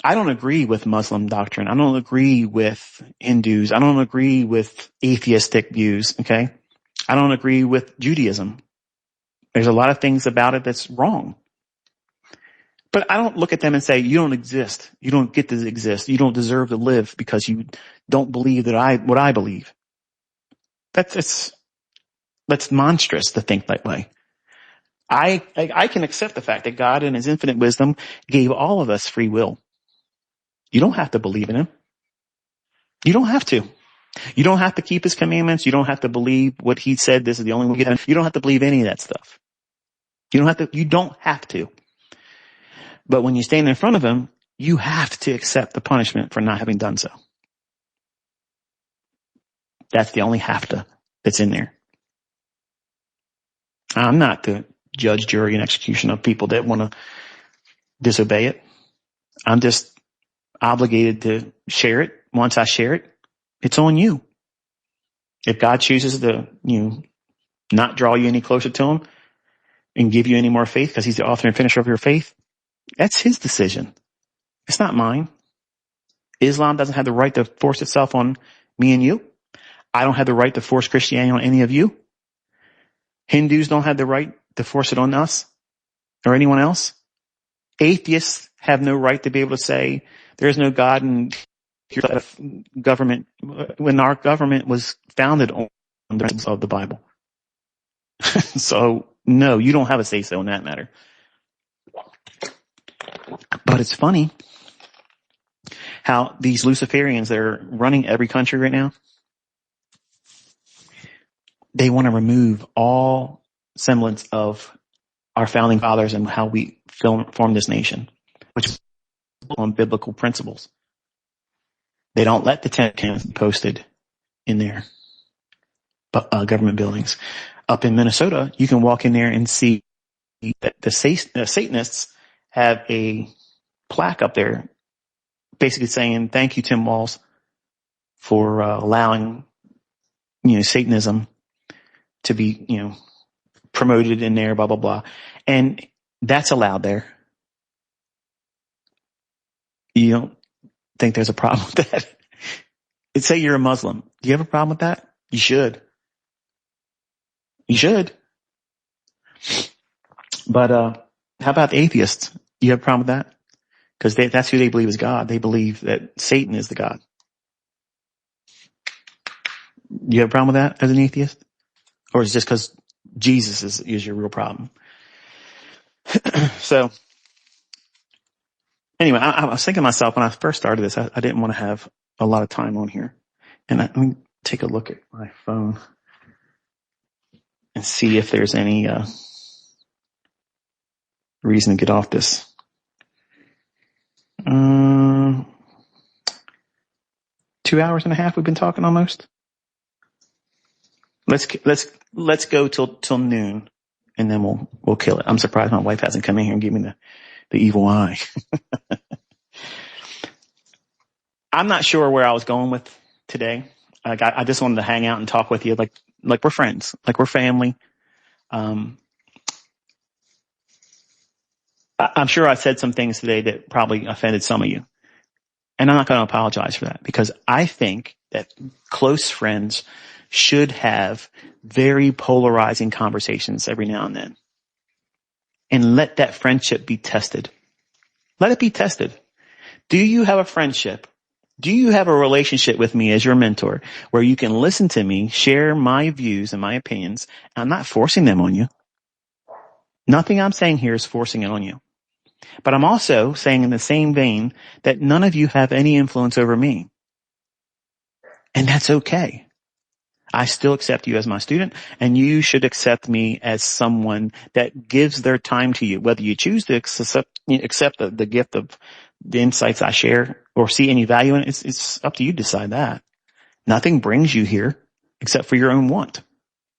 S1: I don't agree with Muslim doctrine. I don't agree with Hindus. I don't agree with atheistic views, okay? I don't agree with Judaism. There's a lot of things about it that's wrong. But I don't look at them and say, you don't exist. You don't get to exist. You don't deserve to live because you don't believe what I believe. That's monstrous to think that way. I can accept the fact that God in his infinite wisdom gave all of us free will. You don't have to believe in him. You don't have to. You don't have to keep his commandments. You don't have to believe what he said. This is the only way. You don't have to believe any of that stuff. You don't have to. But when you stand in front of him, you have to accept the punishment for not having done so. That's the only have to that's in there. I'm not the judge, jury, and execution of people that want to disobey it. I'm just obligated to share it. Once I share it, it's on you. If God chooses to, not draw you any closer to him and give you any more faith because he's the author and finisher of your faith, that's his decision. It's not mine. Islam doesn't have the right to force itself on me and you. I don't have the right to force Christianity on any of you. Hindus don't have the right to force it on us or anyone else. Atheists have no right to be able to say there's no God and government when our government was founded on the principles of the Bible. So no, you don't have a say so in that matter. But it's funny how these Luciferians that are running every country right now, they want to remove all semblance of our founding fathers and how we formed this nation, which is on biblical principles. They don't let the Ten Commandments be posted in their government buildings. Up in Minnesota, you can walk in there and see that the Satanists have a plaque up there basically saying, thank you, Tim Walz, for allowing, Satanism to be, promoted in there, blah, blah, blah. And that's allowed there. You don't think there's a problem with that? Let's say you're a Muslim. Do you have a problem with that? You should. You should. But how about the atheists? You have a problem with that? Because that's who they believe is God. They believe that Satan is the God. Do you have a problem with that as an atheist? Or is it just because Jesus is your real problem? So, anyway, I was thinking to myself when I first started this, I didn't want to have a lot of time on here. And let me take a look at my phone and see if there's any reason to get off this. 2 2 hours and a half we've been talking almost. Let's go till noon, and then we'll kill it. I'm surprised my wife hasn't come in here and given me the evil eye. I'm not sure where I was going with today. Like I just wanted to hang out and talk with you, like we're friends, like we're family. I'm sure I said some things today that probably offended some of you. And I'm not going to apologize for that, because I think that close friends should have very polarizing conversations every now and then. And let that friendship be tested. Let it be tested. Do you have a friendship? Do you have a relationship with me as your mentor where you can listen to me, share my views and my opinions? I'm not forcing them on you. Nothing I'm saying here is forcing it on you. But I'm also saying in the same vein that none of you have any influence over me. And that's okay. I still accept you as my student, and you should accept me as someone that gives their time to you. Whether you choose to accept the gift of the insights I share or see any value in it, it's up to you to decide that. Nothing brings you here except for your own want,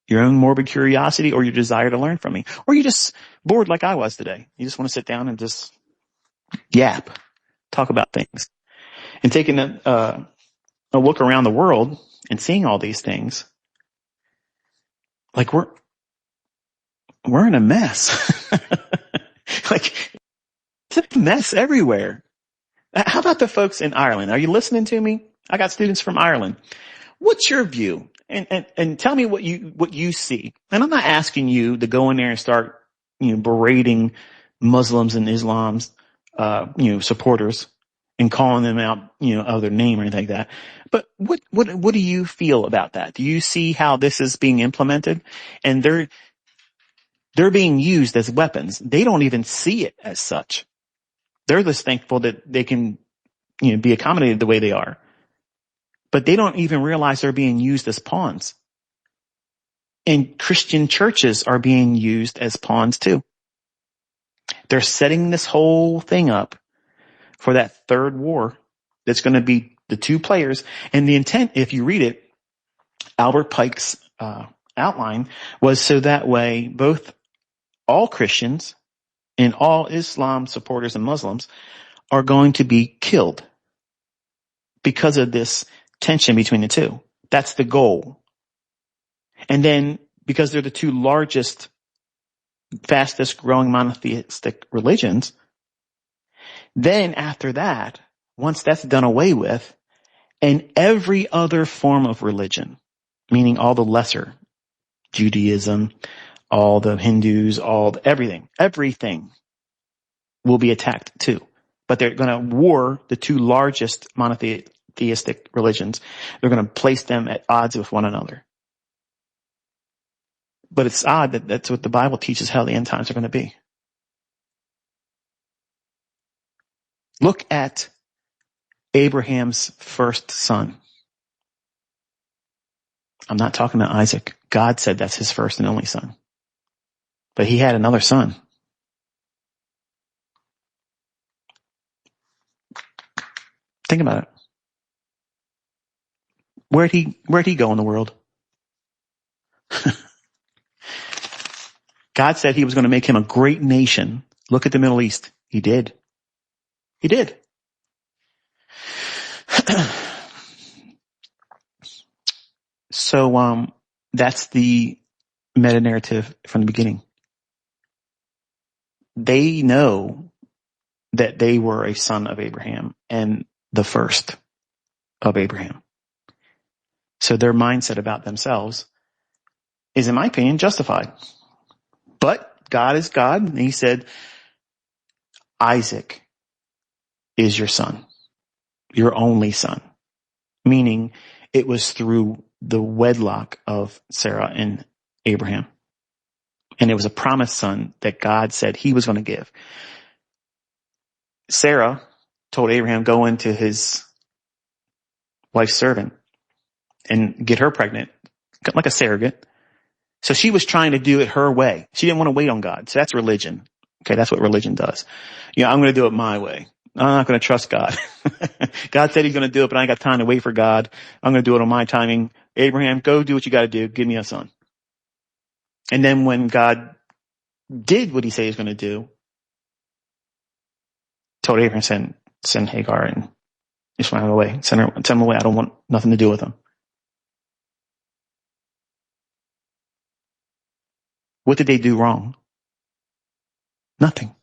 S1: your own morbid curiosity, or your desire to learn from me. Or you're just bored like I was today. You just want to sit down and just yap, talk about things. And taking a look around the world and seeing all these things, like we're in a mess. Like it's a mess everywhere. How about the folks in Ireland? Are you listening to me? I got students from Ireland. What's your view? And tell me what you see. And I'm not asking you to go in there and start, berating Muslims and Islam's, supporters and calling them out, of their name or anything like that. But what do you feel about that? Do you see how this is being implemented? And they're being used as weapons. They don't even see it as such. They're just thankful that they can, be accommodated the way they are. But they don't even realize they're being used as pawns. And Christian churches are being used as pawns too. They're setting this whole thing up for that third war that's going to be the two players. And the intent, if you read it, Albert Pike's outline was so that way both all Christians and all Islam supporters and Muslims are going to be killed because of this tension between the two. That's the goal. And then because they're the two largest, fastest growing monotheistic religions, then after that, once that's done away with, and every other form of religion, meaning all the lesser, Judaism, all the Hindus, everything will be attacked too. But they're going to war the two largest monotheistic religions. They're going to place them at odds with one another. But it's odd that that's what the Bible teaches how the end times are going to be. Look at Abraham's first son. I'm not talking about Isaac. God said that's his first and only son. But he had another son. Think about it. Where'd he go in the world? God said he was going to make him a great nation. Look at the Middle East. He did. He did. So, that's the meta narrative from the beginning. They know that they were a son of Abraham and the first of Abraham. So their mindset about themselves is, in my opinion, justified. But God is God, and he said, Isaac is your son, your only son. Meaning it was through the wedlock of Sarah and Abraham. And it was a promised son that God said he was going to give. Sarah told Abraham, go into his wife's servant and get her pregnant, like a surrogate. So she was trying to do it her way. She didn't want to wait on God. So that's religion. Okay, that's what religion does. I'm going to do it my way. I'm not going to trust God. God said he's going to do it, but I ain't got time to wait for God. I'm going to do it on my timing. Abraham, go do what you got to do. Give me a son. And then when God did what he said he was going to do, told Abraham, send Hagar and Ishmael away. Send them away. I don't want nothing to do with them. What did they do wrong? Nothing.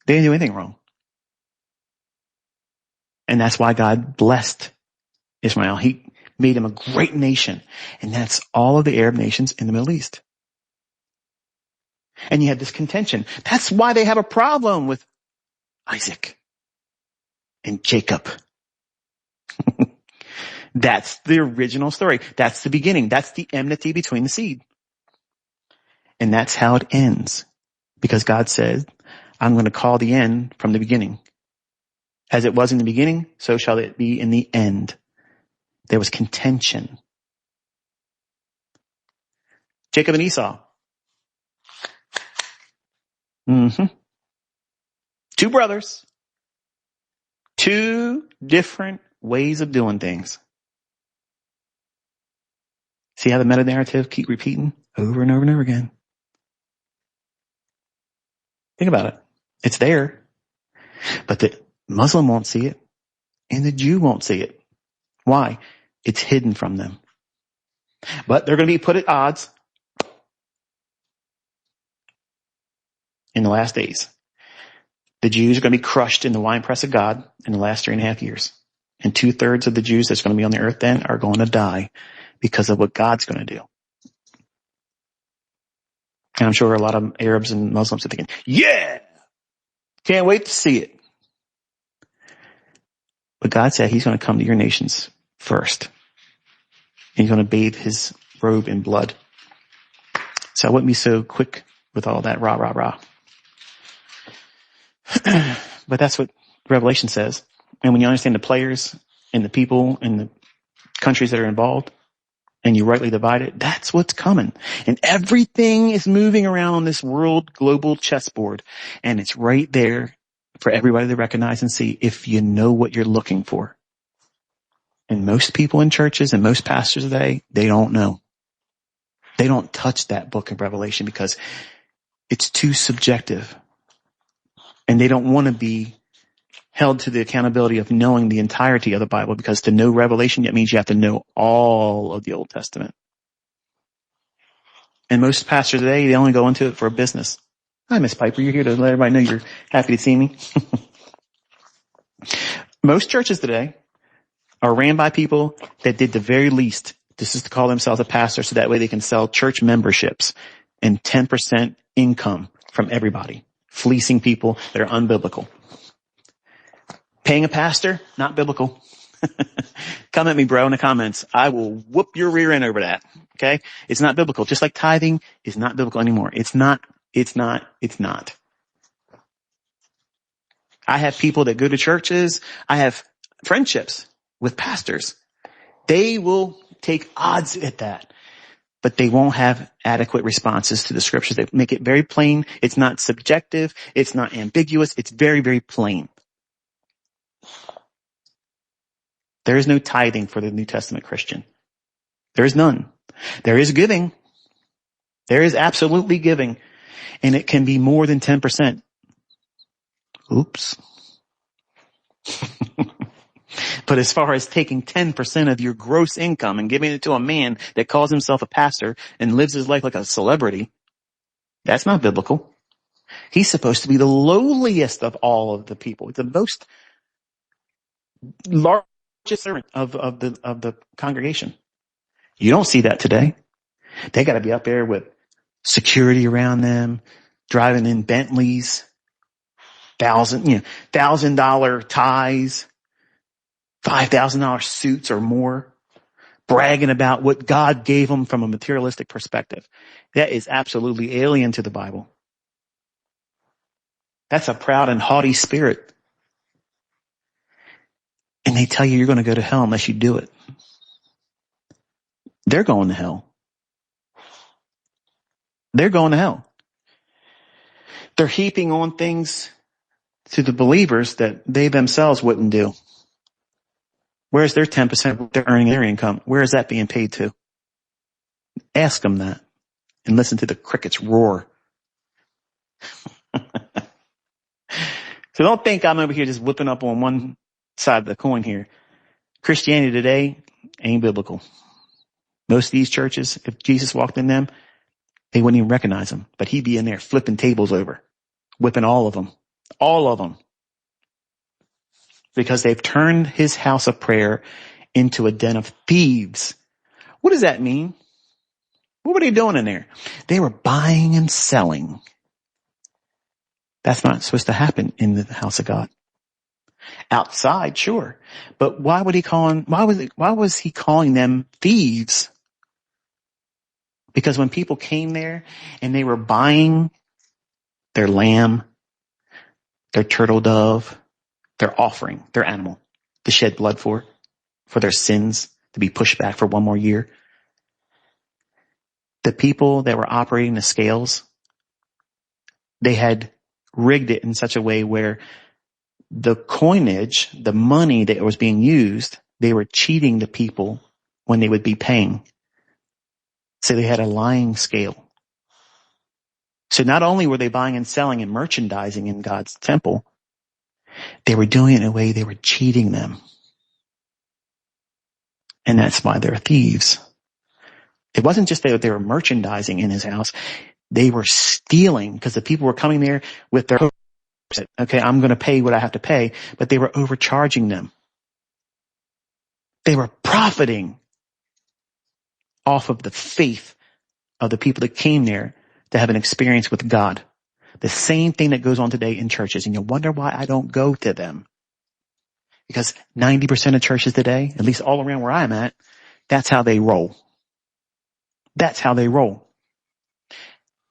S1: They didn't do anything wrong. And that's why God blessed Ishmael. He made him a great nation. And that's all of the Arab nations in the Middle East. And you had this contention. That's why they have a problem with Isaac and Jacob. That's the original story. That's the beginning. That's the enmity between the seed. And that's how it ends. Because God said, I'm going to call the end from the beginning. As it was in the beginning, so shall it be in the end. There was contention. Jacob and Esau. Two brothers. Two different ways of doing things. See how the meta narrative keep repeating over and over and over again. Think about it. It's there. But the Muslim won't see it. And the Jew won't see it. Why? It's hidden from them. But they're going to be put at odds in the last days. The Jews are going to be crushed in the winepress of God in the last 3.5 years. And 2/3 of the Jews that's going to be on the earth then are going to die because of what God's going to do. And I'm sure a lot of Arabs and Muslims are thinking, yeah, can't wait to see it. But God said he's going to come to your nations first. He's going to bathe his robe in blood. So I wouldn't be so quick with all that rah, rah, rah. But that's what Revelation says. And when you understand the players and the people and the countries that are involved, and you rightly divide it, that's what's coming. And everything is moving around on this world global chessboard. And it's right there for everybody to recognize and see if you know what you're looking for. And most people in churches and most pastors today, they don't know. They don't touch that book of Revelation because it's too subjective. And they don't want to be held to the accountability of knowing the entirety of the Bible, because to know Revelation, it means you have to know all of the Old Testament. And most pastors today, they only go into it for a business. Hi, Miss Piper. You're here to let everybody know you're happy to see me. Most churches today are ran by people that did the very least. This is to call themselves a pastor so that way they can sell church memberships and 10% income from everybody, fleecing people that are unbiblical. Paying a pastor, not biblical. Come at me, bro, in the comments. I will whoop your rear end over that. Okay? It's not biblical. Just like tithing is not biblical anymore. It's not. I have people that go to churches. I have friendships with pastors. They will take odds at that, but they won't have adequate responses to the scriptures. They make it very plain. It's not subjective. It's not ambiguous. It's very, very plain. There is no tithing for the New Testament Christian. There is none. There is giving. There is absolutely giving. And it can be more than 10%. Oops. But as far as taking 10% of your gross income and giving it to a man that calls himself a pastor and lives his life like a celebrity, that's not biblical. He's supposed to be the lowliest of all of the people. It's the most largest servant of the congregation. You don't see that today. They got to be up there with security around them, driving in Bentleys, $1,000 ties, $5,000 suits or more, bragging about what God gave them from a materialistic perspective. That is absolutely alien to the Bible. That's a proud and haughty spirit. And they tell you you're going to go to hell unless you do it. They're going to hell. They're going to hell. They're heaping on things to the believers that they themselves wouldn't do. Where's their 10% they're earning their income? Where is that being paid to? Ask them that and listen to the crickets roar. So don't think I'm over here just whipping up on one side of the coin here. Christianity today ain't biblical. Most of these churches, if Jesus walked in them, they wouldn't even recognize him, but he'd be in there flipping tables over, whipping all of them, because they've turned his house of prayer into a den of thieves. What does that mean? What were they doing in there? They were buying and selling. That's not supposed to happen in the house of God. Outside, sure. But why was he calling them thieves? Because when people came there and they were buying their lamb, their turtle dove, their offering, their animal to shed blood for their sins to be pushed back for one more year, the people that were operating the scales, they had rigged it in such a way where the coinage, the money that was being used, they were cheating the people when they would be paying. So they had a lying scale. So not only were they buying and selling and merchandising in God's temple, they were doing it in a way they were cheating them. And that's why they're thieves. It wasn't just that they were merchandising in his house. They were stealing because the people were coming there with their, okay, I'm going to pay what I have to pay, but they were overcharging them. They were profiting off of the faith of the people that came there to have an experience with God. The same thing that goes on today in churches. And you wonder why I don't go to them. Because 90% of churches today, at least all around where I'm at, that's how they roll. That's how they roll.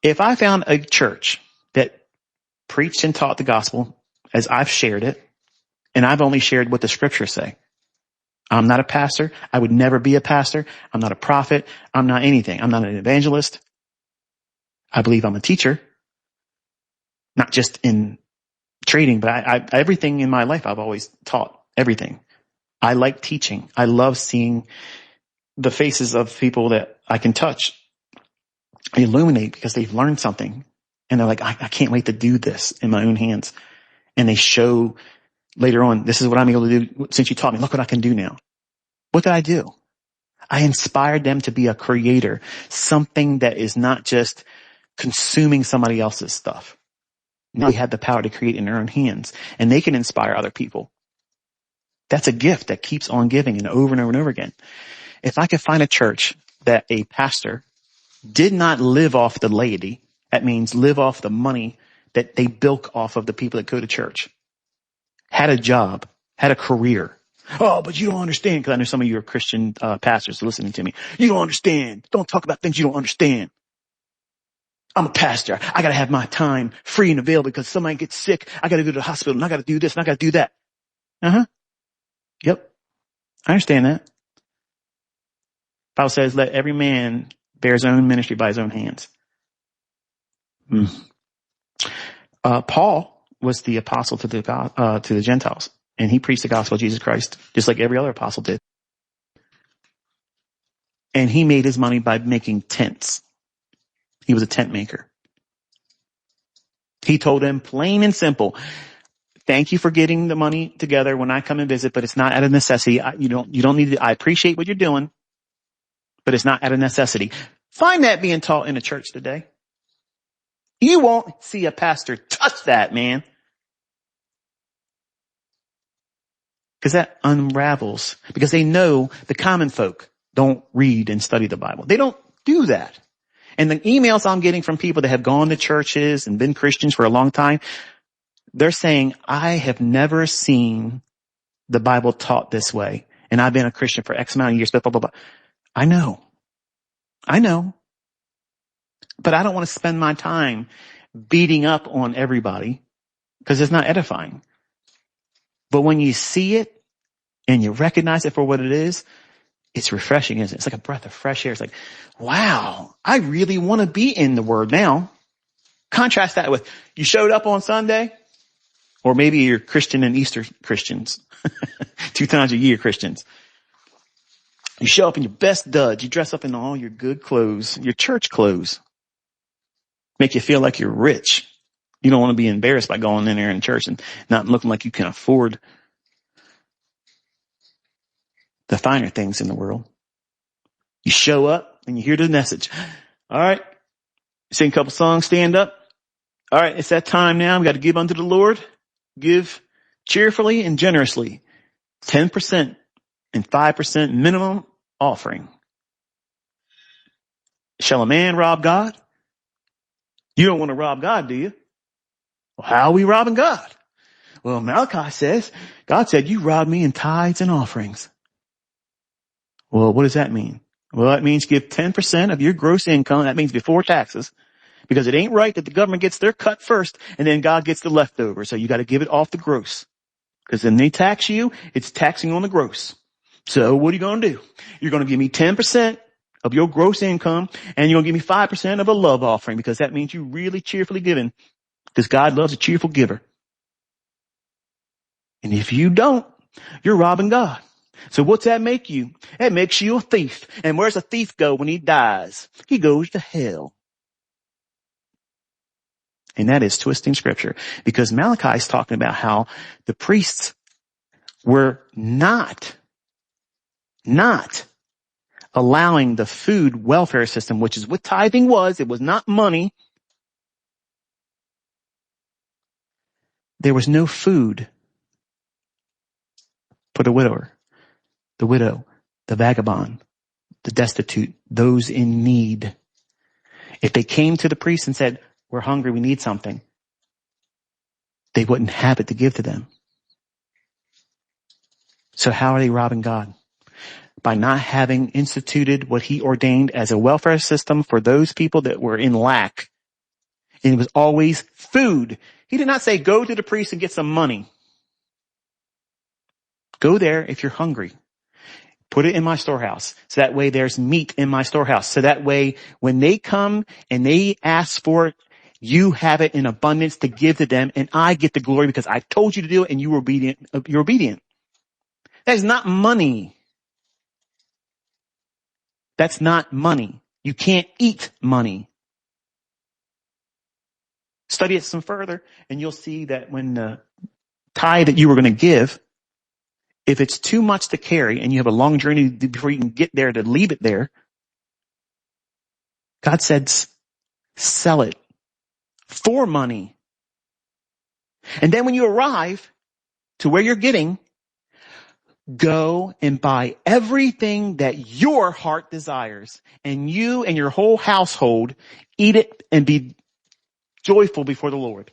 S1: If I found a church that preached and taught the gospel as I've shared it, and I've only shared what the scriptures say. I'm not a pastor. I would never be a pastor. I'm not a prophet. I'm not anything. I'm not an evangelist. I believe I'm a teacher, not just in trading, but I everything in my life I've always taught everything. I like teaching. I love seeing the faces of people that I can touch, illuminate because they've learned something. And they're like, I can't wait to do this in my own hands. And they show later on, this is what I'm able to do since you taught me. Look what I can do now. What did I do? I inspired them to be a creator, something that is not just consuming somebody else's stuff. Now they have the power to create in their own hands, and they can inspire other people. That's a gift that keeps on giving and over and over again. If I could find a church that a pastor did not live off the laity, that means live off the money that they bilk off of the people that go to church, had a job, had a career. Oh, but you don't understand, because I know some of you are Christian pastors listening to me. You don't understand. Don't talk about things you don't understand. I'm a pastor. I got to have my time free and available because somebody gets sick. I got to go to the hospital and I got to do this and I got to do that. Yep. I understand that. Bible says, let every man bear his own ministry by his own hands. Paul was the apostle to the Gentiles, and he preached the gospel of Jesus Christ just like every other apostle did. And he made his money by making tents. He was a tent maker. He told them plain and simple, thank you for getting the money together when I come and visit, but it's not out of necessity. You don't need to, I appreciate what you're doing, but it's not out of necessity. Find that being taught in a church today. You won't see a pastor touch that, man. Because that unravels. Because they know the common folk don't read and study the Bible. They don't do that. And the emails I'm getting from people that have gone to churches and been Christians for a long time, they're saying, I have never seen the Bible taught this way. And I've been a Christian for X amount of years, blah, blah, blah, blah. I know. But I don't want to spend my time beating up on everybody because it's not edifying. But when you see it and you recognize it for what it is, it's refreshing, isn't it? It's like a breath of fresh air. It's like, wow, I really want to be in the Word now. Contrast that with, you showed up on Sunday, Or maybe you're Christian and Easter Christians. 2 times a year Christians. You show up in your best duds. You dress up in all your good clothes, your church clothes. Make you feel like you're rich. You don't want to be embarrassed by going in there in church and not looking like you can afford the finer things in the world. You show up and you hear the message. All right. Sing a couple songs, stand up. All right. It's that time now. We got to give unto the Lord. Give cheerfully and generously. 10% and 5% minimum offering. Shall a man rob God? You don't want to rob God, do you? Well, how are we robbing God? Well, Malachi says, God said, you robbed me in tithes and offerings. Well, what does that mean? Well, that means give 10% of your gross income. That means before taxes, because it ain't right that the government gets their cut first and then God gets the leftover. So you got to give it off the gross, because then they tax you. It's taxing on the gross. So what are you going to do? You're going to give me 10% of your gross income, and you're going to give me 5% of a love offering, because that means you really cheerfully giving, because God loves a cheerful giver. And if you don't, you're robbing God. So what's that make you? It makes you a thief. And where's a thief go when he dies? He goes to hell. And that is twisting scripture, because Malachi is talking about how the priests were not allowing the food welfare system, which is what tithing was. It was not money. There was no food for the widower, the widow, the vagabond, the destitute, those in need. If they came to the priest and said, we're hungry, we need something, they wouldn't have it to give to them. So how are they robbing God? By not having instituted what he ordained as a welfare system for those people that were in lack. And it was always food. He did not say, go to the priest and get some money. Go there if you're hungry. Put it in my storehouse. So that way there's meat in my storehouse. So that way when they come and they ask for it, you have it in abundance to give to them, and I get the glory because I told you to do it and you were obedient. You're obedient. That is not money. That's not money. You can't eat money. Study it some further and you'll see that when the tithe that you were going to give, if it's too much to carry and you have a long journey before you can get there to leave it there, God said, sell it for money. And then when you arrive to where you're getting, go and buy everything that your heart desires, and you and your whole household eat it and be joyful before the Lord.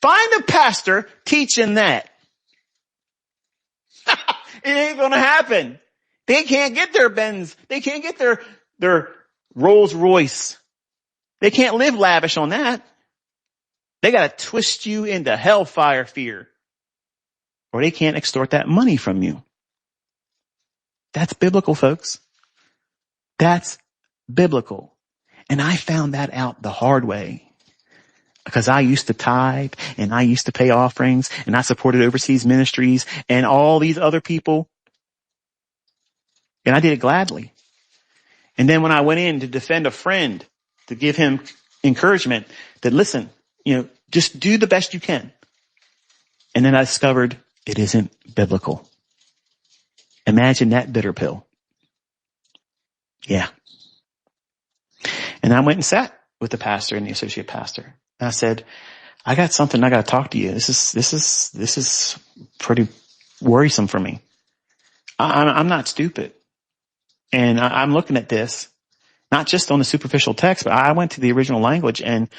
S1: Find a pastor teaching that. It ain't going to happen. They can't get their Benz. They can't get their Rolls Royce. They can't live lavish on that. They got to twist you into hellfire fear, or they can't extort that money from you. That's biblical, folks. That's biblical. And I found that out the hard way, because I used to tithe and I used to pay offerings and I supported overseas ministries and all these other people. And I did it gladly. And then when I went in to defend a friend, to give him encouragement that, listen, just do the best you can. And then I discovered it isn't biblical. Imagine that bitter pill. Yeah. And I went and sat with the pastor and the associate pastor. And I said, I got something I got to talk to you. This is pretty worrisome for me. I'm not stupid. And I'm looking at this, not just on the superficial text, but I went to the original language, and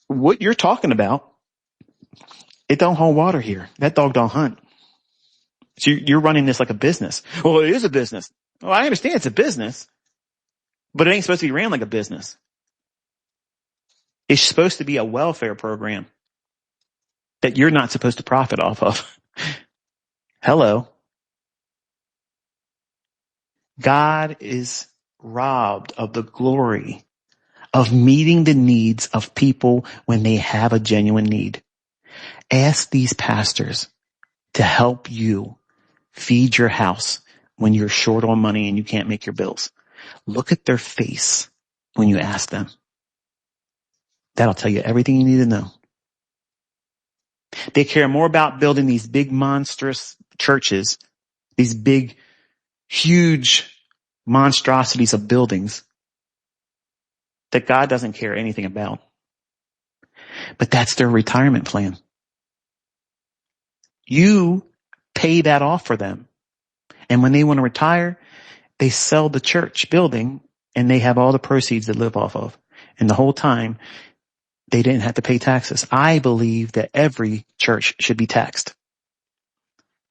S1: what you're talking about, it don't hold water here. That dog don't hunt. So you're running this like a business. Well, it is a business. Well, I understand it's a business, but it ain't supposed to be ran like a business. It's supposed to be a welfare program that you're not supposed to profit off of. Hello. God is robbed of the glory of meeting the needs of people when they have a genuine need. Ask these pastors to help you feed your house when you're short on money and you can't make your bills. Look at their face when you ask them. That'll tell you everything you need to know. They care more about building these big monstrous churches, these big, huge monstrosities of buildings that God doesn't care anything about. But that's their retirement plan. You pay that off for them. And when they want to retire, they sell the church building and they have all the proceeds to live off of. And the whole time, they didn't have to pay taxes. I believe that every church should be taxed.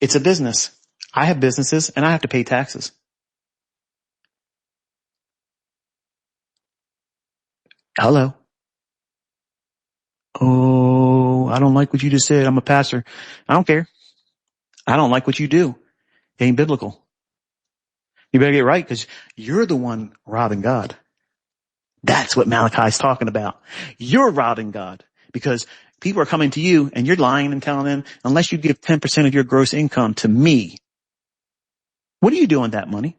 S1: It's a business. I have businesses and I have to pay taxes. Hello. Oh, I don't like what you just said. I'm a pastor. I don't care. I don't like what you do. It ain't biblical. You better get right because you're the one robbing God. That's what Malachi's talking about. You're robbing God because people are coming to you and you're lying and telling them, unless you give 10% of your gross income to me, what are you doing with that money?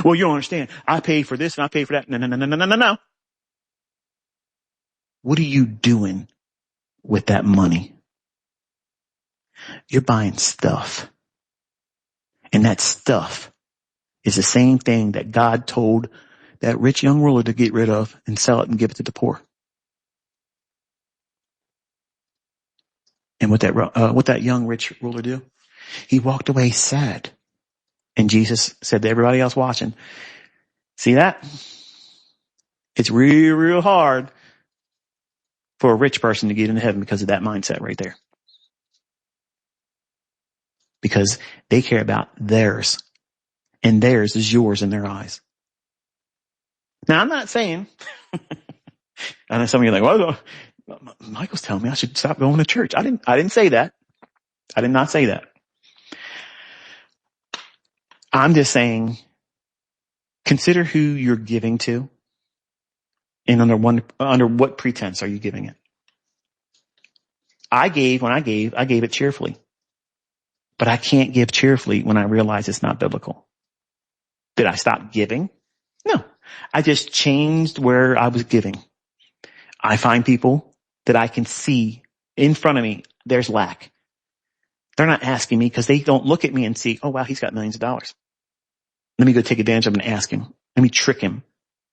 S1: Well, you don't understand. I paid for this and I paid for that. No. What are you doing with that money? You're buying stuff. And that stuff is the same thing that God told that rich young ruler to get rid of and sell it and give it to the poor. And what that young rich ruler do? He walked away sad. And Jesus said to everybody else watching, see that? It's real, real hard for a rich person to get into heaven because of that mindset right there. Because they care about theirs. And theirs is yours in their eyes. Now, I'm not saying, I know some of you are like, well, Michael's telling me I should stop going to church. I didn't say that. I did not say that. I'm just saying, consider who you're giving to and under what pretense are you giving it? When I gave it cheerfully. But I can't give cheerfully when I realize it's not biblical. Did I stop giving? No. I just changed where I was giving. I find people that I can see in front of me, there's lack. They're not asking me because they don't look at me and see, oh wow, he's got millions of dollars. Let me go take advantage of him and ask him. Let me trick him.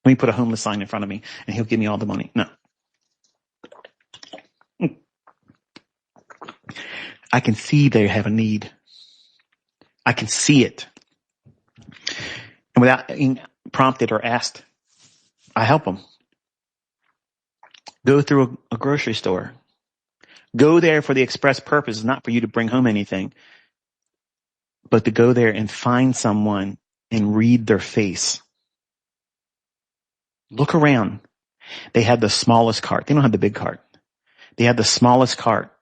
S1: Let me put a homeless sign in front of me and he'll give me all the money. No. I can see they have a need. I can see it. And without being prompted or asked, I help them. Go through a grocery store. Go there for the express purpose, not for you to bring home anything, but to go there and find someone and read their face. Look around. They have the smallest cart. They don't have the big cart. They have the smallest cart.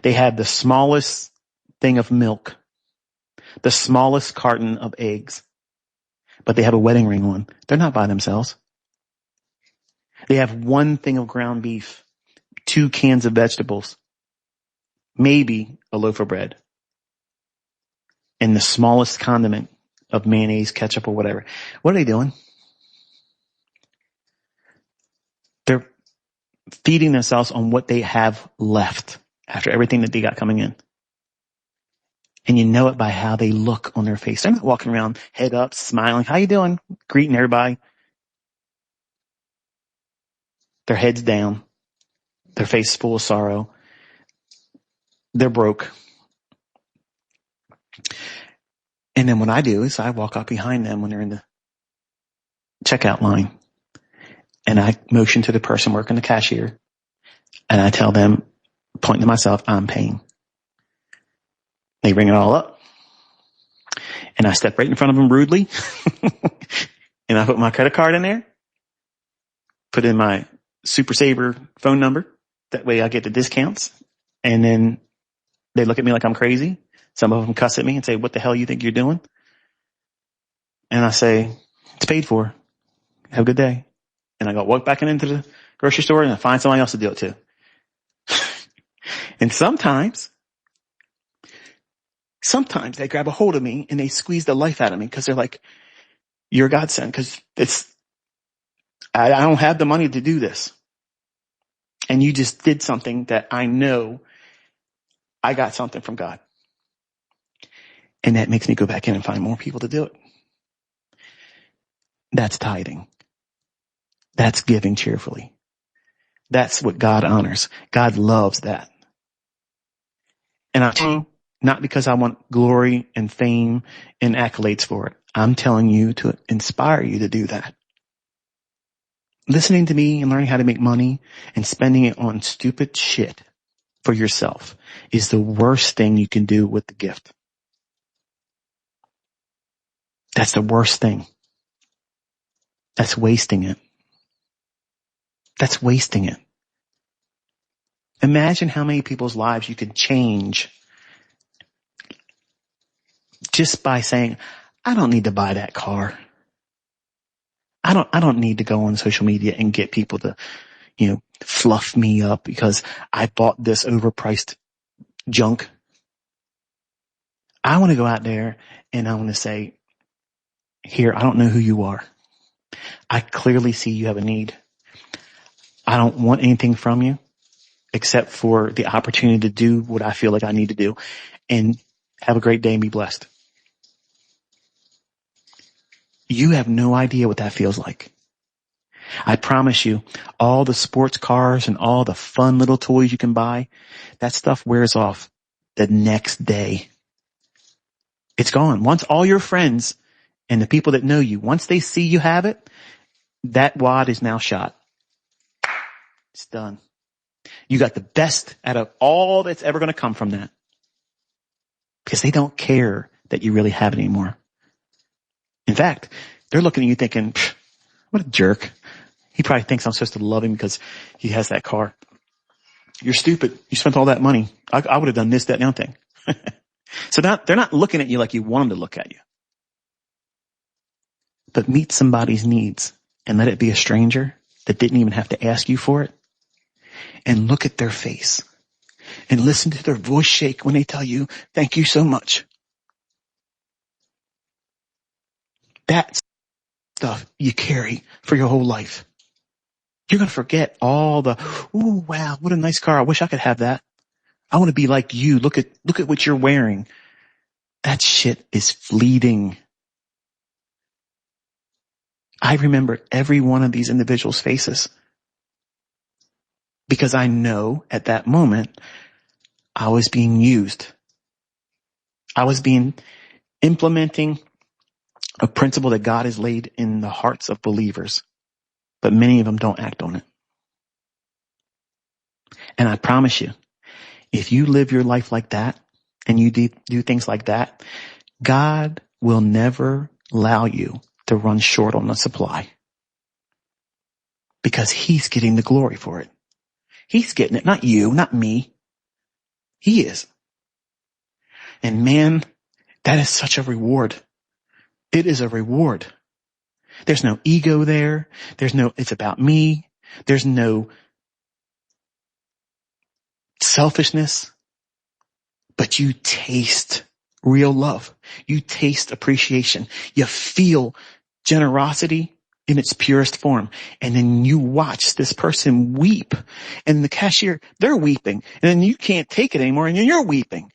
S1: They have the smallest thing of milk, the smallest carton of eggs, but they have a wedding ring on. They're not by themselves. They have one thing of ground beef, 2 cans of vegetables, maybe a loaf of bread, and the smallest condiment of mayonnaise, ketchup, or whatever. What are they doing? They're feeding themselves on what they have left after everything that they got coming in. And you know it by how they look on their face. They're not walking around head up, smiling. How you doing? Greeting everybody. Their heads down. Their face full of sorrow. They're broke. And then what I do is I walk up behind them when they're in the checkout line. And I motion to the person working the cashier. And I tell them, pointing to myself, I'm paying. They ring it all up. And I step right in front of them rudely. And I put my credit card in there. Put in my Super Saver phone number. That way I get the discounts. And then they look at me like I'm crazy. Some of them cuss at me and say, what the hell you think you're doing? And I say, it's paid for. Have a good day. And I go walk back into the grocery store and I find somebody else to do it too. And sometimes they grab a hold of me and they squeeze the life out of me because they're like, you're a godsend, because I don't have the money to do this. And you just did something that I know I got something from God. And that makes me go back in and find more people to do it. That's tithing. That's giving cheerfully. That's what God honors. God loves that. And I'm telling you, not because I want glory and fame and accolades for it. I'm telling you to inspire you to do that. Listening to me and learning how to make money and spending it on stupid shit for yourself is the worst thing you can do with the gift. That's the worst thing. That's wasting it. That's wasting it. Imagine how many people's lives you could change just by saying, I don't need to buy that car. I don't need to go on social media and get people to, fluff me up because I bought this overpriced junk. I want to go out there and I want to say, here, I don't know who you are. I clearly see you have a need. I don't want anything from you except for the opportunity to do what I feel like I need to do, and have a great day and be blessed. You have no idea what that feels like. I promise you, all the sports cars and all the fun little toys you can buy, that stuff wears off the next day. It's gone. Once all your friends and the people that know you, once they see you have it, that wad is now shot. It's done. You got the best out of all that's ever going to come from that, because they don't care that you really have it anymore. In fact, they're looking at you thinking, what a jerk. He probably thinks I'm supposed to love him because he has that car. You're stupid. You spent all that money. I would have done this, that, and the other thing. So they're not looking at you like you want them to look at you. But meet somebody's needs and let it be a stranger that didn't even have to ask you for it. And look at their face and listen to their voice shake when they tell you, thank you so much. That's stuff you carry for your whole life. You're going to forget all the, ooh, wow, what a nice car. I wish I could have that. I want to be like you. Look at what you're wearing. That shit is fleeting. I remember every one of these individuals' faces because I know at that moment I was being used. I was implementing a principle that God has laid in the hearts of believers, but many of them don't act on it. And I promise you, if you live your life like that and you do things like that, God will never allow you to run short on the supply, because he's getting the glory for it. He's getting it, not you, not me. He is. And man, that is such a reward. It is a reward. There's no ego there. It's about me. There's no selfishness, but you taste real love. You taste appreciation. You feel generosity in its purest form. And then you watch this person weep, and the cashier, they're weeping, and then you can't take it anymore and you're weeping,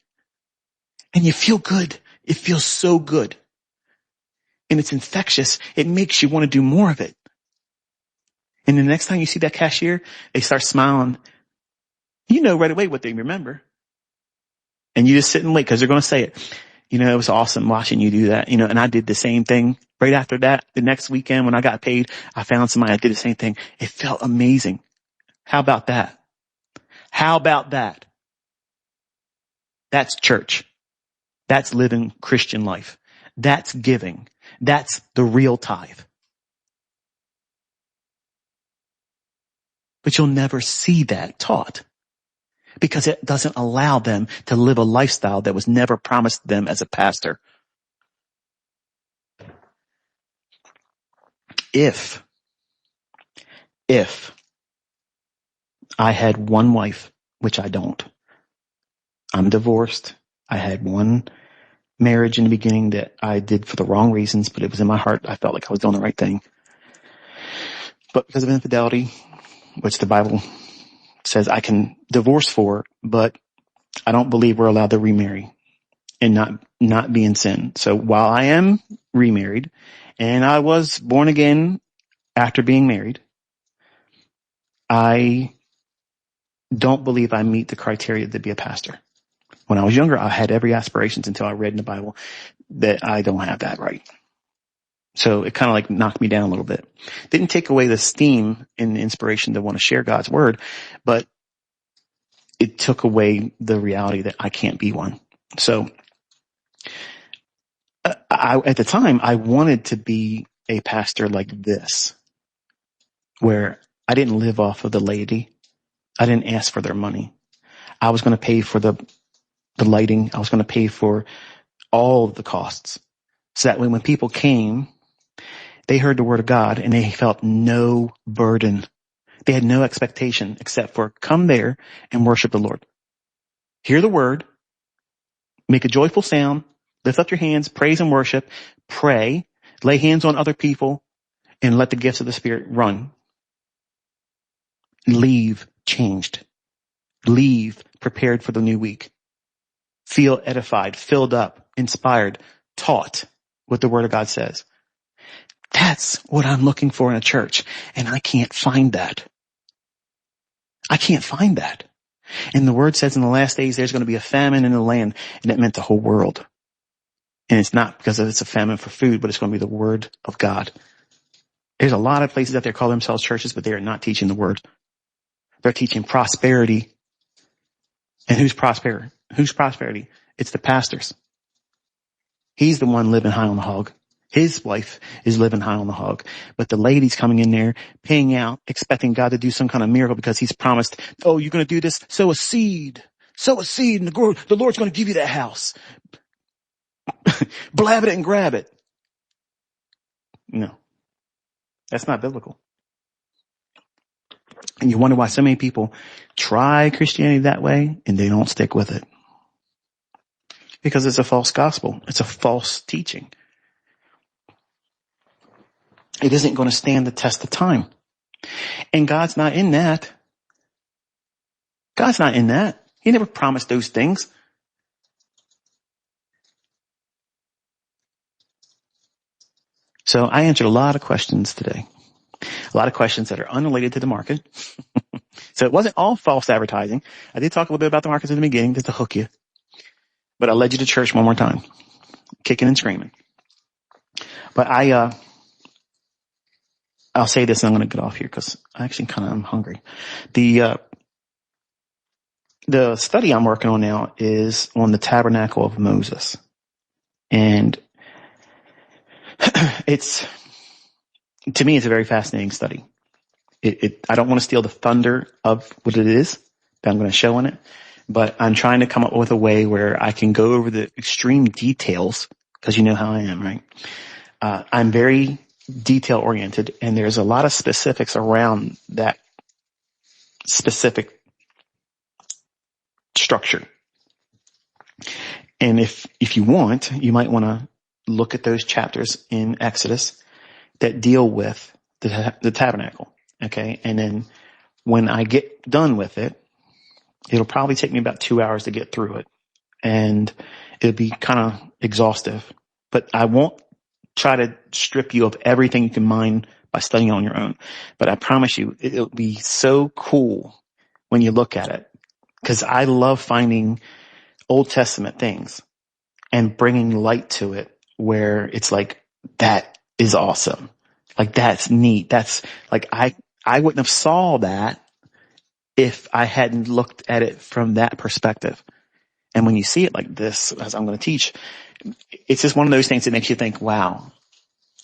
S1: and you feel good. It feels so good. And it's infectious. It makes you want to do more of it. And the next time you see that cashier, they start smiling. You know right away what they remember. And you just sit and wait, because they're going to say it. It was awesome watching you do that. And I did the same thing right after that. The next weekend when I got paid, I found somebody that did the same thing. It felt amazing. How about that? How about that? That's church. That's living Christian life. That's giving. That's the real tithe. But you'll never see that taught, because it doesn't allow them to live a lifestyle that was never promised them as a pastor. If I had one wife, which I don't, I'm divorced. I had one marriage in the beginning that I did for the wrong reasons, but it was in my heart. I felt like I was doing the right thing. But because of infidelity, which the Bible says I can divorce for, but I don't believe we're allowed to remarry and not be in sin. So while I am remarried and I was born again after being married, I don't believe I meet the criteria to be a pastor. When I was younger, I had every aspirations until I read in the Bible that I don't have that right. So it kind of like knocked me down a little bit. Didn't take away the steam and the inspiration to want to share God's word, but it took away the reality that I can't be one. So at the time, I wanted to be a pastor like this, where I didn't live off of the laity. I didn't ask for their money. I was going to pay for the lighting. I was going to pay for all of the costs. So that when people came, they heard the word of God and they felt no burden. They had no expectation except for come there and worship the Lord. Hear the word, make a joyful sound, lift up your hands, praise and worship, pray, lay hands on other people, and let the gifts of the Spirit run. Leave changed. Leave prepared for the new week. Feel edified, filled up, inspired, taught what the word of God says. That's what I'm looking for in a church, and I can't find that. I can't find that. And the word says in the last days there's going to be a famine in the land, and it meant the whole world. And it's not because it's a famine for food, but it's going to be the word of God. There's a lot of places out there call themselves churches, but they are not teaching the word. They're teaching prosperity. And who's prosperity? Who's prosperity? It's the pastors. He's the one living high on the hog. His wife is living high on the hog. But the lady's coming in there, paying out, expecting God to do some kind of miracle because he's promised, oh, you're going to do this? Sow a seed. Sow a seed and the Lord's going to give you that house. Blab it and grab it. No, that's not biblical. And you wonder why so many people try Christianity that way and they don't stick with it. Because it's a false gospel. It's a false teaching. It isn't going to stand the test of time. And God's not in that. God's not in that. He never promised those things. So I answered a lot of questions today. A lot of questions that are unrelated to the market. So it wasn't all false advertising. I did talk a little bit about the markets in the beginning just to hook you. But I led you to church one more time, kicking and screaming. But I'll say this and I'm going to get off here because I actually kind of am hungry. The study I'm working on now is on the tabernacle of Moses. And to me, it's a very fascinating study. I don't want to steal the thunder of what it is that I'm going to show in it, but I'm trying to come up with a way where I can go over the extreme details because you know how I am, right? I'm very detail oriented and there's a lot of specifics around that specific structure. And if you want, you might want to look at those chapters in Exodus that deal with the tabernacle. Okay. And then when I get done with it, it'll probably take me about 2 hours to get through it and it'll be kind of exhaustive, but I won't try to strip you of everything you can mine by studying on your own. But I promise you, it'll be so cool when you look at it because I love finding Old Testament things and bringing light to it where it's like, that is awesome. Like that's neat. That's like, I wouldn't have saw that if I hadn't looked at it from that perspective. And when you see it like this, as I'm going to teach, it's just one of those things that makes you think, wow,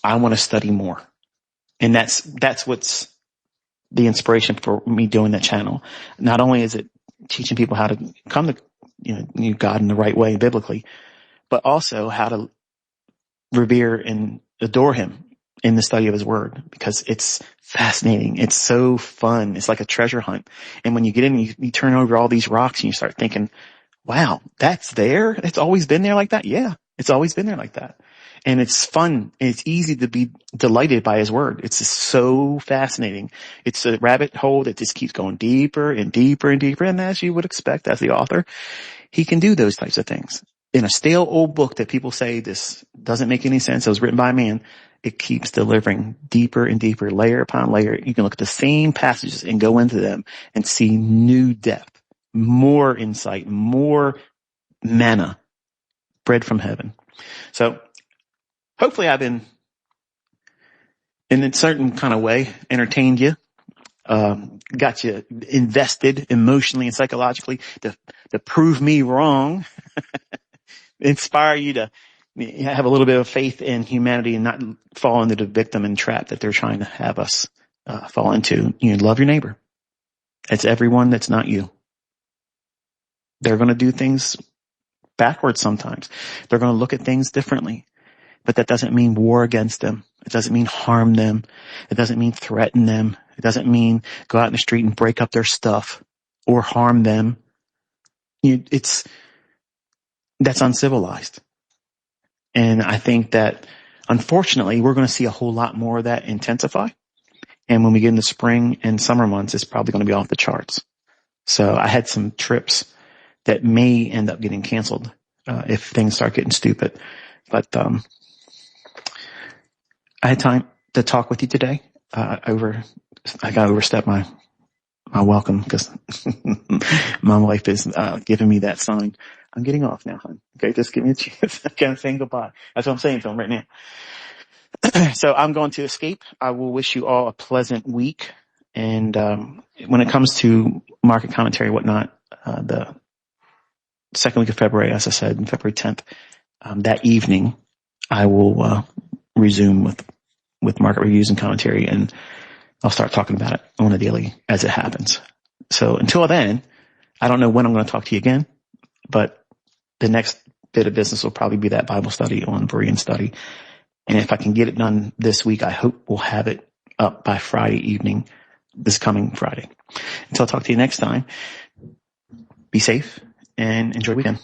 S1: I want to study more. And that's what's the inspiration for me doing that channel. Not only is it teaching people how to come to, God in the right way biblically, but also how to revere and adore him in the study of his word because it's fascinating. It's so fun. It's like a treasure hunt. And when you get in, you turn over all these rocks and you start thinking, wow, that's there. It's always been there like that. Yeah, it's always been there like that. And it's fun. And it's easy to be delighted by his word. It's just so fascinating. It's a rabbit hole that just keeps going deeper and deeper and deeper. And as you would expect as the author, he can do those types of things. In a stale old book that people say this doesn't make any sense, it was written by a man, it keeps delivering deeper and deeper, layer upon layer. You can look at the same passages and go into them and see new depth, more insight, more manna, bread from heaven. So hopefully I've been, in a certain kind of way, entertained you, got you invested emotionally and psychologically to prove me wrong, inspire you to have a little bit of faith in humanity and not fall into the victim and trap that they're trying to have us fall into. You love your neighbor. It's everyone that's not you. They're going to do things backwards sometimes. They're going to look at things differently. But that doesn't mean war against them. It doesn't mean harm them. It doesn't mean threaten them. It doesn't mean go out in the street and break up their stuff or harm them. That's uncivilized. And I think that, unfortunately, we're going to see a whole lot more of that intensify. And when we get into spring and summer months, it's probably going to be off the charts. So I had some trips that may end up getting canceled if things start getting stupid. But I had time to talk with you today. I got to overstep my welcome because my wife is giving me that sign. I'm getting off now, hon. Okay, just give me a chance. I can't say goodbye. That's what I'm saying to him right now. So I'm going to escape. I will wish you all a pleasant week. And when it comes to market commentary and whatnot, the second week of February, as I said, on February 10th, that evening, I will resume with market reviews and commentary, and I'll start talking about it on a daily as it happens. So until then, I don't know when I'm going to talk to you again, but the next bit of business will probably be that Bible study on Berean study. And if I can get it done this week, I hope we'll have it up by Friday evening, this coming Friday. Until I talk to you next time, be safe and enjoy the weekend.